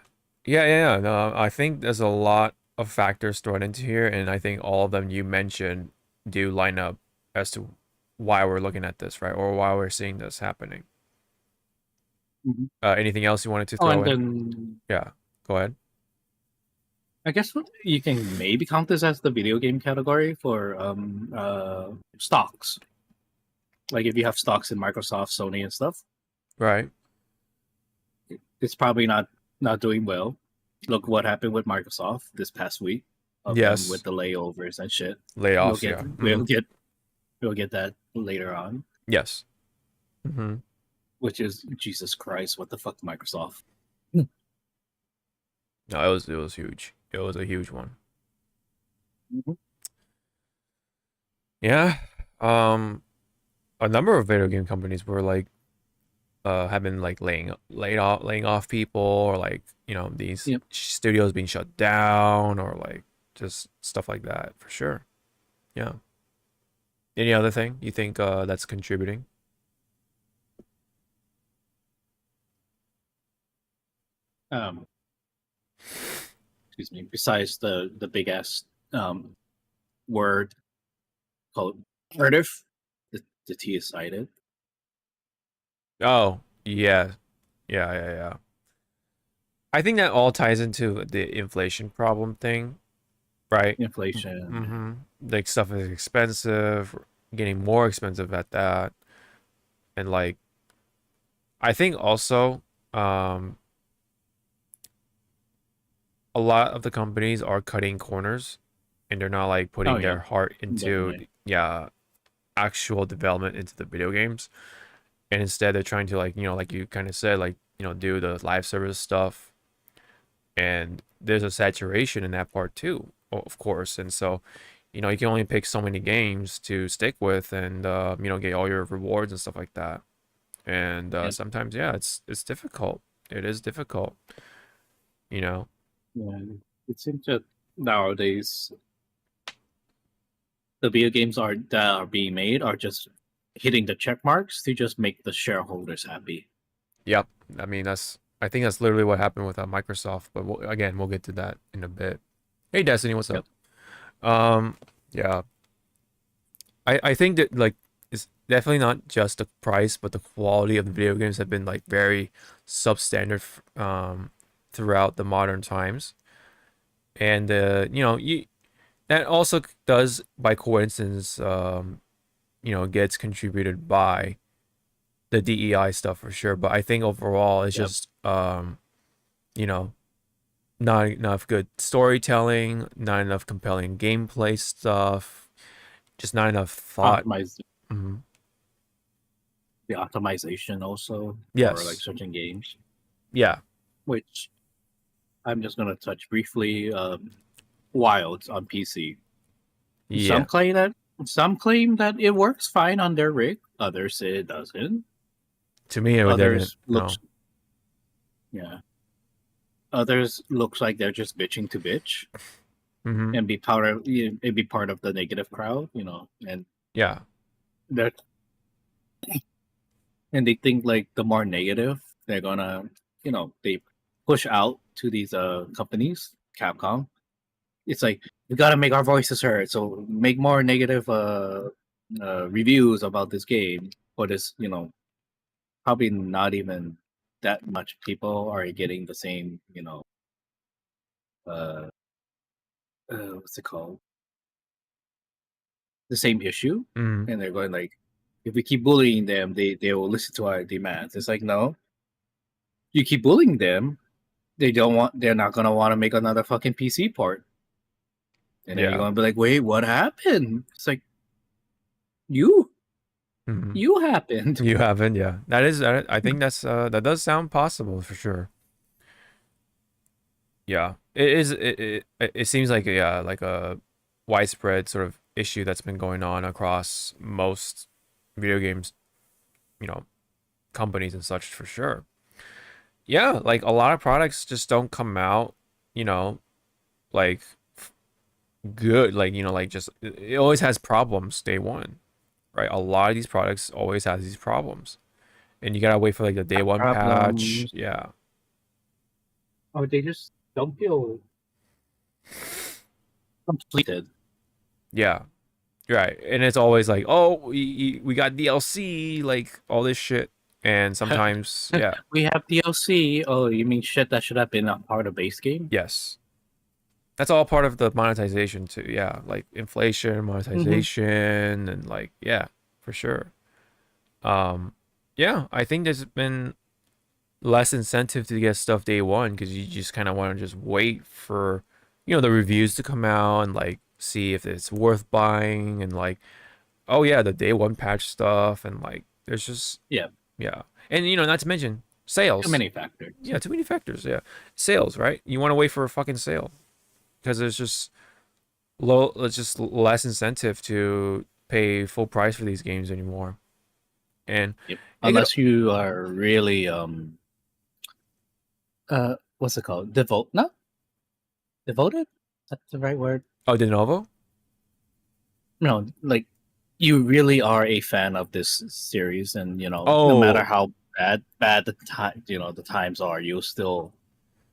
No, I think there's a lot of factors thrown into here, and I think all of them you mentioned do line up as to why we're looking at this, right? Or why we're seeing this happening. Mm-hmm. Anything else you wanted to throw in? Then, yeah, go ahead. I guess you can maybe count this as the video game category for stocks. Like if you have stocks in Microsoft, Sony, and stuff, right? It's probably not doing well. Look what happened with Microsoft this past week. Yes, with the layovers and shit. Layoffs. We'll get that later on. Yes. Mm-hmm. Which is Jesus Christ? What the fuck, Microsoft? No, it was huge. It was a huge one. Mm-hmm. Yeah. A number of video game companies were like, have been like laying off people, or like these studios being shut down, or like just stuff like that for sure. Yeah. Any other thing you think that's contributing? Excuse me. Besides the big ass word called assertive, the T is cited. Oh yeah. I think that all ties into the inflation problem thing, right? Inflation. Mm-hmm. Like stuff is expensive, getting more expensive at that, and like, I think also, a lot of the companies are cutting corners, and they're not like putting their heart into actual development into the video games, and instead they're trying to like like you kind of said, like do the live service stuff, and there's a saturation in that part too, of course, and so you can only pick so many games to stick with, and get all your rewards and stuff like that, and sometimes it's difficult. It is difficult, Yeah, it seems that nowadays the video games that are being made are just hitting the check marks to just make the shareholders happy. Yep, I mean I think that's literally what happened with Microsoft, but we'll get to that in a bit. Hey Destiny, what's up? Yeah, I think that like it's definitely not just the price, but the quality of the video games have been like very substandard throughout the modern times, and that also does by coincidence gets contributed by the DEI stuff for sure, but I think overall it's just not enough good storytelling, not enough compelling gameplay stuff, just not enough thought. Mm-hmm. The optimization also for like certain games. Yeah. Which I'm just gonna touch briefly. Wilds on PC. Yeah. Some claim that it works fine on their rig. Others say it doesn't. To me, others Others looks like they're just bitching to bitch, and be part of the negative crowd, and and they think like the more negative they're gonna, they push out to these companies, Capcom. It's like we gotta make our voices heard, so make more negative reviews about this game, but it's probably not even that much people are getting the same, what's it called? The same issue, Mm. and they're going like, if we keep bullying them, they will listen to our demands. It's like, no, you keep bullying them, they're not gonna want to make another fucking PC port, and then you're Yeah. gonna be like, wait, what happened? It's like, you happened. You haven't, yeah. That is, I think that's that does sound possible for sure. Yeah, it is. It seems like like a widespread sort of issue that's been going on across most video games, companies and such for sure. Yeah, like a lot of products just don't come out, like good, like like just it always has problems day one, right? A lot of these products always has these problems, and you gotta wait for like the day one patch. Problems. Yeah. Or they just don't feel completed. Yeah. Right. And it's always like, oh, we got DLC, like all this shit. And sometimes, yeah. We have DLC. Oh, you mean shit that should have been a part of base game? Yes. That's all part of the monetization too. Yeah. Like inflation, monetization, and like, yeah, for sure. Yeah, I think there's been less incentive to get stuff day one because you just kind of want to just wait for, the reviews to come out and like see if it's worth buying and like, oh yeah, the day one patch stuff and like there's just yeah, and not to mention sales. Too many factors. Yeah, too many factors. Yeah, sales, right? You want to wait for a fucking sale because there's just it's just less incentive to pay full price for these games anymore. And unless you are really what's it called? Devoted? That's the right word? Oh, de novo? No, like you really are a fan of this series, and no matter how bad the time the times are, you'll still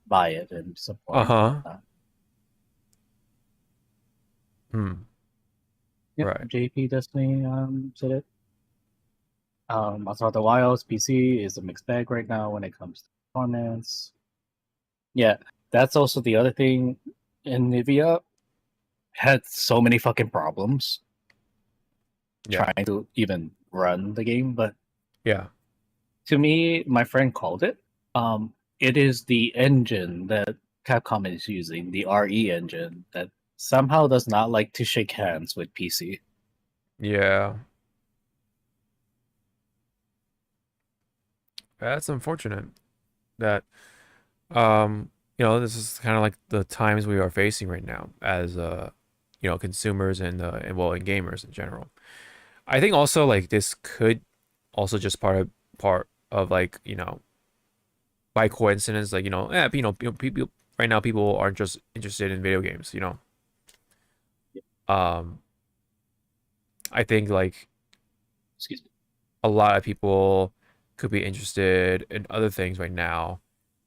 buy it and support. Right. JP Destiny said it. Also, the Wild's PC is a mixed bag right now when it comes to performance. Yeah, that's also the other thing. NVIDIA had so many fucking problems trying to even run the game, but to me, my friend called it. It is the engine that Capcom is using, the RE engine, that somehow does not like to shake hands with PC. Yeah. That's unfortunate that this is kind of like the times we are facing right now as consumers and gamers in general. I think also like this could also just part of like by coincidence, like people right now, people aren't just interested in video games. I think like a lot of people could be interested in other things right now,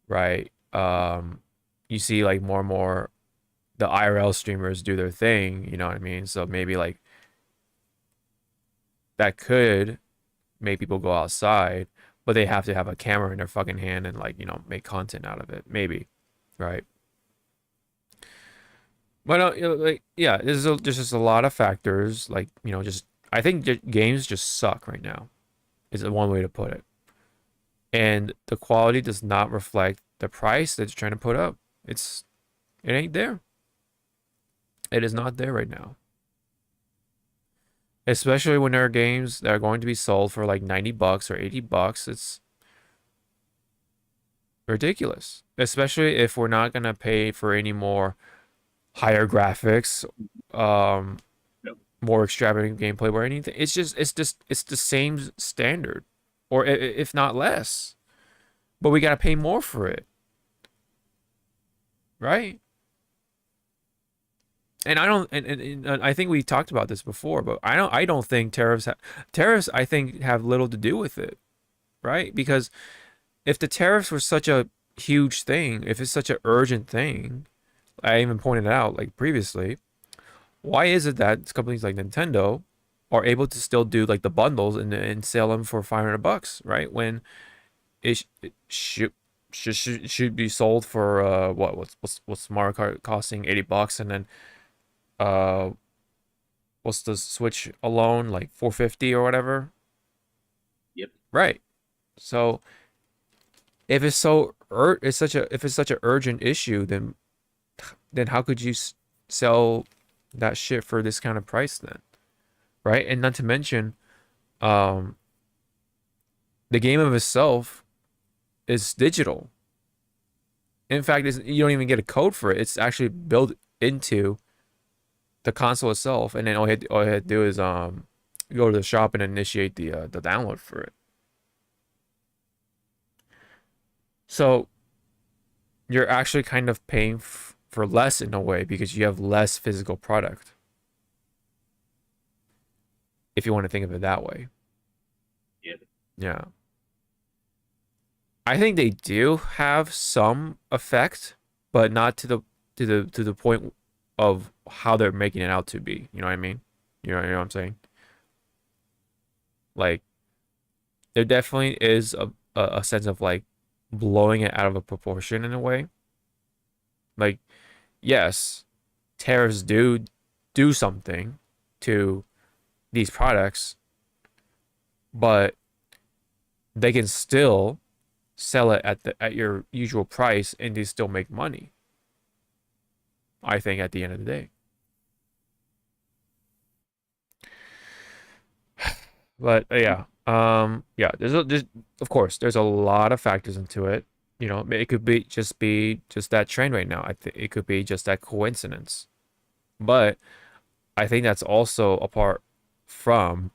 right? You see like more and more the IRL streamers do their thing, you know what I mean? So maybe like that could make people go outside, but they have to have a camera in their fucking hand and like, make content out of it, maybe, right? But like, yeah, there's just a lot of factors, like, just I think games just suck right now, is one way to put it. And the quality does not reflect the price that you're trying to put up. It ain't there. It is not there right now. Especially when there are games that are going to be sold for like $90 or $80. It's ridiculous. Especially if we're not going to pay for any more higher graphics, more extravagant gameplay or anything. It's the same standard, or if not less, but we got to pay more for it, right? And I don't, and I think we talked about this before, but I don't think tariffs I think have little to do with it, right? Because if the tariffs were such a huge thing, if it's such an urgent thing, I even pointed it out like previously, why is it that companies like Nintendo are able to still do like the bundles and sell them for $500, right? When it should be sold for what's Mario Kart costing $80, and then what's the Switch alone, like $450 or whatever? Yep. Right. So if it's such an urgent issue, then how could you sell that shit for this kind of price then? Right? And not to mention, the game of itself is digital. In fact, you don't even get a code for it. It's actually built into the console itself, and then all you had to do is go to the shop and initiate the download for it. So you're actually kind of paying for less in a way because you have less physical product. If you want to think of it that way. Yeah. Yeah. I think they do have some effect, but not to the point of how they're making it out to be. You know what I mean? You know what I'm saying? Like, there definitely is a sense of like blowing it out of a proportion in a way. Like, yes, tariffs do something to these products, but they can still sell it at your usual price and they still make money. I think at the end of the day. But yeah, there's of course there's a lot of factors into it. You know, it could be just that trend right now. I think it could be just that coincidence. But I think that's also apart from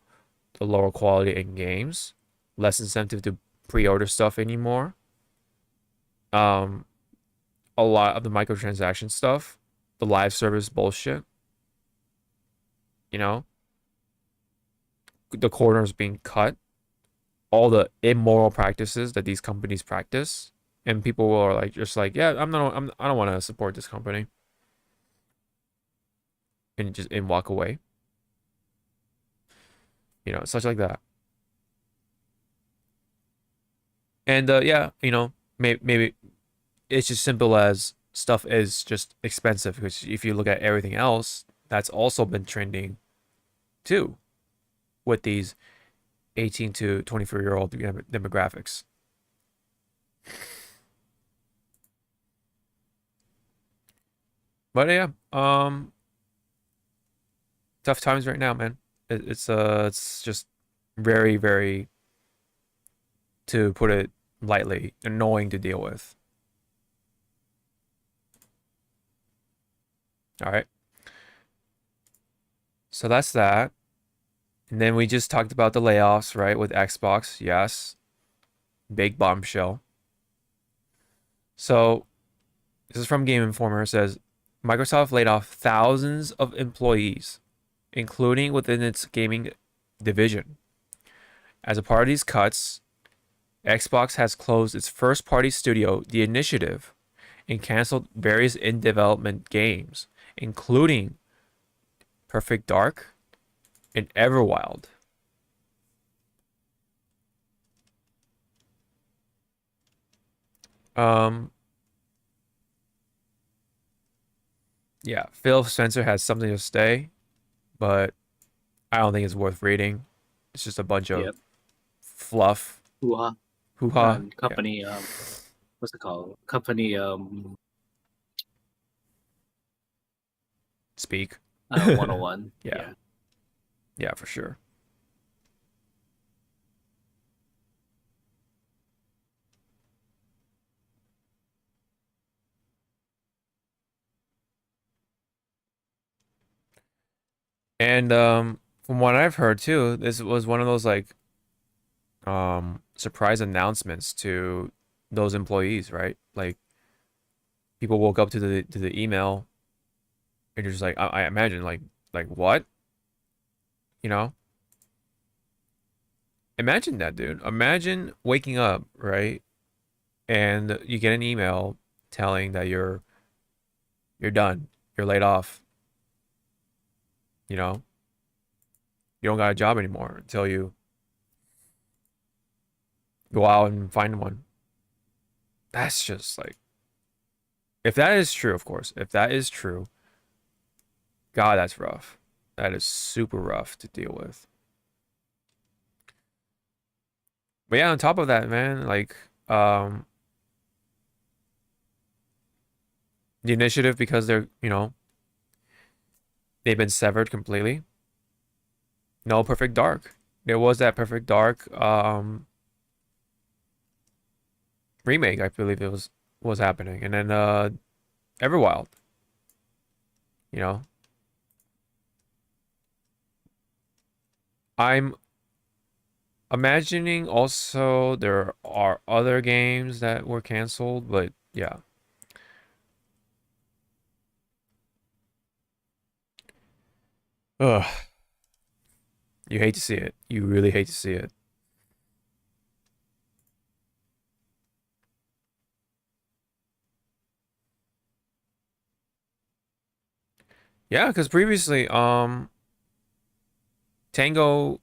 the lower quality in games, less incentive to pre-order stuff anymore. A lot of the microtransaction stuff, the live service bullshit. You know, the corners being cut, all the immoral practices that these companies practice, and people are like, just like, yeah, I don't want to support this company, and walk away. You know, such like that. And yeah, you know, maybe it's just simple as stuff is just expensive, because if you look at everything else, that's also been trending too, with these 18 to 24-year-old demographics. But yeah, tough times right now, man. It's just very, very, to put it lightly, annoying to deal with. All right. So that's that. And then we just talked about the layoffs, right, with Xbox. Yes. Big bombshell. So this is from Game Informer. It says Microsoft laid off thousands of employees, including within its gaming division. As a part of these cuts, Xbox has closed its first-party studio, The Initiative, and canceled various in-development games, including Perfect Dark and Everwild. Yeah, Phil Spencer has something to say, but I don't think it's worth reading. It's just a bunch of fluff. Hoo-ha. Hoo-ha. Company, what's it called? Company, Speak. 101. Yeah. Yeah, for sure. And from what I've heard too, this was one of those like surprise announcements to those employees, right? Like, people woke up to the email and you're just like, I imagine like what? You know? Imagine that, dude. Imagine waking up, right? And you get an email telling that you're done. You're laid off. You know? You don't got a job anymore until you go out and find one. That's just like, if that is true, of course, if that is true, God, that's rough. That is super rough to deal with. But yeah, on top of that, man, like, the initiative, because they're, you know, they've been severed completely. No Perfect Dark. There was that Perfect Dark remake, I believe it was happening, and then Everwild. You know, I'm imagining also there are other games that were canceled, but yeah. Ugh. You hate to see it. You really hate to see it. Yeah, because previously, Tango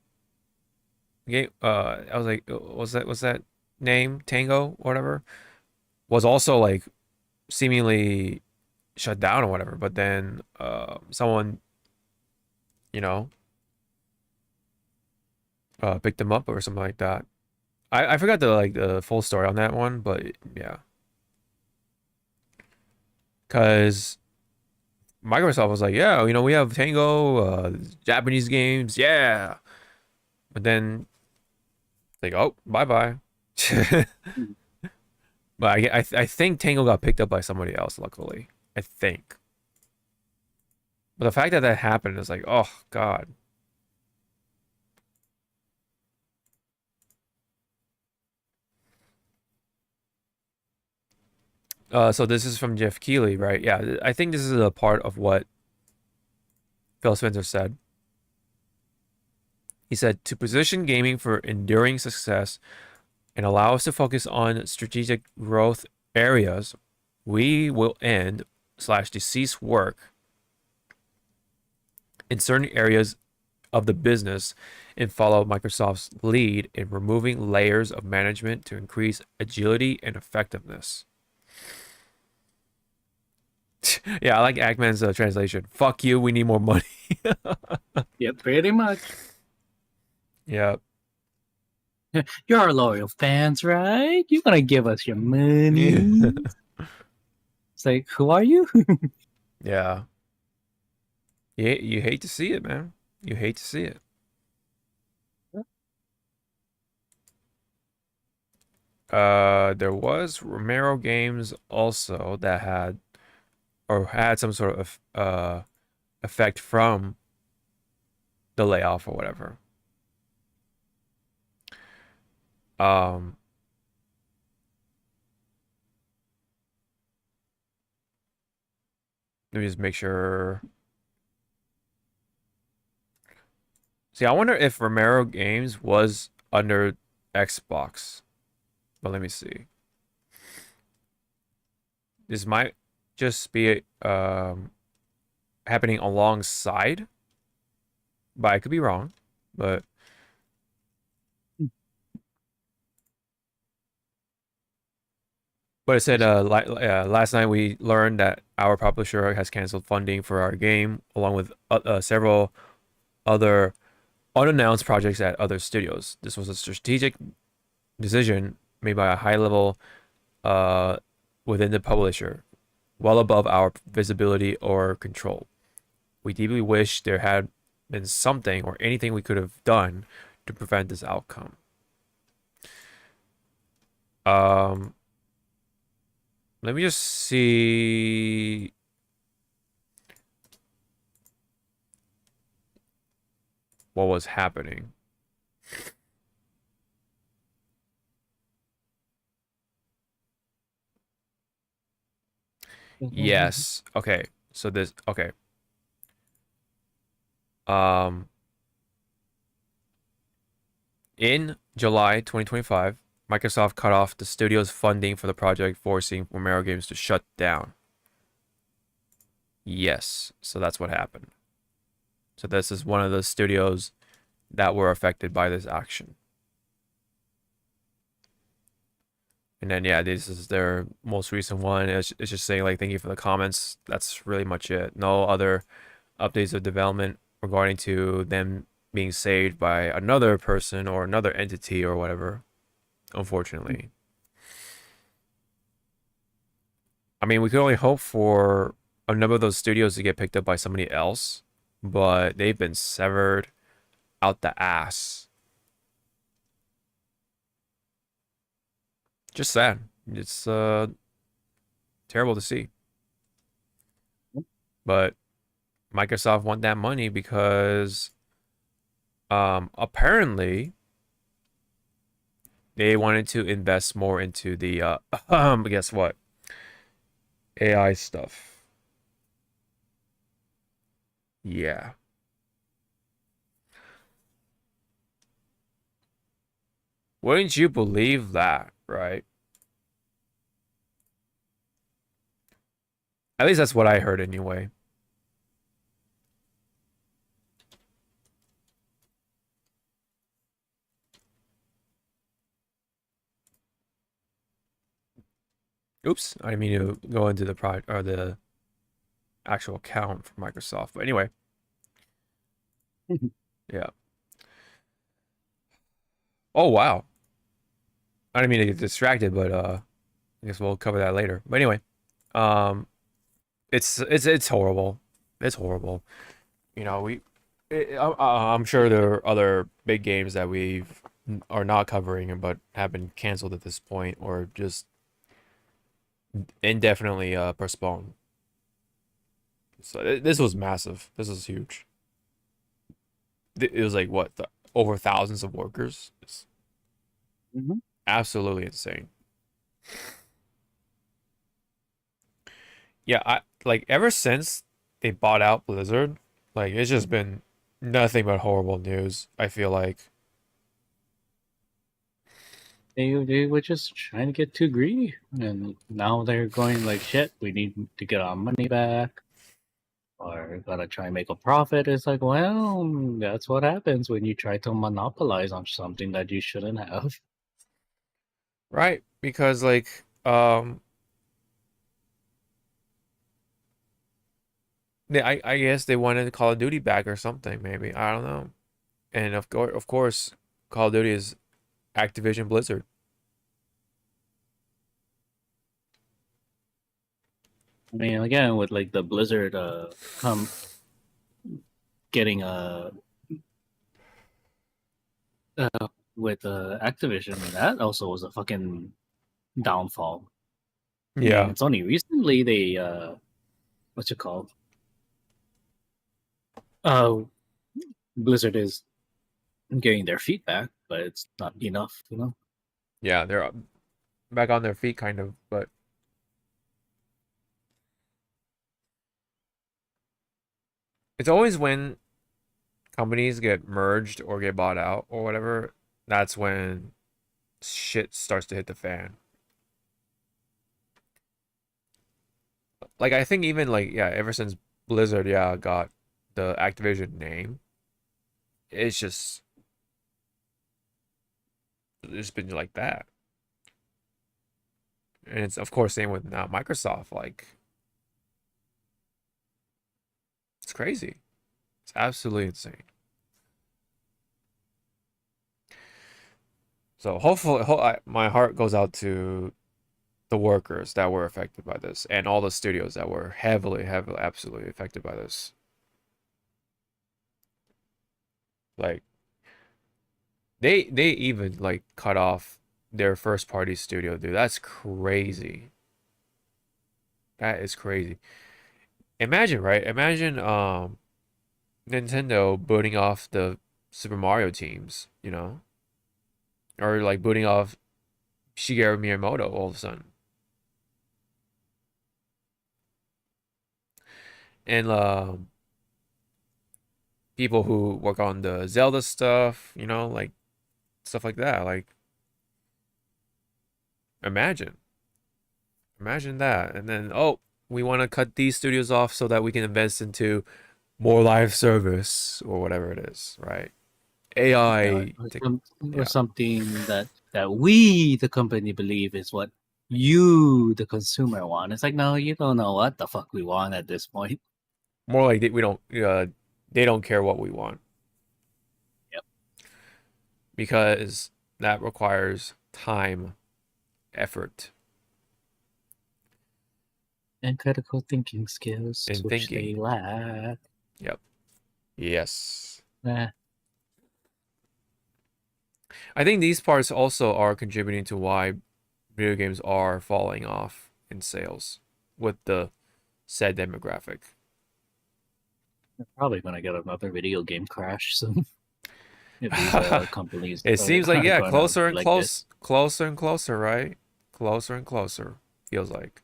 game, I was like, was that name Tango, whatever, was also like seemingly shut down or whatever. But then, someone, you know, picked them up or something like that. I forgot the full story on that one, but yeah, because Microsoft was like, yeah, you know, we have Tango, Japanese games, yeah. But then, like, oh, bye bye. But I think Tango got picked up by somebody else, luckily. I think. But the fact that that happened is like, oh, God. So this is from Jeff Keighley, right? Yeah, I think this is a part of what Phil Spencer said. He said, to position gaming for enduring success and allow us to focus on strategic growth areas, we will end/decease work in certain areas of the business and follow Microsoft's lead in removing layers of management to increase agility and effectiveness. Yeah, I like Ackman's translation. Fuck you, we need more money. Yeah, pretty much. Yeah. You're our loyal fans, right? You're gonna give us your money. It's like, who are you? Yeah. You hate to see it, man. You hate to see it. There was Romero Games also that had some sort of effect from the layoff or whatever. Let me just make sure. See, I wonder if Romero Games was under Xbox. But let me see. This might just be happening alongside, but I could be wrong. But it said last night we learned that our publisher has canceled funding for our game, along with several other unannounced projects at other studios. This was a strategic decision made by a high level within the publisher, well above our visibility or control. We deeply wish there had been something or anything we could have done to prevent this outcome. Let me just see. What was happening. Yes. Okay. So this, okay. In July 2025, Microsoft cut off the studio's funding for the project, forcing Romero Games to shut down. Yes, so that's what happened. So this is one of the studios that were affected by this action. And then yeah, this is their most recent one. It's just saying like thank you for the comments. That's really much it. No other updates of development regarding to them being saved by another person or another entity or whatever. Unfortunately. I mean, we could only hope for a number of those studios to get picked up by somebody else, but they've been severed out the ass. Just sad. It's terrible to see. But Microsoft want that money because apparently they wanted to invest more into the guess what? AI stuff. Yeah. Wouldn't you believe that, right? At least that's what I heard anyway. Oops, I didn't mean to go into the product or the actual account for Microsoft. But anyway. Yeah. Oh wow. I didn't mean to get distracted, but I guess we'll cover that later. But anyway, it's horrible. It's horrible. You know, I'm sure there are other big games that we are not covering but have been canceled at this point or just indefinitely postponed. So this was massive. This was huge. It was like what, over thousands of workers. It's absolutely insane. Yeah, I like ever since they bought out Blizzard, like it's just been nothing but horrible news. I feel like They were just trying to get too greedy, and now they're going like, shit, we need to get our money back, or gotta try and make a profit. It's like, well, that's what happens when you try to monopolize on something that you shouldn't have. right, because like I guess they wanted Call of Duty back or something, maybe. I don't know. And of course, Call of Duty is Activision Blizzard. I mean, again, with like the Blizzard come getting with Activision, that also was a fucking downfall. I mean, Yeah. it's only recently they what's it called? Blizzard is getting their feet back, but it's not enough, you know. Yeah, they're back on their feet kind of, but it's always when companies get merged or get bought out or whatever, that's when shit starts to hit the fan. Like I think even like yeah, ever since Blizzard got the Activision name, it's been like that. And it's of course same with now Microsoft, like it's crazy. It's absolutely insane. So hopefully my heart goes out to the workers that were affected by this and all the studios that were heavily absolutely affected by this. Like they even like cut off their first party studio, dude. That's crazy. That is crazy. Imagine, right? Imagine Nintendo booting off the Super Mario teams, you know? Or like booting off Shigeru Miyamoto all of a sudden. And people who work on the Zelda stuff, you know, like stuff like that. Like imagine that. And then we want to cut these studios off so that we can invest into more live service or whatever it is, right? AI Or something that that we, the company, believe is what you, the consumer, want. It's like, no, you don't know what the fuck we want at this point. More like we don't. They don't care what we want. Yep. Because that requires time, effort, and critical thinking skills, and which thinking. they lack. Yep. Yes. Eh. I think these parts also are contributing to why video games are falling off in sales with the said demographic. They're probably gonna get another video game crash soon. If these companies, It seems like are gonna closer and be like this. closer and closer, right? Closer and closer, feels like.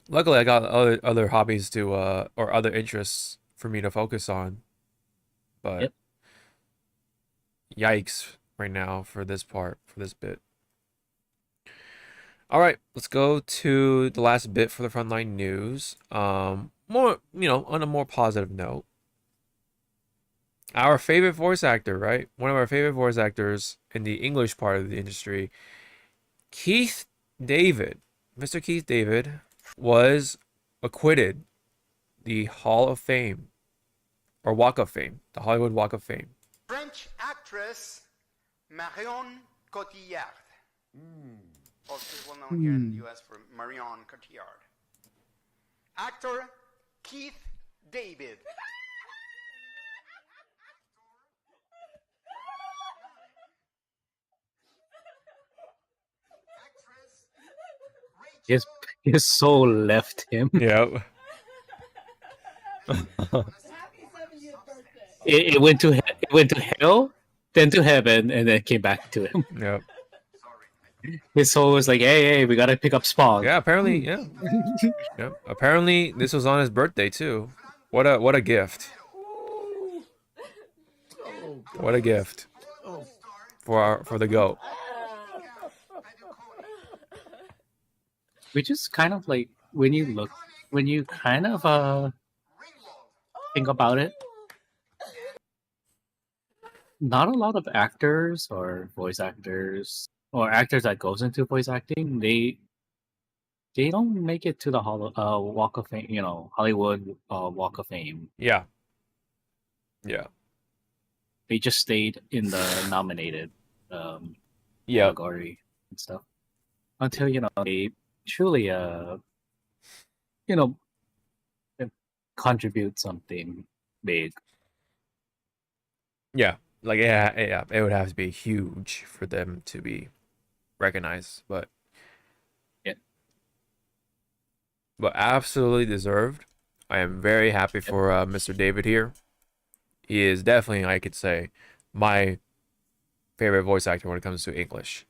Luckily, I got other hobbies to or other interests for me to focus on. But Yep. Yikes right now for this bit. All right, let's go to the last bit for the frontline news. More, on a more positive note. Our favorite voice actor, right? One of our favorite voice actors in the English part of the industry, Keith David. Mr. Keith David was acquitted the Hall of Fame, or Walk of Fame, the Hollywood Walk of Fame. French actress Marion Cotillard. Also well known here in the US for Marion Cotillard. Actor Keith David. His soul left him. Yep. It went to hell, then to heaven, and then came back to him. Yep. His soul was like, "Hey, we gotta pick up Spawn." Yeah, apparently, yeah. Yep. Apparently, this was on his birthday too. What a gift. What a gift for the GOAT. Which is kind of like when you kind of think about it, not a lot of actors or voice actors or actors that goes into voice acting, they don't make it to the Walk of Fame, Hollywood Walk of Fame. Yeah. Yeah. They just stayed in the nominated category and stuff until they truly contribute something big. Yeah. Like yeah, it would have to be huge for them to be recognized, but absolutely deserved. I am very happy for Mr. David here. He is definitely, I could say, my favorite voice actor when it comes to English.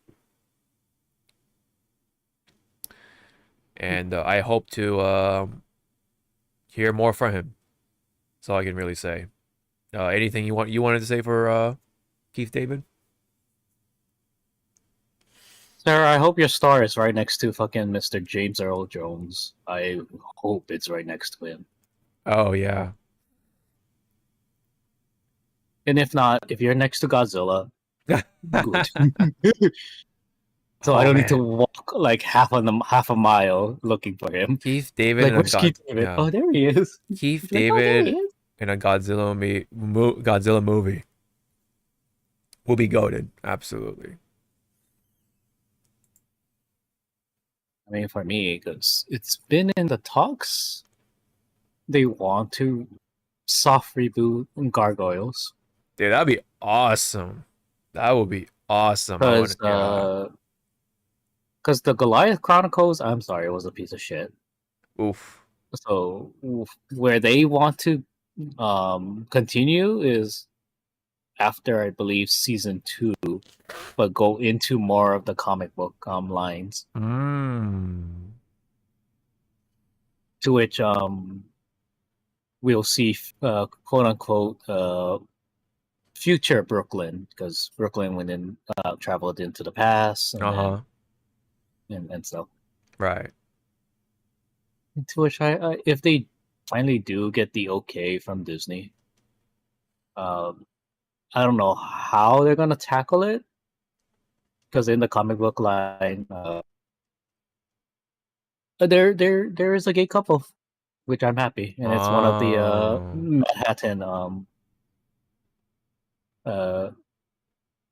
And I hope to hear more from him. That's all I can really say. Anything you wanted to say for Keith David? Sir, I hope your star is right next to fucking Mr. James Earl Jones. I hope it's right next to him. Oh yeah. And if not, if you're next to Godzilla, good. So I don't need to walk like half a mile looking for him. Keith David. Like, where's Keith David? Yeah. Oh, there he is. Keith Like, oh, there David he is. in a Godzilla movie will be goated. Absolutely. I mean, for me, because it's been in the talks. They want to soft reboot Gargoyles. Dude, that'd be awesome. That would be awesome. Because the Goliath Chronicles, I'm sorry, it was a piece of shit. Oof. So where they want to continue is after, I believe, season 2, but go into more of the comic book lines. To which we'll see quote unquote future Brooklyn, because Brooklyn went in traveled into the past and and stuff. Right. To which I if they finally do get the okay from Disney, I don't know how they're gonna tackle it, because in the comic book line, there is a gay couple, which I'm happy, and it's one of the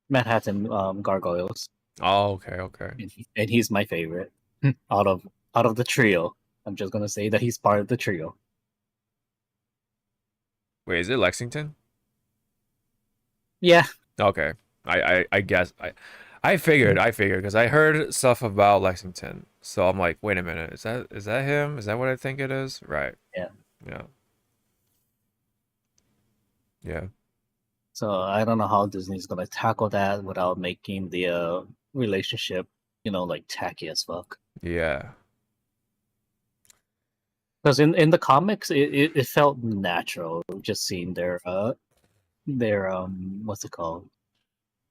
Manhattan gargoyles. Oh, okay. And he's my favorite out of the trio. I'm just gonna say that he's part of the trio. Wait, is it Lexington? Yeah. Okay. I guess I figured because I heard stuff about Lexington, so I'm like, wait a minute, is that him? Is that what I think it is? Right. Yeah. Yeah. So I don't know how Disney's gonna tackle that without making the relationship, like tacky as fuck. Yeah. Because in the comics, it felt natural just seeing their what's it called,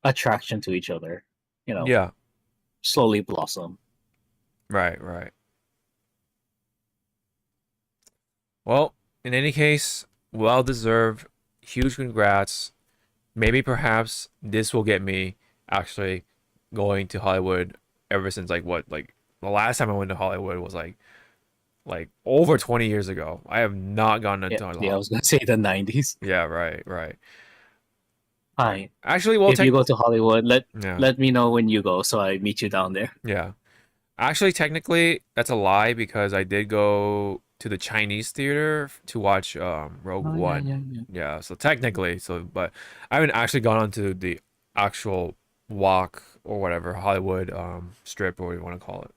attraction to each other, Yeah. slowly blossom. Right. Well, in any case, well deserved. Huge congrats. Maybe perhaps this will get me actually going to Hollywood ever since the last time I went to Hollywood was like over 20 years ago. I have not gone to Hollywood. Yeah, I was gonna say the 90s. Yeah, right. Fine. Actually, well, if you go to Hollywood, Yeah. let me know when you go so I meet you down there. Yeah. Actually, technically, that's a lie because I did go to the Chinese theater to watch Rogue One. Yeah, so technically, but I haven't actually gone onto the actual walk or whatever, Hollywood strip or what you want to call it.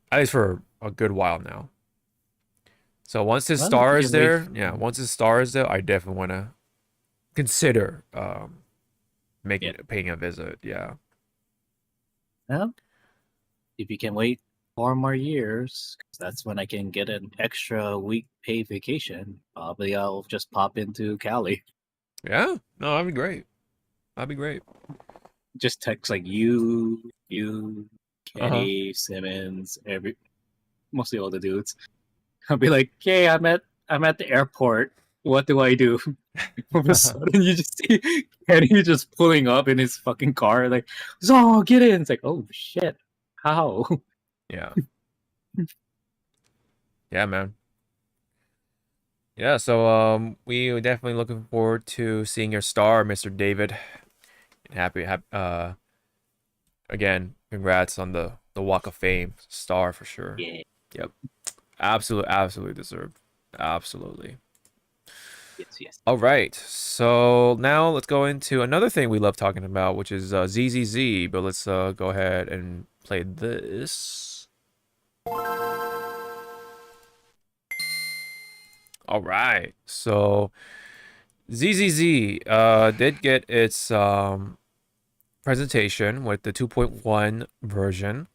At least for a good while now. So once his star is there, I definitely want to consider paying a visit. Yeah. If you can wait 4 more years, 'cause that's when I can get an extra week paid vacation. Probably I'll just pop into Cali. Yeah, no, that'd be great. Just text like you, Kenny, Simmons, mostly all the dudes. I'll be like, "Hey, I'm at the airport. What do I do?" All of a sudden, you just see Kenny just pulling up in his fucking car, like, "Zo, get in!" It's like, "Oh shit, how?" Yeah. Yeah, man. Yeah, so we are definitely looking forward to seeing your star, Mr. David. Happy again, congrats on the Walk of Fame star for sure. Yeah. Yep. Absolutely deserved. Absolutely. Yes. All right. So now let's go into another thing we love talking about, which is ZZZ, but let's go ahead and play this. All right. So ZZZ did get its presentation with the 2.1 version,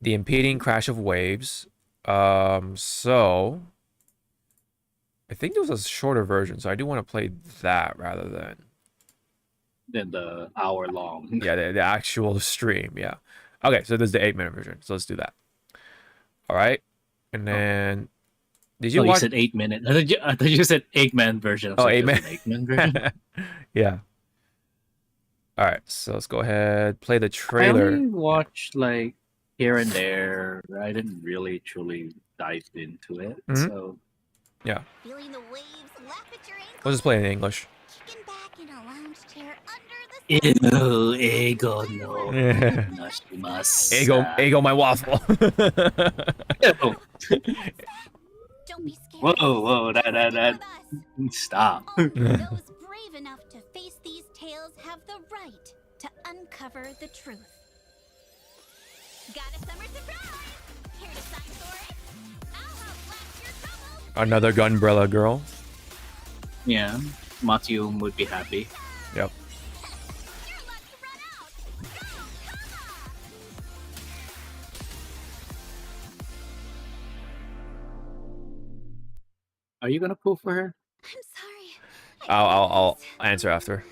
the impeding crash of waves. So I think there was a shorter version, so I do want to play that rather than the hour long. Yeah, the actual stream. Yeah. Okay, so there's the 8-minute version. So let's do that. All right, and then did you watch? You said 8 minute. I thought you said 8-man version. Oh, 8-man. 8-man version. Yeah. All right, so let's go ahead, play the I trailer. only watched like here and there. I didn't really truly dive into it. So yeah, Feeling the waves lap at your ankles. we'll just play it in English. Kicking back in a lounge chair under the Ew, ego no. Ego, my waffle. Ew. Don't be scared. Whoa, that. Stop. Only those brave enough to face these tales have the right to uncover the truth. Got a summer surprise? Here to sign for it? I'll help blast your troubles. Another Gunbrella girl. Yeah, Matthew would be happy. Yep. Your luck's run out. Go, come on. Are you gonna pull for her? I'm sorry. I'll answer after.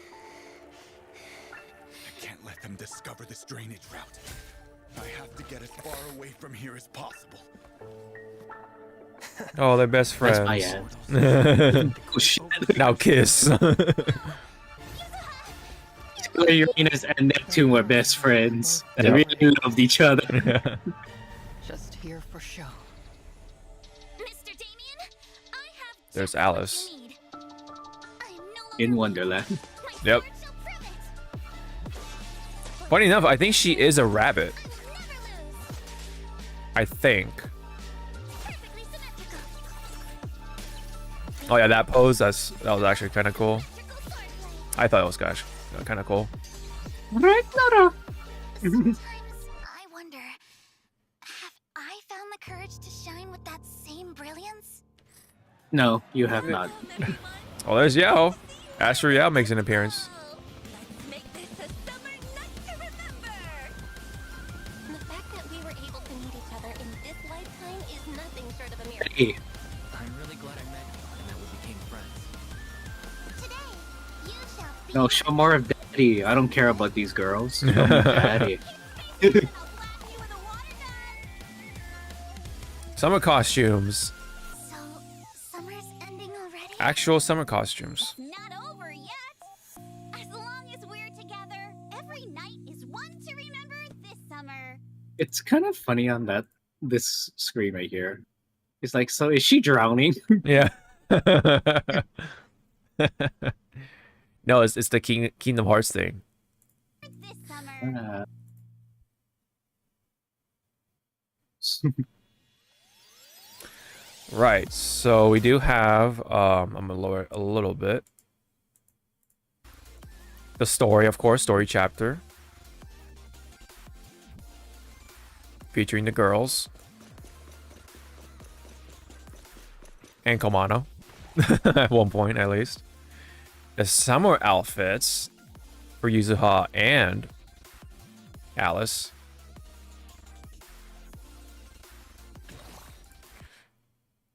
I can't let them discover this drainage route. I have to get as far away from here as possible. Oh, they're best That's my friends. ad. Oh, shit. Now kiss. Uranus and Neptune were best friends. They Yep. really loved each other. Just here for show. Mr. Damien, I have There's just Alice. what you need. I am no longer In weak. Wonderland. My Yep. sword shall prove it. Funny enough, I think she is a rabbit. I will never lose. I think. Perfectly symmetrical. Oh yeah, that pose. That was actually kind of cool. Symmetrical sword blade. I thought it was kind of cool. Ragnarok. Sometimes I wonder, have I found the courage to shine with that same brilliance? No, you have not. Oh, there's Yao. Astro Yao makes an appearance. Let's make this a summer night to remember! The fact that we were able to meet each other in this lifetime is nothing short of a miracle. Hey, I'm really glad I met you and that we became friends. Today, you shall be no, show more of Daddy. I don't care about these girls. Show more of Daddy. I'll blast you with a water gun! Summer costumes. So, summer's ending already? Actual summer costumes. Not over yet! As long as we're together, every night is one to remember this summer. It's kind of funny on this screen right here. It's like, so is she drowning? Yeah. No, it's the Kingdom Hearts thing. This summer. Right. So we do have. I'm gonna lower it a little bit. The story, of course, story chapter featuring the girls and Komano at one point, at least. The summer outfits for Yuzuha and Alice.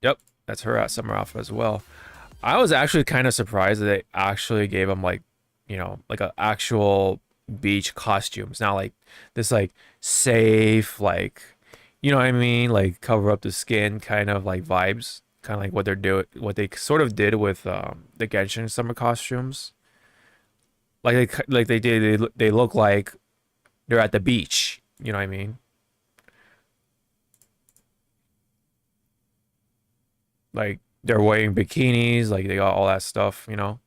Yep, that's her summer outfit as well. I was actually kind of surprised that they actually gave them like, you know, like an actual beach costumes, not like this like safe, like, you know what I mean, like cover up the skin kind of like vibes, kind of like what they're doing, what they sort of did with the Genshin summer costumes. Like they look like they're at the beach, you know what I mean? Like they're wearing bikinis, like they got all that stuff, you know.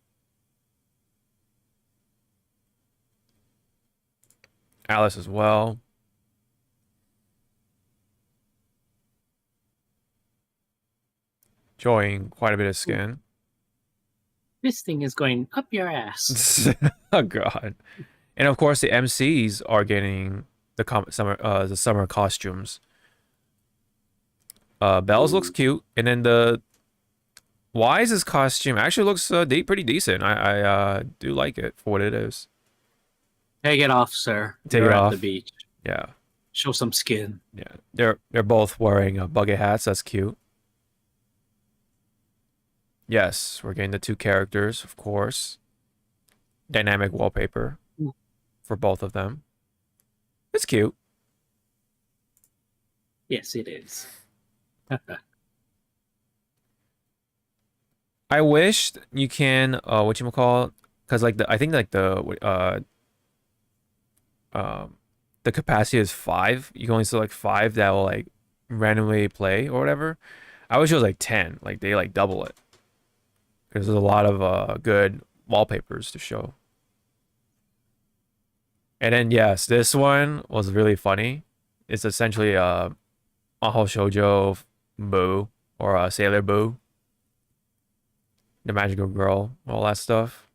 Alice as well. Showing quite a bit of skin. This thing is going up your ass. Oh god. And of course the MCs are getting the summer costumes. Bells looks cute, and then the Wise's costume actually looks pretty decent. I do like it for what it is. Take it off, sir. Take You're it at off. the beach. Yeah. Show some skin. Yeah. They're both wearing bucket hats. That's cute. Yes, we're getting the two characters, of course. Dynamic wallpaper for both of them. It's cute. Yes, it is. I wish you can whatchamacallit, because like I think like the capacity is 5. You can only select 5 that will like randomly play or whatever. I wish it was like 10, like they like double it. Because there's a lot of good wallpapers to show. And then yes, this one was really funny. It's essentially Mahou Shoujo Boo or Sailor Boo. The magical girl, all that stuff.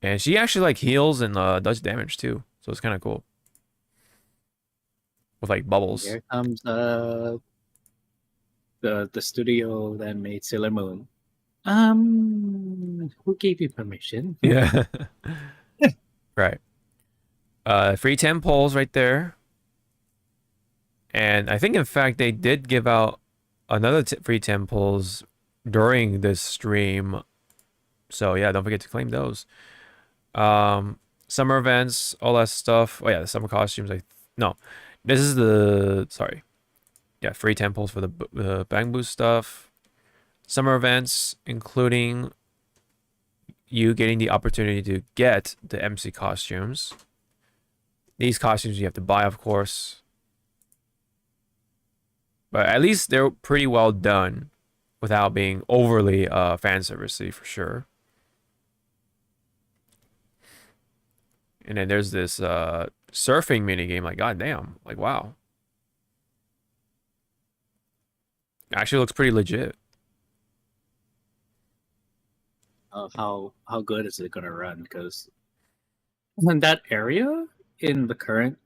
And she actually like heals and does damage too. So it's kind of cool. With like bubbles. Here comes the studio that made Sailor Moon. Who gave you permission? Yeah. Right. Free 10 polls right there. And I think in fact they did give out another free 10 polls during this stream. So yeah, don't forget to claim those. Summer events, all that stuff. Oh yeah, the summer costumes. No, this is the yeah, free temples for the Bang Boost stuff. Summer events, including you getting the opportunity to get the MC costumes. These costumes you have to buy, of course. But at least they're pretty well done without being overly fan servicey for sure. And then there's this surfing minigame, like goddamn, like wow. Actually looks pretty legit. How good is it gonna run? Because in that area in the current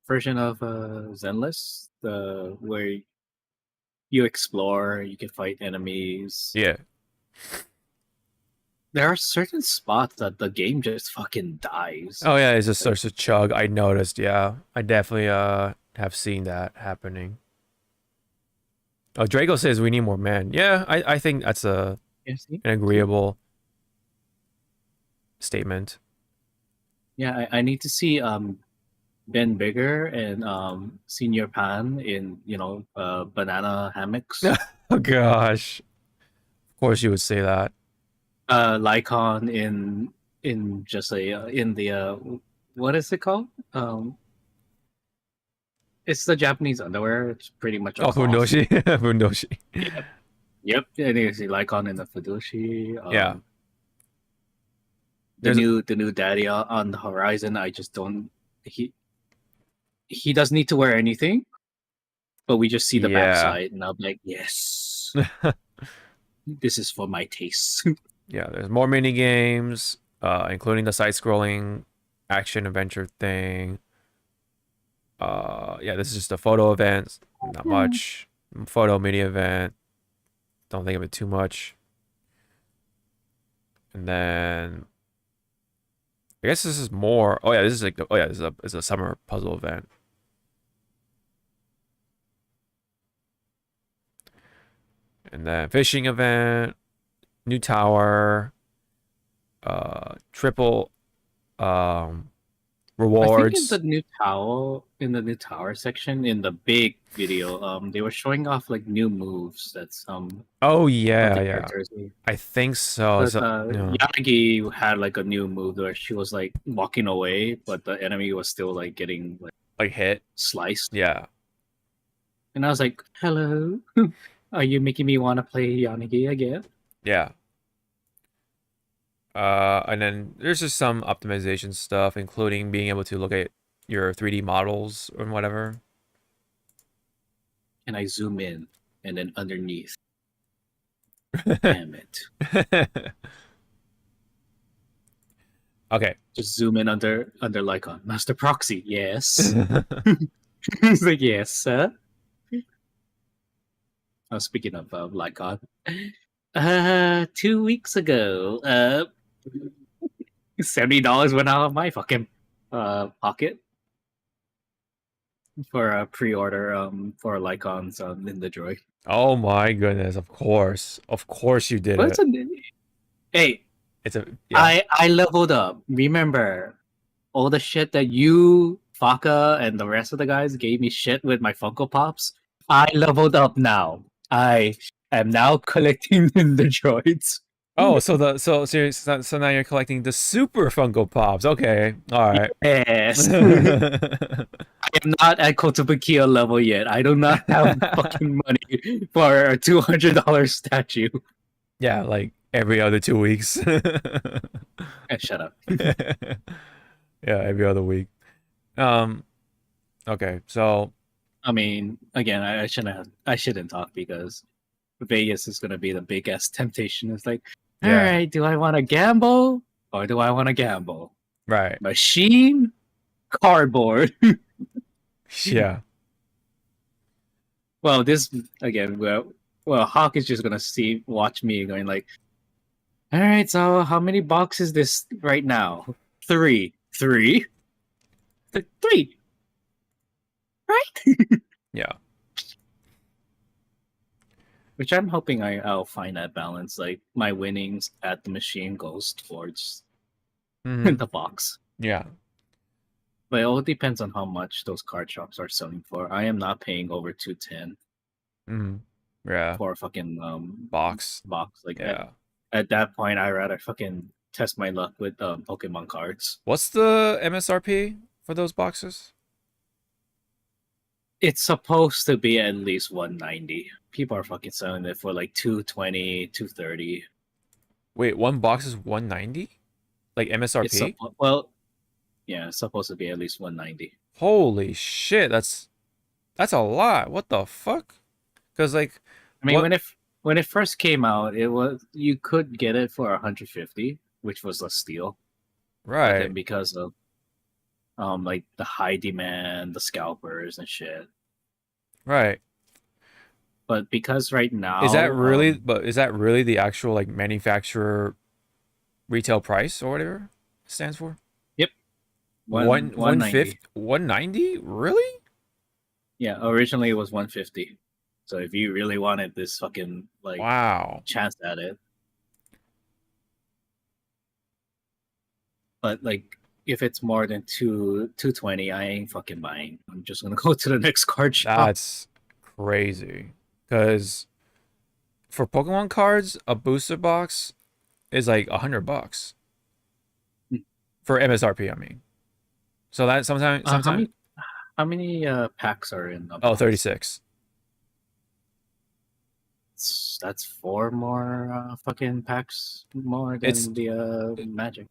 version of Zenless, where you explore, you can fight enemies. Yeah. There are certain spots that the game just fucking dies. Oh yeah, it's just starts to chug. I noticed. Yeah, I definitely have seen that happening. Oh, Draco says we need more men. Yeah, I think that's an agreeable statement. Yeah, I need to see Ben Bigger and Senior Pan in banana hammocks. Oh gosh, of course you would say that. Lycon in just in the what is it called? It's the Japanese underwear. It's pretty much a Fundoshi. Fundoshi. Yep. And you see Lycon in the Fudoshi. Yeah. The new daddy on the horizon. I just don't. He doesn't need to wear anything, but we just see the backside, and I'm like, yes, this is for my taste. Yeah, there's more mini games, including the side-scrolling action adventure thing. Yeah, this is just a photo event. Not much. Photo mini event. Don't think of it too much. And then I guess this is more. Oh yeah, this is like this is a summer puzzle event. And then fishing event, new tower, triple rewards. I think in the new tower section in the big video, they were showing off like new moves that some. Oh yeah. I think so. Yanagi had like a new move where she was like walking away, but the enemy was still like getting like hit, sliced. Yeah. And I was like, "Hello, are you making me want to play Yanagi again?" Yeah. And then there's just some optimization stuff, including being able to look at your 3D models and whatever. And I zoom in, and then underneath. Damn it. Okay. Just zoom in under Lycon. Master Proxy, yes. He's like, yes, sir. Speaking of Lycon, 2 weeks ago, $70 went out of my fucking pocket for a pre-order for Lycon's Ninja Droid. Oh my goodness! Of course you did it. Hey, it's a. Yeah. I leveled up. Remember all the shit that you, Faka, and the rest of the guys gave me shit with my Funko Pops. I leveled up now. I am now collecting Ninja Droids. Oh, so now you're collecting the Super Funko Pops. Okay, all right. Yes. I am not at Kotobukiya level yet. I do not have fucking money for a $200 statue. Yeah, like every other 2 weeks. Shut up. Yeah, every other week. Okay, so I mean, again, I shouldn't talk because Vegas is gonna be the big ass temptation. It's like, all right, do I want to gamble or do I want to gamble? Right. Machine, cardboard. Yeah. Well, this again. Well, Hawk is just gonna watch me going like, all right. So how many boxes this right now? Three. Right? Yeah. Which I'm hoping I'll find that balance. Like my winnings at the machine goes towards the box. Yeah. But it all depends on how much those card shops are selling for. I am not paying over 210 Yeah. for a fucking Box. Like Yeah. at that point, I rather fucking test my luck with Pokemon cards. What's the MSRP for those boxes? It's supposed to be at least 190. People are fucking selling it for like 220, 230. Wait, one box is 190? Like MSRP? Well, yeah, it's supposed to be at least 190. Holy shit, that's a lot. What the fuck? Because like, I mean, when it first came out, you could get it for 150, which was a steal. right? But then because of like the high demand, the scalpers and shit. Right. But because right now Is that really? But is that really the actual like manufacturer retail price or whatever it stands for? Yep. 150, 190? Really? Yeah, originally it was 150. So if you really wanted this fucking like Wow. chance at it, but like if it's more than 220, I ain't fucking buying. I'm just gonna go to the next card shop. That's crazy. Because for Pokemon cards, a booster box is like $100 for MSRP. I mean, so that sometimes How many packs are in? A oh box? 36. That's 4 more fucking packs more than It's- the Magic.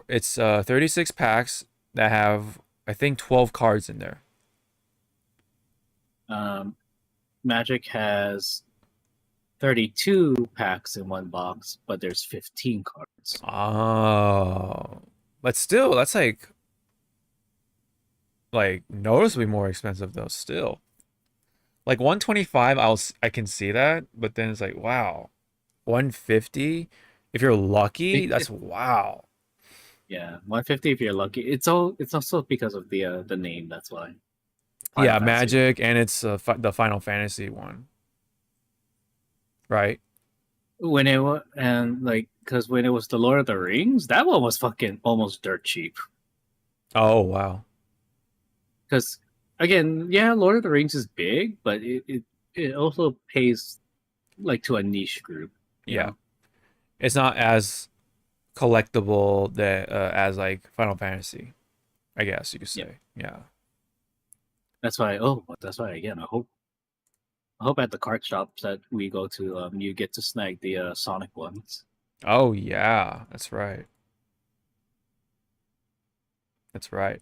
It's 36 packs that have I think 12 cards in there. Magic has 32 packs in one box, but there's 15 cards. Oh, but still, that's like noticeably more expensive though. Still, like 125, I can see that, but then it's like wow, 150 if you're lucky. That's wow. Yeah, 150 if you're lucky. It's also because of the name. That's why. Yeah, Final Fantasy. Magic, and it's the Final Fantasy one, right? When it was because when it was the Lord of the Rings, that one was fucking almost dirt cheap. Oh wow. Because again, yeah, Lord of the Rings is big, but it also pays like to a niche group. you Yeah, know? it's not as collectible that as like Final Fantasy, I guess you could say. Yeah. That's why. That's why again. I hope at the card shops that we go to, you get to snag the Sonic ones. Oh yeah, that's right. That's right.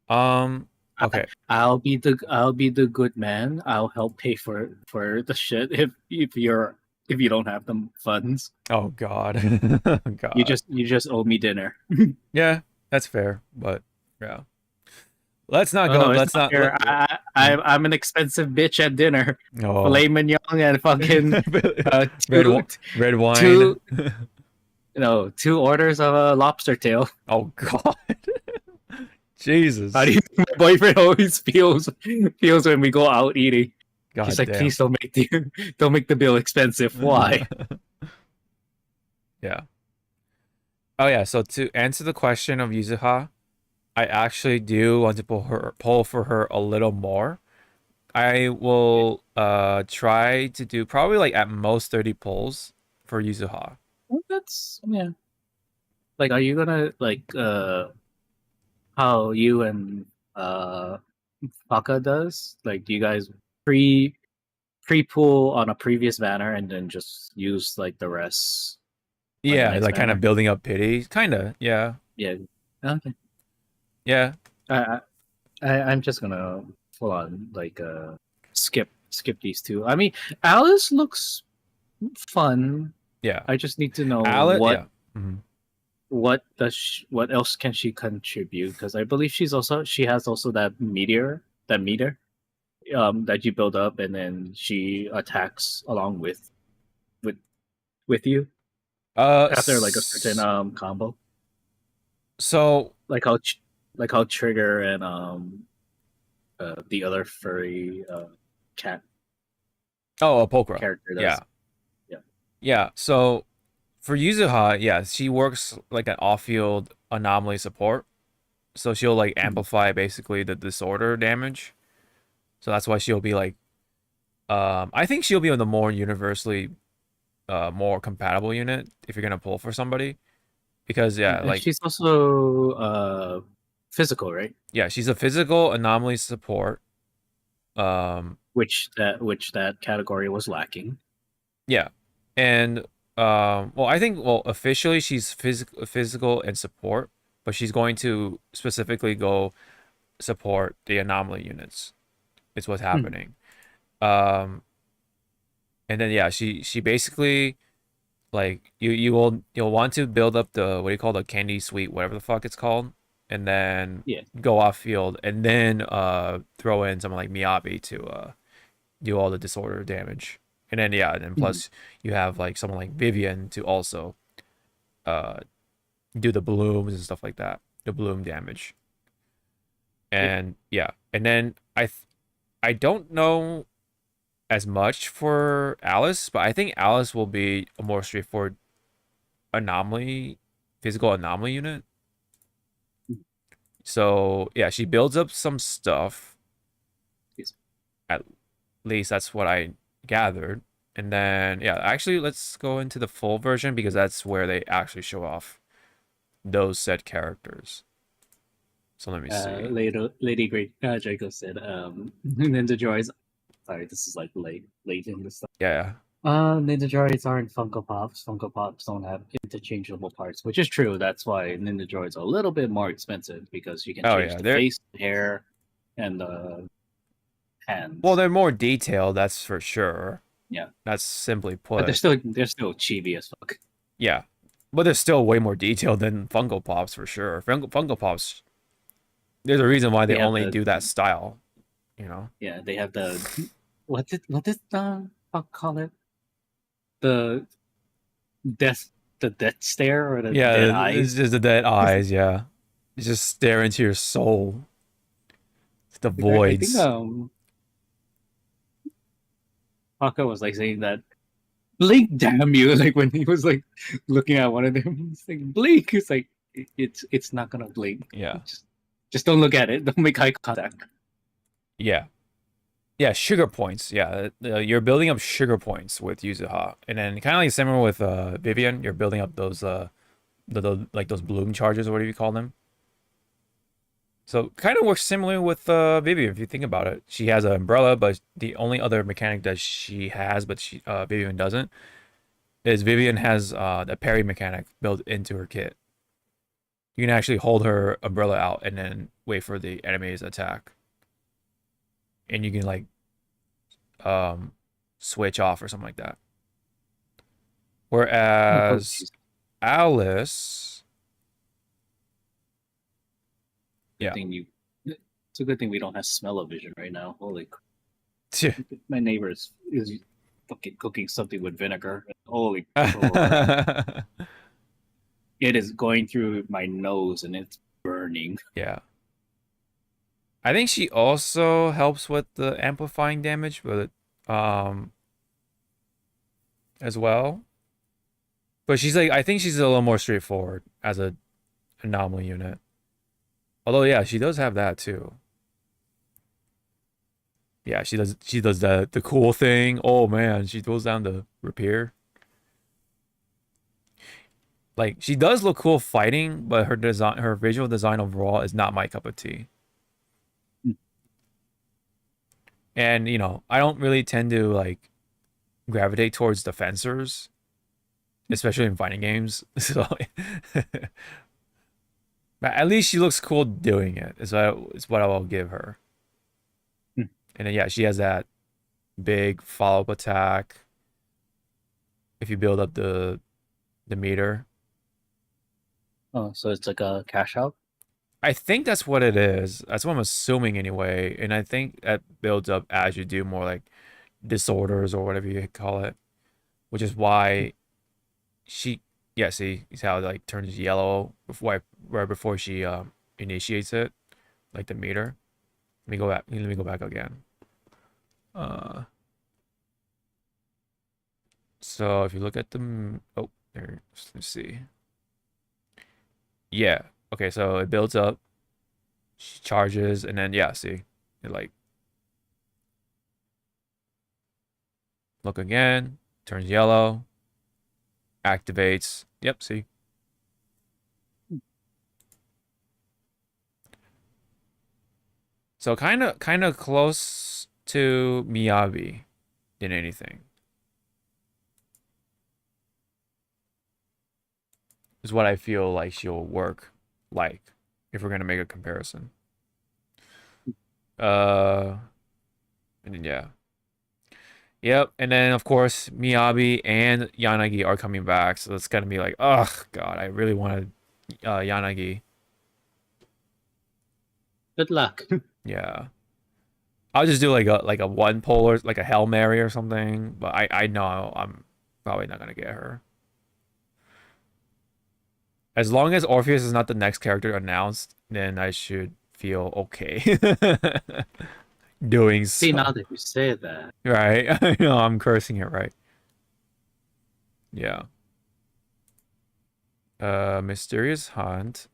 Okay. I'll be the good man. I'll help pay for the shit if you don't have the funds. Oh God. God. You just owe me dinner. Yeah, that's fair, but yeah. Let's not Oh, go. no, it's Let's not. fair. I'm an expensive bitch at dinner. No. Filet mignon and fucking red wine. two- 2 orders of a lobster tail. Oh God. Jesus. How do you think my boyfriend always feels when we go out eating? God He's like, damn. please don't make the bill expensive. Why? Yeah. Oh yeah. So to answer the question of Yuzuha, I actually do want to pull for her a little more. I will try to do probably like at most 30 pulls for Yuzuha. Well, that's Like, are you gonna like how you and Faka does? Like, do you guys pre-pull on a previous banner and then just use like the rest? Yeah, next like kind banner? of building up pity. Kinda, yeah. Yeah. Okay. Yeah. I'm just gonna full on like skip these two. I mean, Alice looks fun. Yeah. I just need to know Alice, what yeah. Mhm. what else can she contribute? Because I believe she has also that meter that you build up and then she attacks along with you after like a certain combo. So Like how Trigger and the other furry cat a Pokra character does. Yeah. Yeah. Yeah. So for Yuzuha, yeah, she works like an off-field anomaly support. so she'll like amplify basically the disorder damage. So that's why she'll be like, I think she'll be on the more universally, more compatible unit if you're gonna pull for somebody, because yeah, And like she's also physical, right? yeah, she's a physical anomaly support. Which that category was lacking. Yeah, and well, I think officially she's physical and support, but she's going to specifically go support the anomaly units. Is what's happening. And then yeah, she basically like you'll want to build up the what do you call the candy sweet whatever the fuck it's called, and then go off field and then throw in someone like Miyabi to do all the disorder damage. And then yeah, and then plus you have like someone like Vivian to also do the blooms and stuff like that, the bloom damage. And yeah, and then I don't know as much for Alice, but I think Alice will be a more straightforward physical anomaly unit. So yeah, she builds up some stuff. At least that's what I gathered. And then yeah, actually let's go into the full version because that's where they actually show off those said characters. So let me see. Lady Great Draco said, Ninja Droids. Sorry, this is like late in the stuff. Yeah. Ninja Droids aren't Funko Pops. Funko Pops don't have interchangeable parts, which is true. That's why Ninja Droids are a little bit more expensive because you can change the face, the hair, and the hands. Well, they're more detailed, that's for sure. Yeah. That's simply put. But they're still chibi as fuck. Yeah. But they're still way more detailed than Funko Pops for sure. Funko Pops, there's a reason why they only do that style, you know? Yeah, they have the what did fuck call it? The death stare or the dead eyes? It's just the dead eyes, yeah. You just stare into your soul. It's the voids. I think Haka was like saying that blink, damn you, like when he was like looking at one of them, he's like blink. It's like it's not gonna blink. Yeah. Just don't look at it. Don't make eye contact. Yeah. Yeah, sugar points. Yeah, you're building up sugar points with Yuzuha, and then kind of like similar with Vivian, you're building up those like those bloom charges or whatever you call them. So kind of works similar with Vivian if you think about it. She has an umbrella, but the only other mechanic that she has, but Vivian doesn't, is Vivian has the parry mechanic built into her kit. You can actually hold her umbrella out and then wait for the enemy's attack. And you can like switch off or something like that. Whereas Alice, yeah, it's a good thing we don't have smell-o-vision right now. Holy, my neighbor is fucking cooking something with vinegar. Holy, it is going through my nose and it's burning. Yeah. I think she also helps with the amplifying damage, but as well. But she's like, I think she's a little more straightforward as a anomaly unit. Although yeah, she does have that too. Yeah, she does the cool thing. Oh man, she throws down the rapier. Like she does look cool fighting, but her visual design overall is not my cup of tea. And, you know, I don't really tend to, like, gravitate towards defensors, especially in fighting games. So, but at least she looks cool doing it, is what I will give her. And then, yeah, she has that big follow-up attack if you build up the meter. Oh, so it's like a cash out? I think that's what it is. That's what I'm assuming anyway. And I think that builds up as you do more like disorders or whatever you call it. Which is why see how it like turns yellow right before she initiates it. Like the meter. Let me go back again. So if you look at the let's see. Yeah. Okay, so it builds up, She charges, and then yeah, see, it like look again, turns yellow, activates. Yep, see. So kind of close to Miyabi in anything. Is what I feel like she'll work like if we're gonna make a comparison. And then, yeah. Yep, and then of course Miyabi and Yanagi are coming back, so it's gonna be like, ugh, God, I really wanted Yanagi. Good luck. Yeah, I'll just do like a one polar, like a Hail Mary or something. But I know I'm probably not gonna get her. As long as Orpheus is not the next character announced, then I should feel okay. Doing See, so. now that you say that. Right. I know, I'm cursing it, right? Yeah. Mysterious Hunt.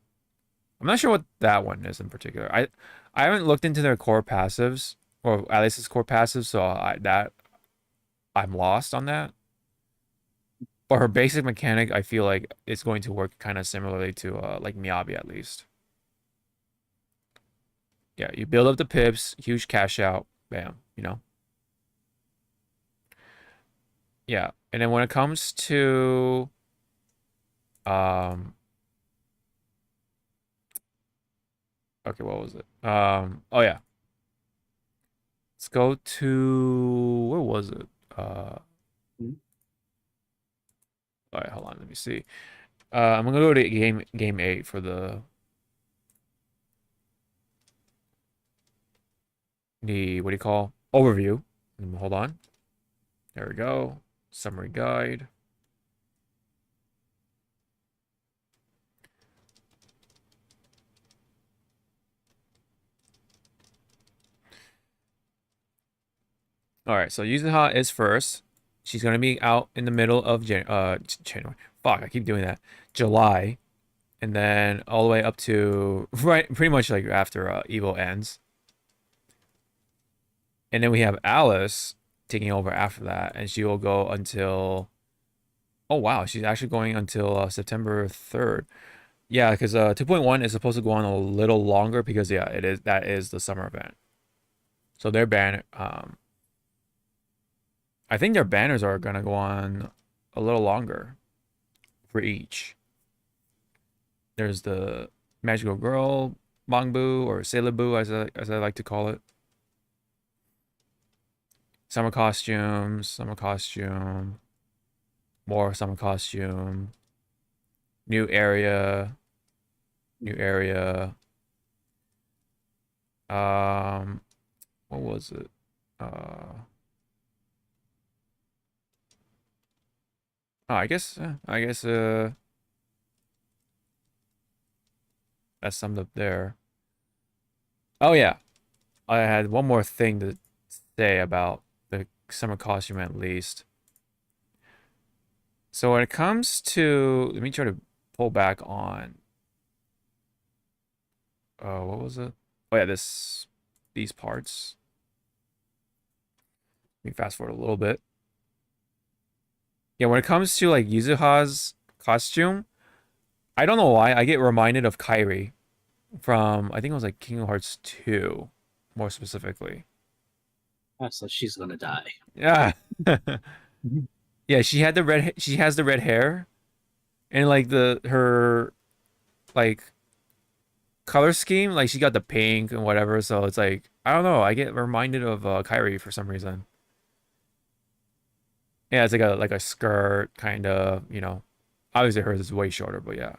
I'm not sure what that one is in particular. I haven't looked into their core passives, or at least its core passives, so I'm lost on that. But her basic mechanic, I feel like it's going to work kind of similarly to like Miyabi at least. Yeah, you build up the pips, huge cash out, bam, you know. Yeah, and then when it comes to okay, what was it? Oh yeah. Let's go to where was it? All right, hold on, let me see. I'm gonna go to game 8 for the what do you call overview. Hold on. There we go. Summary guide. All right, so Yuzuha is first. She's gonna be out in the middle of January. Fuck, I keep doing that. July, and then all the way up to pretty much like after Evo ends. And then we have Alice taking over after that, and she will go until. Oh wow, she's actually going until September 3rd. Yeah, because 2.1 is supposed to go on a little longer because yeah, that is the summer event. So their banner, I think their banners are gonna go on a little longer for each. There's the Magical Girl, Mangbu, or Sailor Boo, as I like to call it. Summer costumes, more summer costume, new area. What was it? Oh, I guess that's summed up there. Oh yeah, I had one more thing to say about the summer costume at least. So when it comes to, let me try to pull back on. What was it? Oh yeah, these parts. Let me fast forward a little bit. Yeah, when it comes to like Yuzuha's costume, I don't know why I get reminded of Kairi from, I think it was like Kingdom Hearts 2, more specifically. Oh, so she's gonna die. Yeah. Yeah, she has the red hair, and like her like color scheme, like she got the pink and whatever, so it's like I don't know, I get reminded of Kairi for some reason. Yeah, it's like a skirt kind of, you know. Obviously hers is way shorter, but yeah.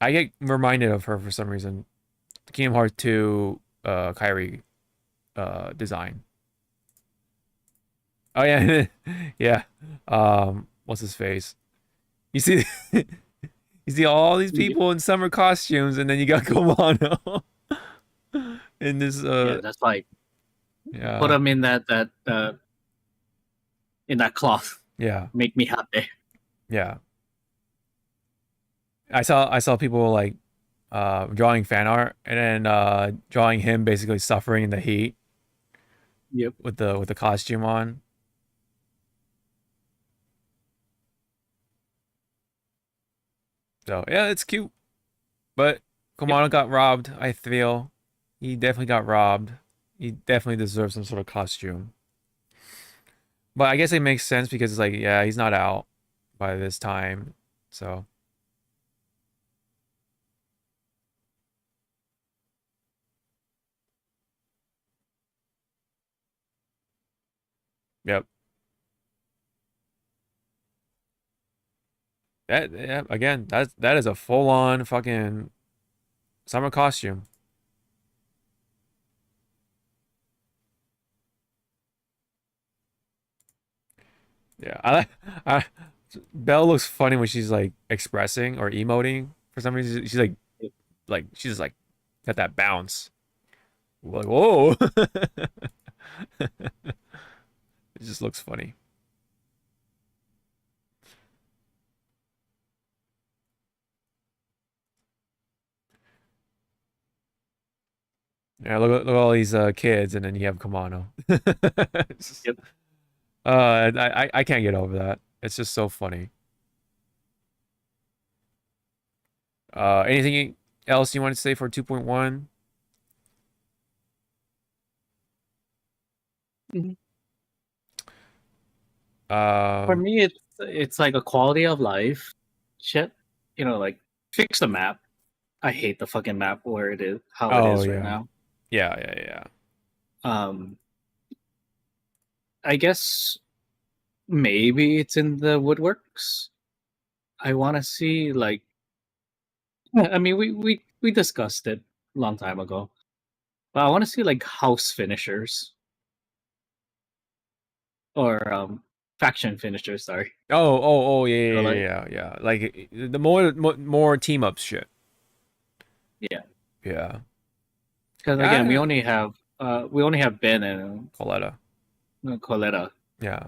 I get reminded of her for some reason. The Kingdom Hearts 2 Kairi design. Oh yeah. Yeah. What's his face? You see you see all these people in summer costumes, and then you got Komano in this yeah, that's like yeah. put them in that cloth. Yeah. Make me happy. Yeah. I saw people like drawing fan art and then drawing him basically suffering in the heat Yep. with the costume on. So yeah, it's cute. But Kamano got robbed, I feel. He definitely got robbed. He definitely deserves some sort of costume. But I guess it makes sense because it's like, yeah, he's not out by this time. So yep. That yeah, again, that is a full on fucking summer costume. Yeah, I Belle looks funny when she's like expressing or emoting for some reason. She's like she's like got that bounce. Like whoa, it just looks funny. Yeah, look at all these kids, and then you have Kamano. Yep. I can't get over that. It's just so funny. Anything else you want to say for 2.1? For me, it's like a quality of life shit. You know, like fix the map. I hate the fucking map where it is, how it is right now. Yeah. I guess maybe it's in the woodworks. I want to see like, I mean, we discussed it a long time ago, but I want to see like house finishers or faction finishers. Sorry. Oh, So, like, yeah. Like the more team up shit. yeah, Yeah. because again, we only have Ben and Coletta. Coletta. Yeah.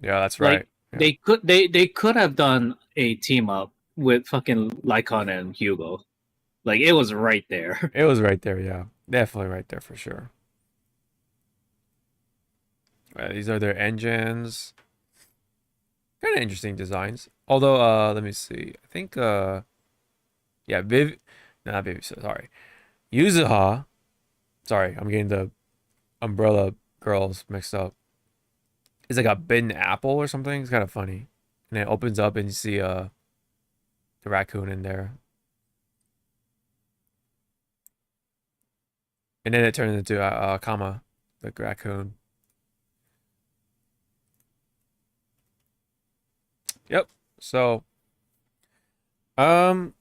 Yeah, that's Like, right. Yeah. they could have done a team up with fucking Lycon and Hugo. Like it was right there. It was right there, yeah. Definitely right there for sure. These are their engines. Kind of interesting designs. Although, let me see. I think, yeah, not Viv, sorry. Yuzuha. Sorry, I'm getting the Umbrella Girls mixed up. It's like a bitten apple or something. It's kind of funny. And it opens up and you see the raccoon in there. And then it turns into Kama, the raccoon. Yep. So, I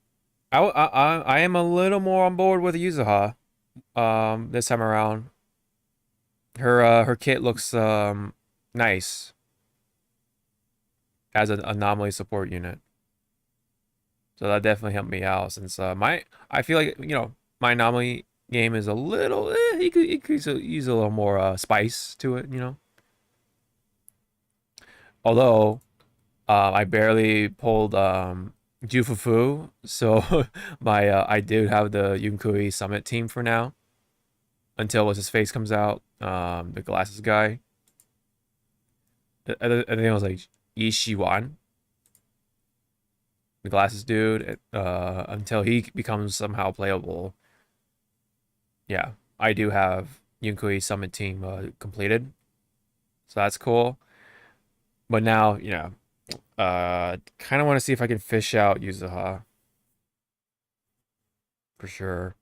am a little more on board with Yuzuha, this time around. Her kit looks nice as an anomaly support unit. So that definitely helped me out since I feel like my anomaly game is a little he could use a little more spice to it, Although I barely pulled Jufufu, so my I do have the Yunkui Summit team for now. Until what's his face comes out, the glasses guy. I think it was like Yishiwan, the glasses dude. Until he becomes somehow playable. Yeah, I do have Yunkui Summit team completed, so that's cool. But now, kind of want to see if I can fish out Yuzuha. For sure.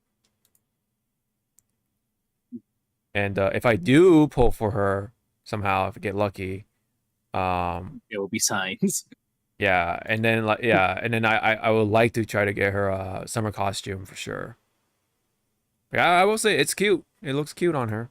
And if I do pull for her somehow, if I get lucky, It will be signs. yeah, and then I would like to try to get her a summer costume for sure. Like, I will say it's cute. It looks cute on her.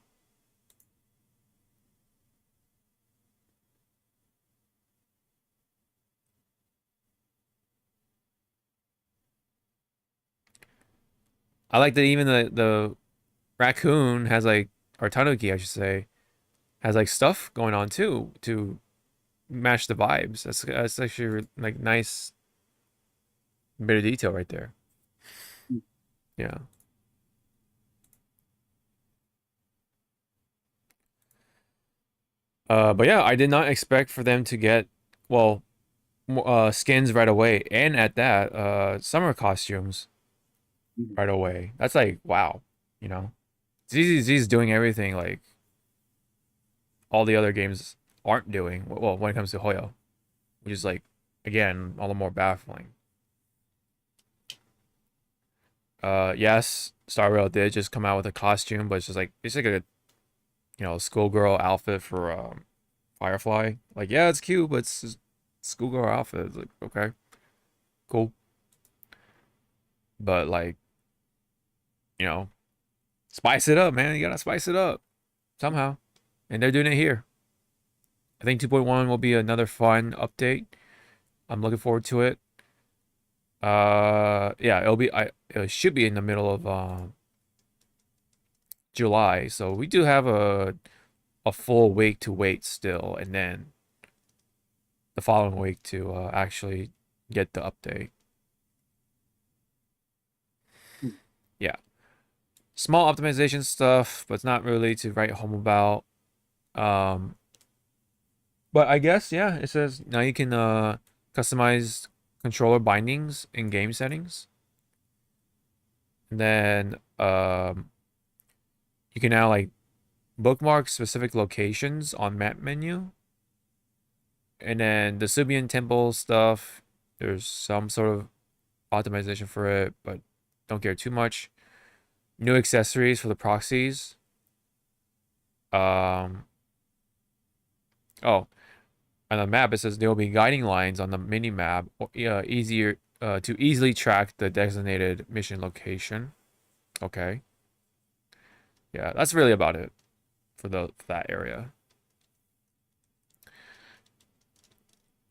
I like that even the raccoon has like, or tanuki I should say, has like stuff going on too to match the vibes. That's actually like nice bit of detail right there. Yeah. But yeah, I did not expect for them to get, well, skins right away, and at that, summer costumes right away. That's like, wow, you know. ZZZ is doing everything like all the other games aren't doing. Well, when it comes to Hoyo, which is like, again, all the more baffling. Yes, Star Rail did just come out with a costume, but it's just like, it's like a, you know, schoolgirl outfit for Firefly. Like, yeah, it's cute, but it's just schoolgirl outfit. It's like, okay, cool. But like, you know, spice it up, man. You gotta spice it up somehow. And they're doing it here. I think 2.1 will be another fun update. I'm looking forward to it. Yeah, it should be in the middle of July. So we do have a full week to wait still, and then the following week to actually get the update. Yeah. Small optimization stuff, but it's not really to write home about. But I guess, yeah, it says now you can customize controller bindings in game settings. And then you can now like bookmark specific locations on map menu. And then the Subian temple stuff, there's some sort of optimization for it, but don't care too much. New accessories for the proxies. Oh, on the map it says there will be guiding lines on the mini map, easier to easily track the designated mission location. Okay. Yeah, that's really about it for that area.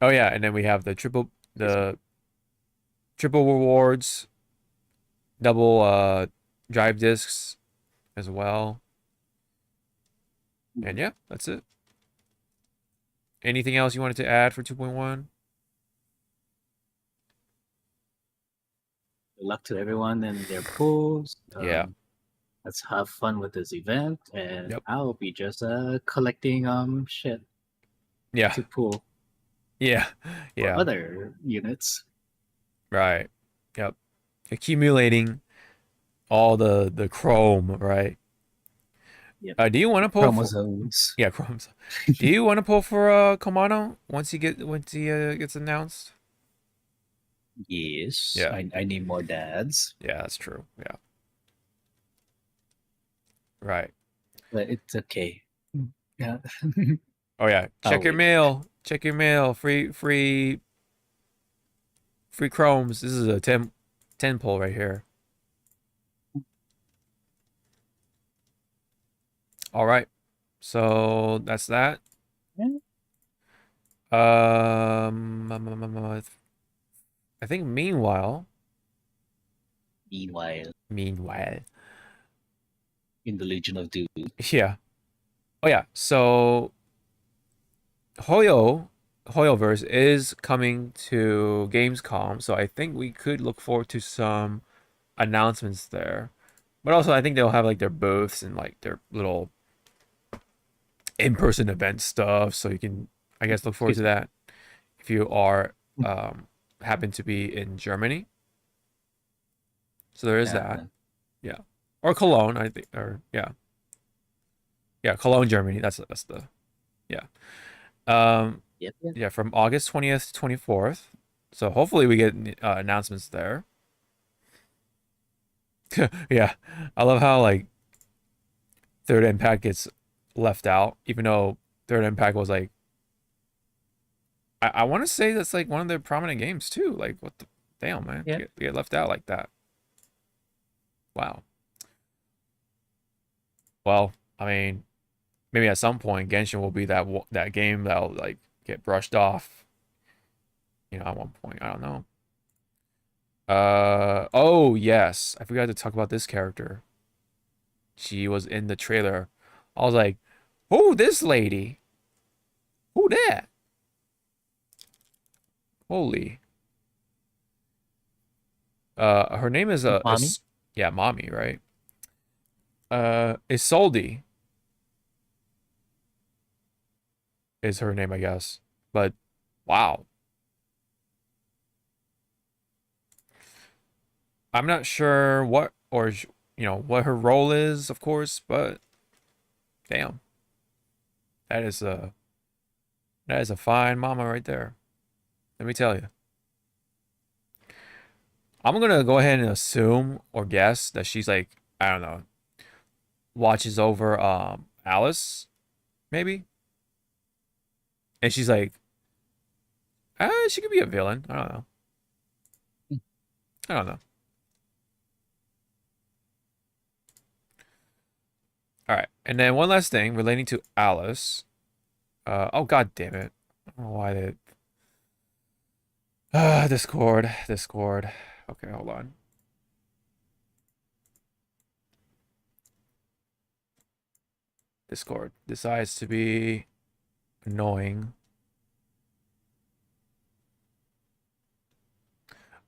Oh yeah, and then we have the triple rewards, double drive discs as well. And yeah, that's it. Anything else you wanted to add for 2.1? Good luck to everyone in their pools. Yeah. Let's have fun with this event, and Yep. I'll be just collecting shit Yeah. to pool Yeah. for Yeah. other units. Right. Yep. Accumulating all the chrome, right? Yep. Do you want to pull Chromosomes. Yeah, chromes. Do you want to pull for Komano once he gets announced? Yes. Yeah. I need more dads. Yeah, that's true. Yeah. Right. But it's okay. Yeah. Oh yeah. Check your wait. mail. Check your mail. Free chromes. This is a 10 pull right here. All right. So that's that. Yeah. I think meanwhile, Meanwhile, in the Legion of Doom. yeah. Oh yeah. So Hoyoverse is coming to Gamescom, so I think we could look forward to some announcements there. But also I think they'll have like their booths and like their little in-person event stuff, so you can, I guess, look forward to that if you are happen to be in Germany. So there is that. Yeah. Or Cologne, I think, or yeah. Yeah, Cologne, Germany. That's the yeah. Yep. Yeah, from August 20th to 24th. So hopefully we get announcements there. Yeah. I love how like Third Impact gets left out, even though Third Impact was like, I want to say that's like one of their prominent games too. Like, what the damn, man? Yeah. Get left out like that. Wow. Well, I mean, maybe at some point Genshin will be that game that'll like get brushed off. You know, at one point, I don't know. Oh yes, I forgot to talk about this character. She was in the trailer. I was like, who this lady? Who that? Holy. Her name is Mommy? yeah, Mommy, right? Isolde is her name, I guess. But wow. I'm not sure what what her role is, of course, but damn. That is a fine mama right there. Let me tell you. I'm gonna go ahead and assume or guess that she's like, I don't know, watches over Alice, maybe. And she's like, she could be a villain. I don't know. I don't know. All right, and then one last thing relating to Alice. Oh god damn it! I don't know why they. Discord. Okay, hold on. Discord decides to be annoying.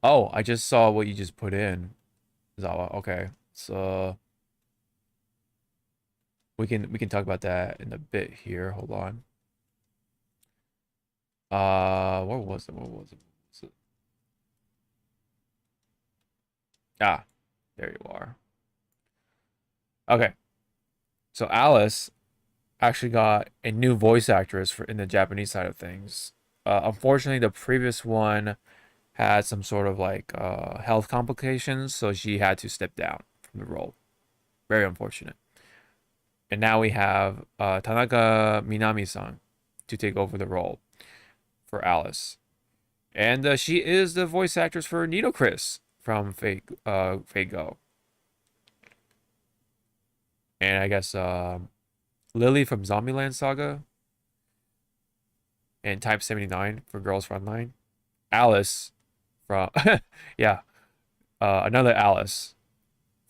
Oh, I just saw what you just put in, Zawa. Okay, so we can talk about that in a bit here. Hold on. Where was it? Ah, there you are. Okay. So Alice actually got a new voice actress for in the Japanese side of things. Unfortunately, the previous one had some sort of like health complications, so she had to step down from the role. Very unfortunate. And now we have Tanaka Minami-san to take over the role for Alice. And she is the voice actress for Nido-Chris from Fate Go. And I guess Lily from Zombieland Saga. And Type 79 for Girls Frontline. Alice from yeah, another Alice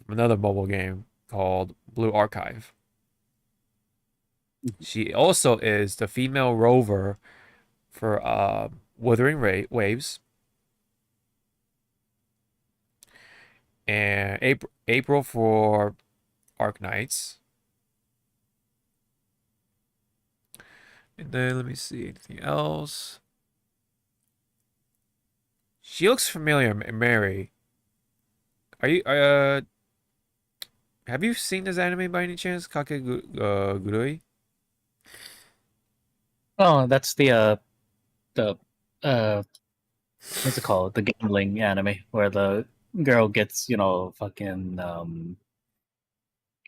from another mobile game called Blue Archive. She also is the female rover for Wuthering Waves. And April for Arc Knights. And then let me see anything else. She looks familiar, Mary. Are you have you seen this anime by any chance? Kakegurui? Oh, that's the what's it called? The gambling anime where the girl gets, fucking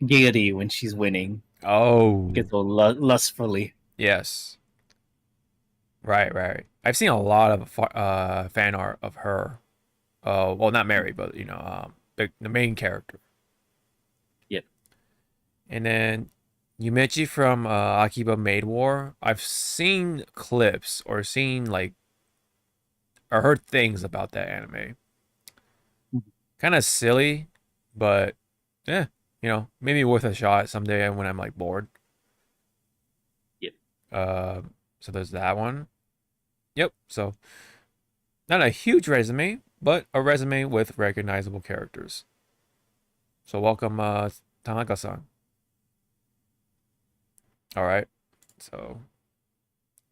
giddy when she's winning. Oh. Gets all lustfully. Yes. Right. I've seen a lot of fan art of her. Well, not Mary, but the main character. Yep. And then Yumechi from Akiba Maid War. I've seen clips or seen or heard things about that anime. Kind of silly, but yeah, maybe worth a shot someday when I'm bored. Yep. So there's that one. Yep. So not a huge resume, but a resume with recognizable characters. So welcome, Tanaka-san. All right. So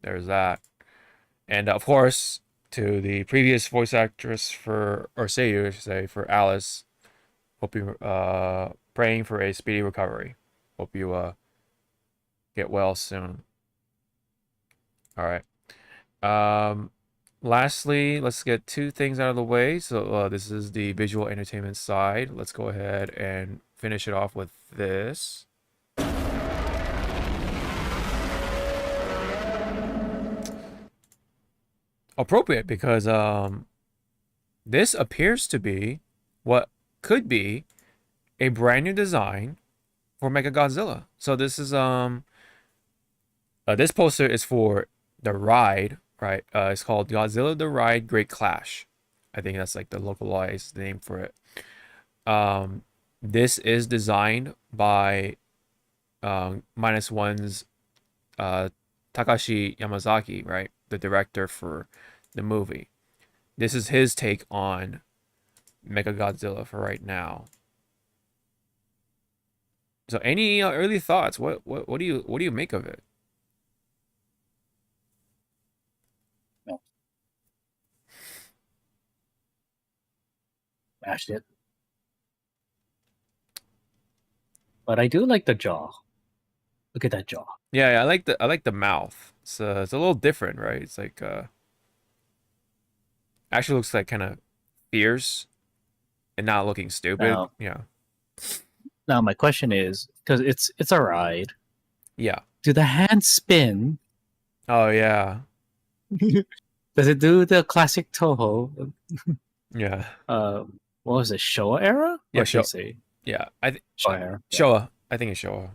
there's that. And of course, to the previous voice actress or seiyuu, I should say, for Alice. Hope you praying for a speedy recovery. Hope you get well soon. All right. Lastly, let's get two things out of the way. So this is the visual entertainment side. Let's go ahead and finish it off with this. Appropriate because this appears to be what could be a brand new design for Mechagodzilla. So this is this poster is for the ride, right? It's called Godzilla the Ride Great Clash. I think that's the localized name for it. This is designed by -1's Takashi Yamazaki, right? The director for the movie. this is his take on Mechagodzilla for right now. So, any early thoughts? What do you make of it? No. Smashed it. But I do like the jaw. Look at that jaw. Yeah, I like the mouth. It's a little different, right? It's like actually looks like kind of fierce and not looking stupid. Now, Yeah. now my question is, because it's a ride, Yeah. do the hands spin? Oh yeah. Does it do the classic Toho? Yeah. What was it, Showa era? Yeah, What did you say? Yeah. Showa era. Yeah. Showa. I think it's Showa.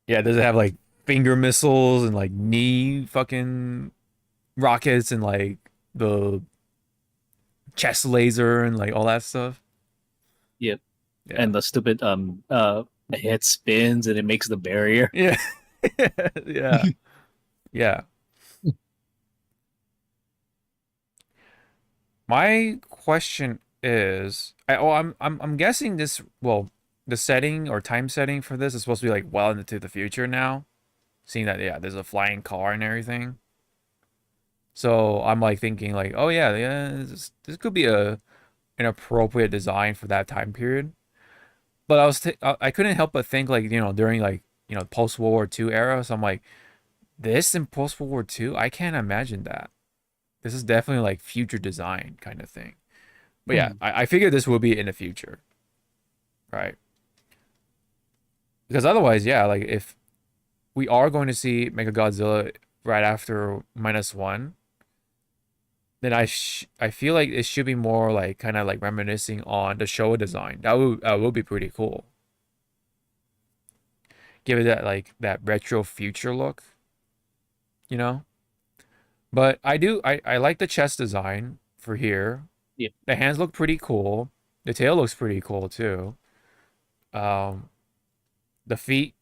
Yeah, does it have like finger missiles and like knee fucking rockets and like the chest laser and like all that stuff? Yep. Yeah. And the stupid the head spins and it makes the barrier. Yeah. Yeah. Yeah. My question is, I'm guessing this. Well, the setting or time setting for this is supposed to be like well into the future now, seeing that there's a flying car and everything. So I'm like thinking like, oh yeah, this could be an appropriate design for that time period. But I couldn't help but think like during like post World War II era. So I'm like, this in post World War II, I can't imagine that. This is definitely like future design kind of thing. But yeah, I figure this will be in the future. Right. Because otherwise, yeah, like if we are going to see Mechagodzilla right after -1, then I feel like it should be more like kind of like reminiscing on the Showa design. That would be pretty cool. Give it that retro future look. But I like the chest design for here. Yeah. The hands look pretty cool. The tail looks pretty cool too. The feet,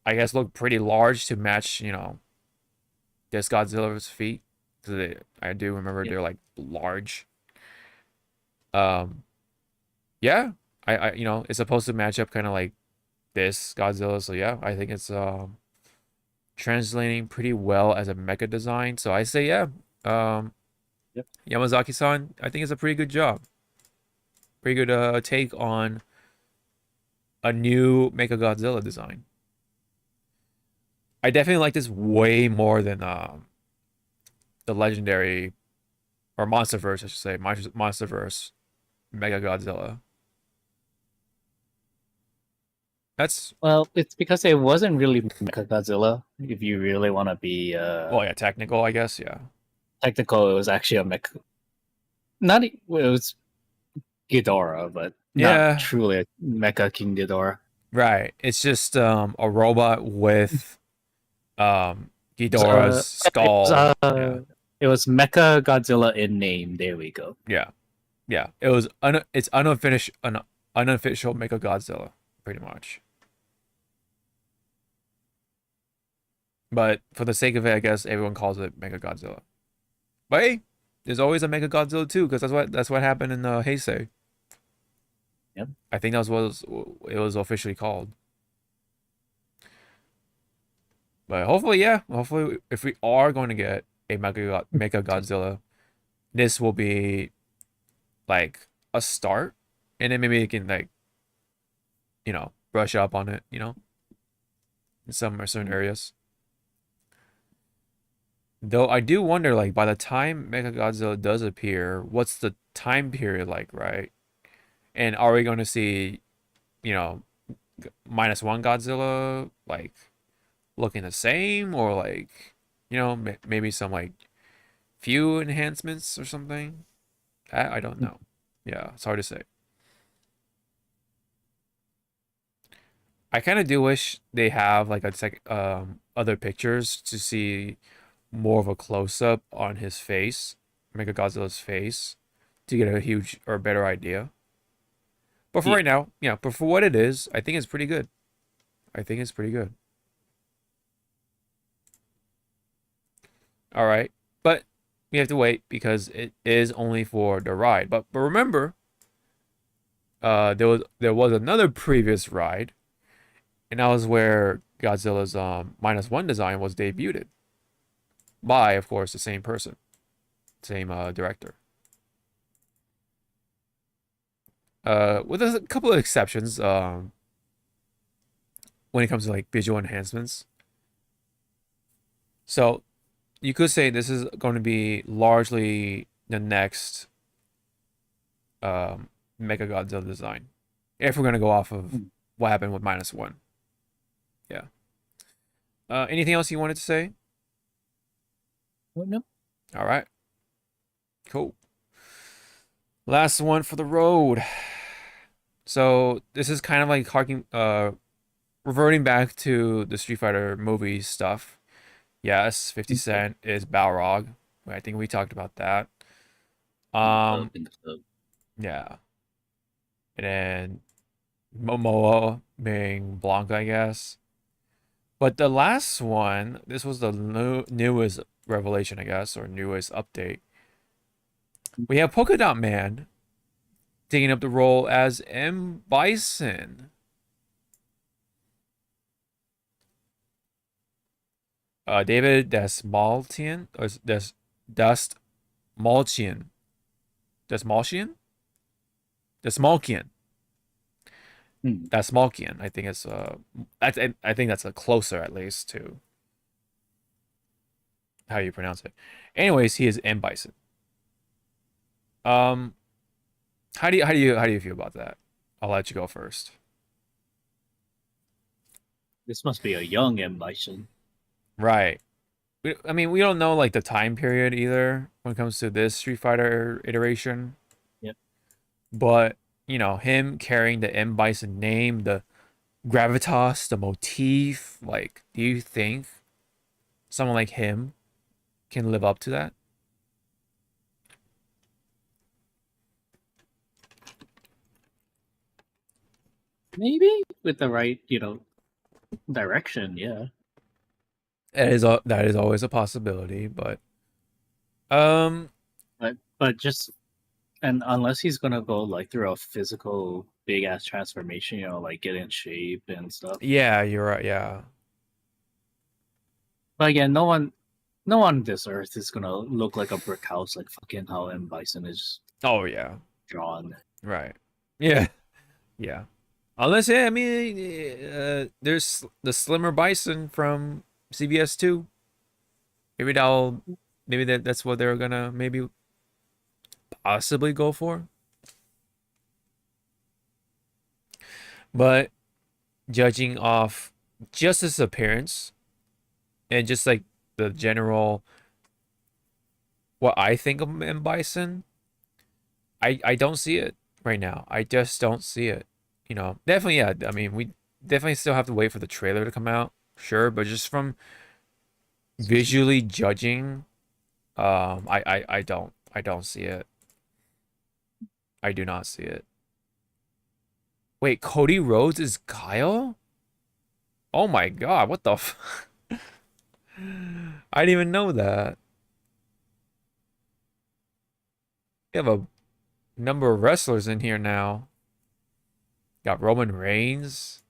I guess, look pretty large to match, this Godzilla's feet. Because I do remember they're like large. Yeah, I it's supposed to match up kind of like this Godzilla. So yeah, I think it's translating pretty well as a mecha design. So I say yeah. Yep. Yamazaki-san, I think it's a pretty good job. Pretty good take on a new Mechagodzilla design. I definitely like this way more than the legendary or MonsterVerse, I should say, MonsterVerse Mechagodzilla. Well, it's because it wasn't really Mechagodzilla. If you really want to be well, yeah, technical, I guess, yeah. Technical, it was actually a mech. Not it was Ghidorah, but not truly a Mecha King Ghidorah. Right. It's just a robot with Ghidorah's skull. It was Mecha Godzilla in name. There we go. Yeah. Yeah. It was it's unofficial Mechagodzilla, pretty much. But for the sake of it, I guess everyone calls it Mechagodzilla. But hey, there's always a Mechagodzilla too, because that's what happened in Heisei. Yep. I think that was it was officially called. But hopefully, yeah. Hopefully, if we are going to get a Mechagodzilla, this will be like a start, and then maybe you can like, brush up on it, in some certain areas. Though I do wonder, like, by the time Mechagodzilla does appear, what's the time period like, right? And are we going to see, -1 Godzilla, like, looking the same? Or, like, maybe some, like, few enhancements or something? I don't know. Yeah, it's hard to say. I kind of do wish they have, like, other pictures to see more of a close-up on his face, Mechagodzilla's face, to get a huge or better idea. But for right now, but for what it is, I think it's pretty good. I think it's pretty good. All right, but we have to wait because it is only for the ride. But remember, there was another previous ride, and that was where Godzilla's -1 design was debuted by, of course, the same person, same director. With a couple of exceptions, when it comes to like visual enhancements. So you could say this is going to be largely the next Mega Godzilla design, if we're going to go off of what happened with -1. Yeah. Anything else you wanted to say? No. All right. Cool. Last one for the road. So this is kind of like reverting back to the Street Fighter movie stuff. Yes, 50 Cent is Balrog. I think we talked about that. Yeah. And then Momoa being Blanca, I guess. But the last one, this was the newest revelation, I guess, or newest update. We have Polka Dot Man taking up the role as M. Bison. David Dastmalchian, or Dastmalchian. Dastmalchian? Dastmalchian. Dastmalchian. I think it's I think that's a closer, at least, to how you pronounce it. Anyways, he is M. Bison. How do you feel about that? I'll let you go first. This must be a young M. Bison. Right. I mean, we don't know like the time period either when it comes to this Street Fighter iteration. Yep. But, you know, him carrying the M. Bison name, the gravitas, the motif, like, do you think someone like him can live up to that? Maybe with the right, direction, yeah. That is always a possibility, but but just, and unless he's gonna go like through a physical big ass transformation, like get in shape and stuff. yeah, you're right. Yeah, But again, no one on this earth is gonna look like a brick house like fucking how M. Bison is oh yeah, drawn. right. Yeah, yeah. Unless, yeah, I mean, there's the slimmer Bison from CBS 2. Maybe that's what they're gonna maybe possibly go for. But judging off just his appearance and just like the general what I think of M. Bison, I don't see it right now. I just don't see it. Definitely, yeah. I mean, we definitely still have to wait for the trailer to come out, sure, but just from visually judging, I don't see it. I do not see it. Wait, Cody Rhodes is Kyle? Oh my god, what the f I didn't even know that. We have a number of wrestlers in here now. Got Roman Reigns.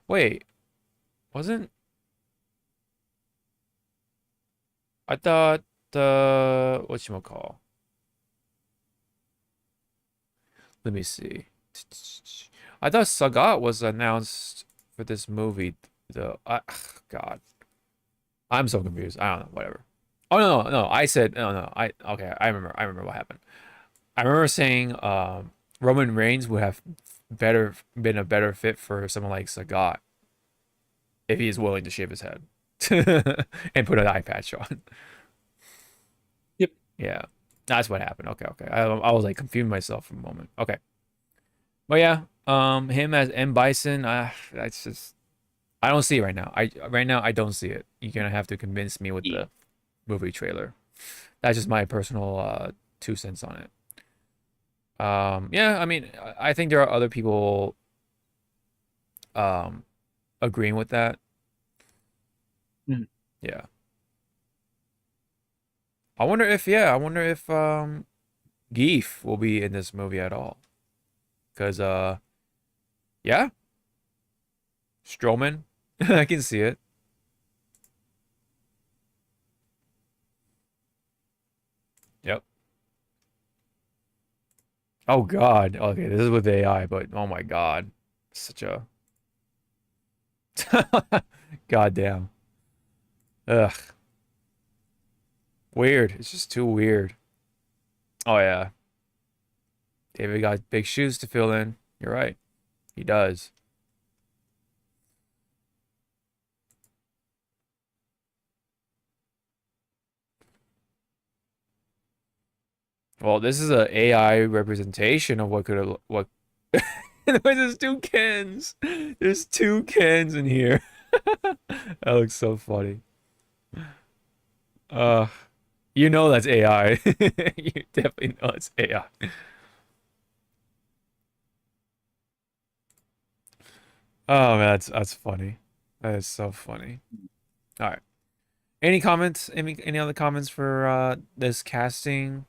Wait, wasn't... I thought, whatchamacall? Let me see. I thought Sagat was announced for this movie. God. I'm so confused. I don't know, whatever. Oh, no, I said, no, okay, I remember what happened. I remember saying, Roman Reigns would have been a better fit for someone like Sagat if he is willing to shave his head and put an eye patch on. Yep. Yeah, that's what happened. Okay. I was like confusing myself for a moment. Okay, but yeah, him as M. Bison, that's just I don't see it right now. I don't see it. You're gonna have to convince me with the movie trailer. That's just my personal 2 cents on it. Yeah, I mean, I think there are other people agreeing with that. Yeah. I wonder if Geef will be in this movie at all. Cause yeah. Strowman. I can see it. Yep. Oh god. Okay, this is with AI, but oh my god. Such a goddamn. Ugh. Weird. It's just too weird. Oh yeah. David got big shoes to fill in. You're right. He does. Well, this is a AI representation of what could have what. There's two Kens. There's two Kens in here. That looks so funny. You know that's AI. You definitely know it's AI. Oh man, that's funny. That is so funny. All right. Any comments? Any other comments for this casting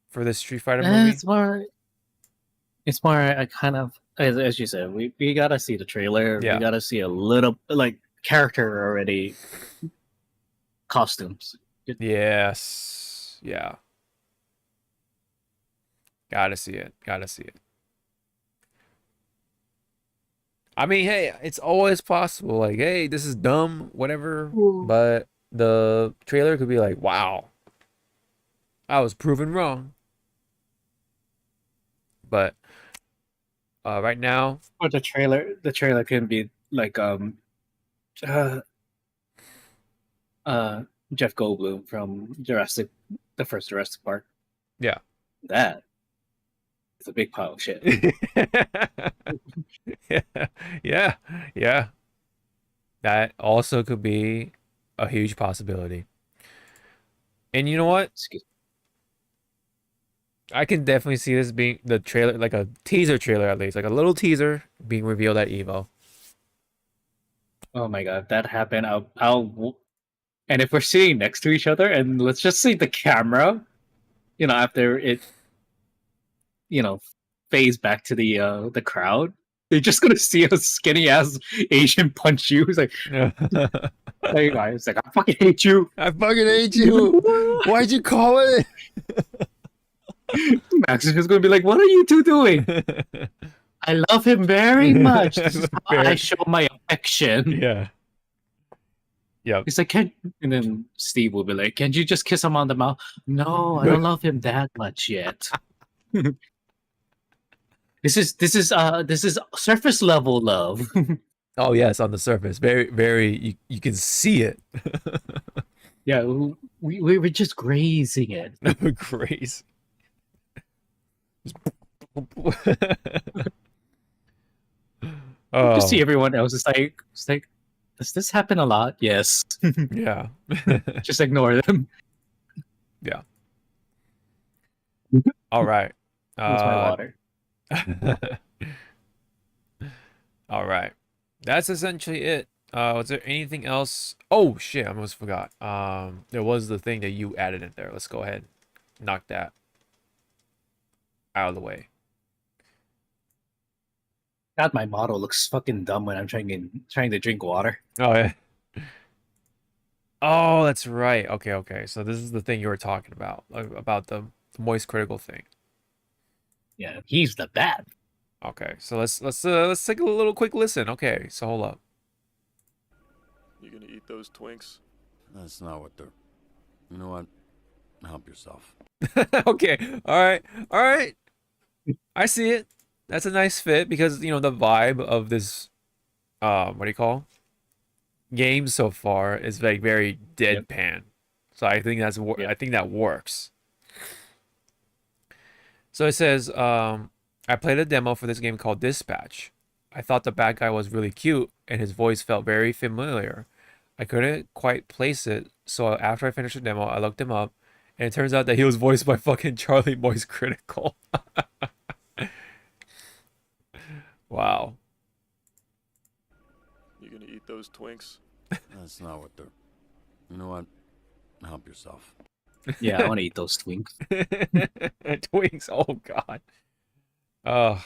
for this Street Fighter movie? It's more. I kind of, as you said, we gotta see the trailer. Yeah. We gotta see a little like character already, costumes. Yes. Yeah. Gotta see it. Gotta see it. I mean, hey, it's always possible. Like, hey, this is dumb, whatever. But the trailer could be like, wow, I was proven wrong. But right now, Or the trailer can be like Jeff Goldblum from the first Jurassic Park. yeah. That is a big pile of shit. Yeah. That also could be a huge possibility. And you know what? Excuse me. I can definitely see this being the trailer, like a teaser trailer at least, like a little teaser being revealed at Evo. Oh my god, if that happened, and if we're sitting next to each other, and let's just see the camera, after it, phase back to the crowd, they're just gonna see a skinny ass Asian punch you. He's like, hey guys, like I fucking hate you. I fucking hate you. Why'd you call it? Max is just gonna be like, what are you two doing? I love him very much. This is how I show my affection. Yeah. Yep. He's like, and then Steve will be like, can't you just kiss him on the mouth? No, I don't love him that much yet. This is surface level love. Oh yes, on the surface, very, very. You can see it. Yeah, we were just grazing it. Graze. You see everyone else is like, does this happen a lot? Yes. Yeah. Just ignore them. Yeah. All right. That's my water. All right. That's essentially it. Was there anything else? Oh shit, I almost forgot. There was the thing that you added in there. Let's go ahead. Knock that out of the way. God, my model looks fucking dumb when I'm trying to drink water. Oh yeah. Oh, that's right. Okay. So this is the thing you were talking about the moist critical thing. Yeah, he's the bad. Okay, so let's take a little quick listen. Okay, so hold up. You gonna eat those Twinks? That's not what they're... You know what? Help yourself. Okay, all right. I see it. That's a nice fit because the vibe of this, what do you call? Game so far is like very deadpan. Yep. So I think I think that works. So it says, I played a demo for this game called Dispatch. I thought the bad guy was really cute, and his voice felt very familiar. I couldn't quite place it, so after I finished the demo, I looked him up, and it turns out that he was voiced by fucking Charlie Moist Critical. Wow. You gonna eat those Twinks? That's not what they're... You know what? Help yourself. Yeah, I want to eat those twinks. Twinks. Oh God. Oh,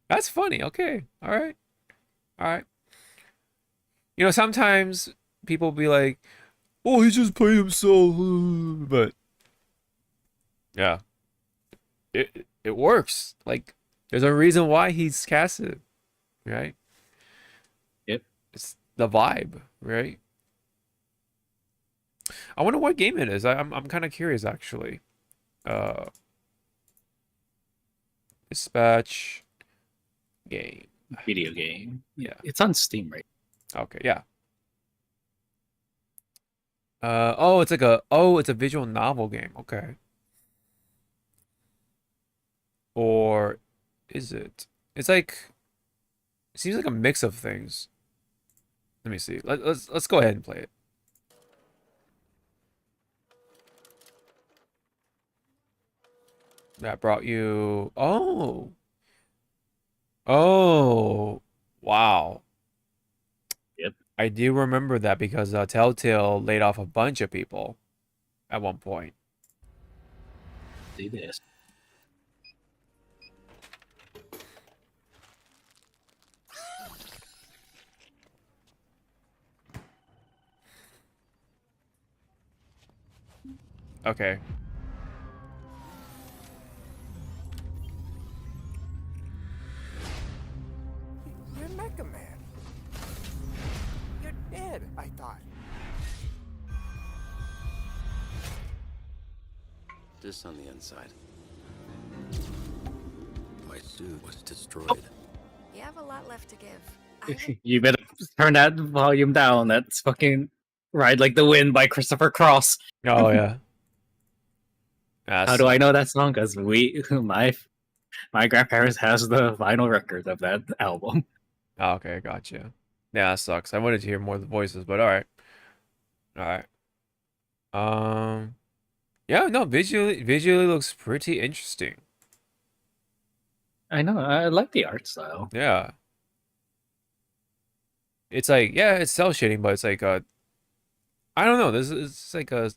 that's funny. Okay. All right. All right. You know, sometimes people be like, "Oh, he just played himself," but yeah, it works. Like, there's a reason why he's casted, right? Yep. It's the vibe, right? I wonder what game it is. I'm kind of curious actually. Dispatch game. Video game. Yeah. It's on Steam, right? Okay, yeah. Oh, it's a visual novel game. Okay. Or is it? It's like, it seems like a mix of things. Let me see. Let's go ahead and play it. That brought you. Oh. Oh. Wow. Yep. I do remember that because Telltale laid off a bunch of people at one point. See this. Okay. You're Mega Man. You're dead, I thought. This on the inside. My suit was destroyed. You have a lot left to give. You better turn that volume down. That's fucking Ride Like the Wind by Christopher Cross. Oh yeah. How do I know that song? Because my grandparents has the vinyl record of that album. Oh, okay, gotcha. Yeah, that sucks. I wanted to hear more of the voices, but all right. All right. Yeah, no, visually looks pretty interesting. I know. I like the art style. Yeah. It's like, yeah, it's cell shading, but it's like I don't know. This is like a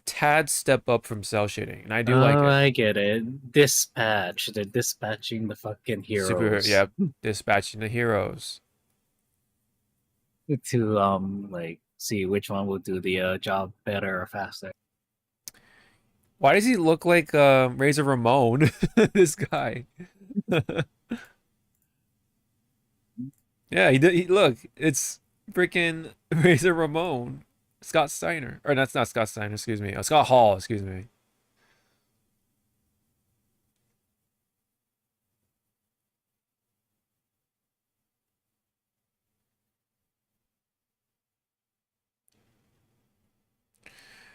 tad step up from cell shading, and I do like it. I get it. Dispatch. They're dispatching the fucking heroes. Yeah, dispatching the heroes to like see which one will do the job better or faster. Why does he look like Razor Ramon? This guy. Yeah, he look. It's freaking Razor Ramon. Scott Steiner. Or that's not Scott Steiner, excuse me. Scott Hall, excuse me.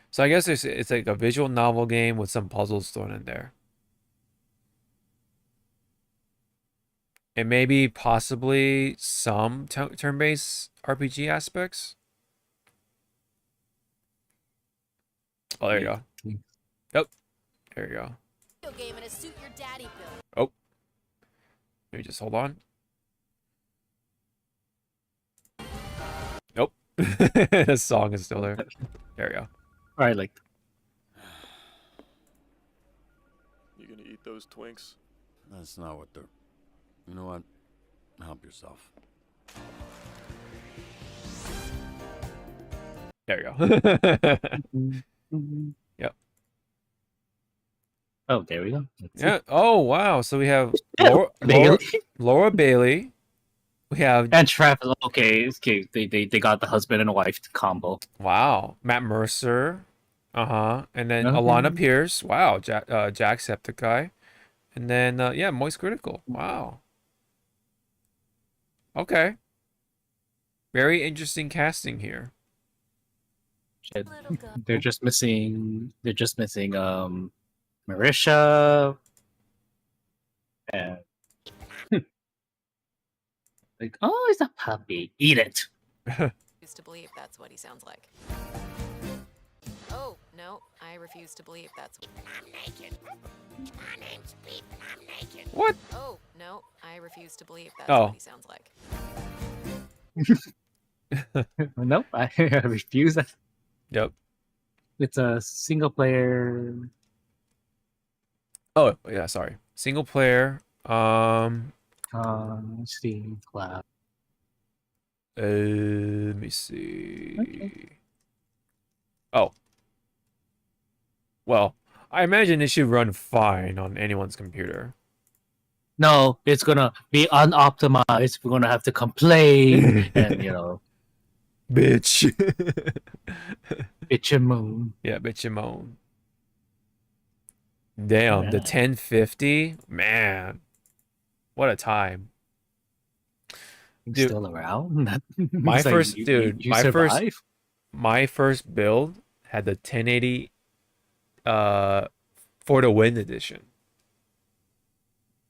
So I guess it's like a visual novel game with some puzzles thrown in there. And maybe possibly some turn-based RPG aspects. Oh, there you go. Yep. There you go. Game in a suit your daddy built. Oh. Maybe just hold on. Nope. The song is still there. There we go. All right, like. You gonna eat those twinks? That's not what they're... You know what? Help yourself. There you go. Yep. Oh, there we go. Yeah. Oh, wow. So we have Laura Bailey. We have... And Travis. Okay. They got the husband and wife combo. Wow. Matt Mercer. Uh-huh. And then Alana Pierce. Wow. Jacksepticeye. And then, yeah, Moist Critical. Wow. Okay. Very interesting casting here. They're just missing Marisha and like, oh, it's a puppy. Eat it. Used to believe that's what he sounds like. Oh, no, I refuse to believe that's what... I'm naked. My name's Beep and I'm naked. What? Oh, no, I refuse to believe that's what he sounds like. Nope, I refuse that. Yep. It's a single player. Oh yeah, sorry. Single player. Steam Cloud. Let me see. Okay. Oh. Well, I imagine it should run fine on anyone's computer. No, it's gonna be unoptimized. We're gonna have to complain and Bitch. bitch and moan. Yeah, bitch and moan. Damn, the 1050? Man. What a time. Dude, Still around? my It's like, first you survive? my first build had the 1080 for the Win edition.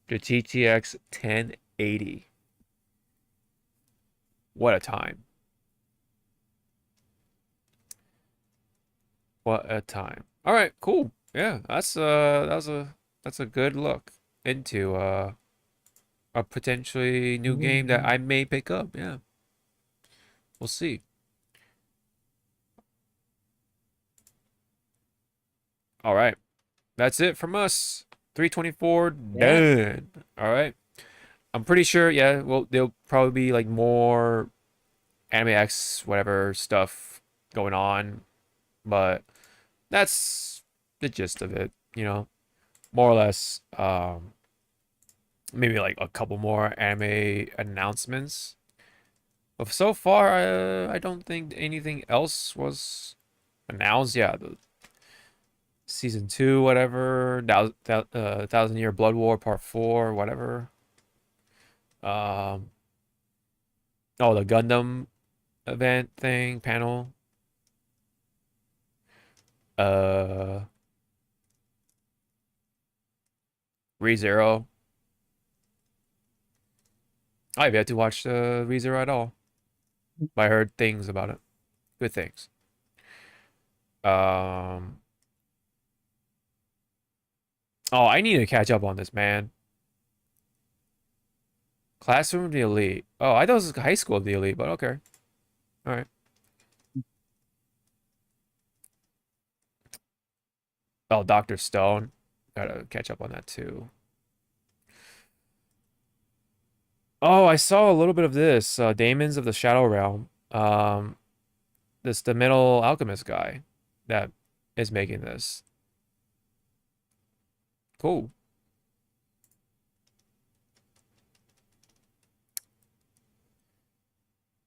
The GTX 1080. What a time. What a time. All right, cool. Yeah, that's a good look into a potentially new game that I may pick up. Yeah. We'll see. All right. That's it from us. 324 done. All right. I'm pretty sure, yeah, well, there'll probably be like more Anime X whatever stuff going on, but that's the gist of it, more or less. Maybe like a couple more anime announcements. But so far, I don't think anything else was announced. Yeah, the season 2, whatever, Thousand Year Blood War Part 4, whatever. Oh, the Gundam event thing, panel. ReZero. I've yet to watch ReZero at all. But I heard things about it. Good things. Oh, I need to catch up on this, man. Classroom of the Elite. Oh, I thought it was High School of the Elite, but okay. All right. Oh, Dr. Stone. Gotta catch up on that too. Oh, I saw a little bit of this. Daemons of the Shadow Realm. This the Metal Alchemist guy that is making this. Cool.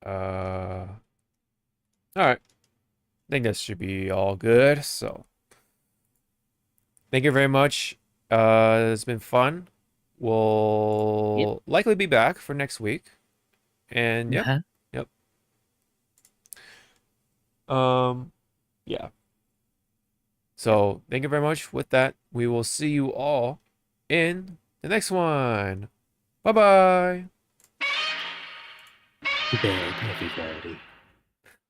All right. I think this should be all good. So, thank you very much. It's been fun. We'll likely be back for next week. And yep. Yeah. So, thank you very much. With that, we will see you all in the next one. Bye-bye. To bed, everybody.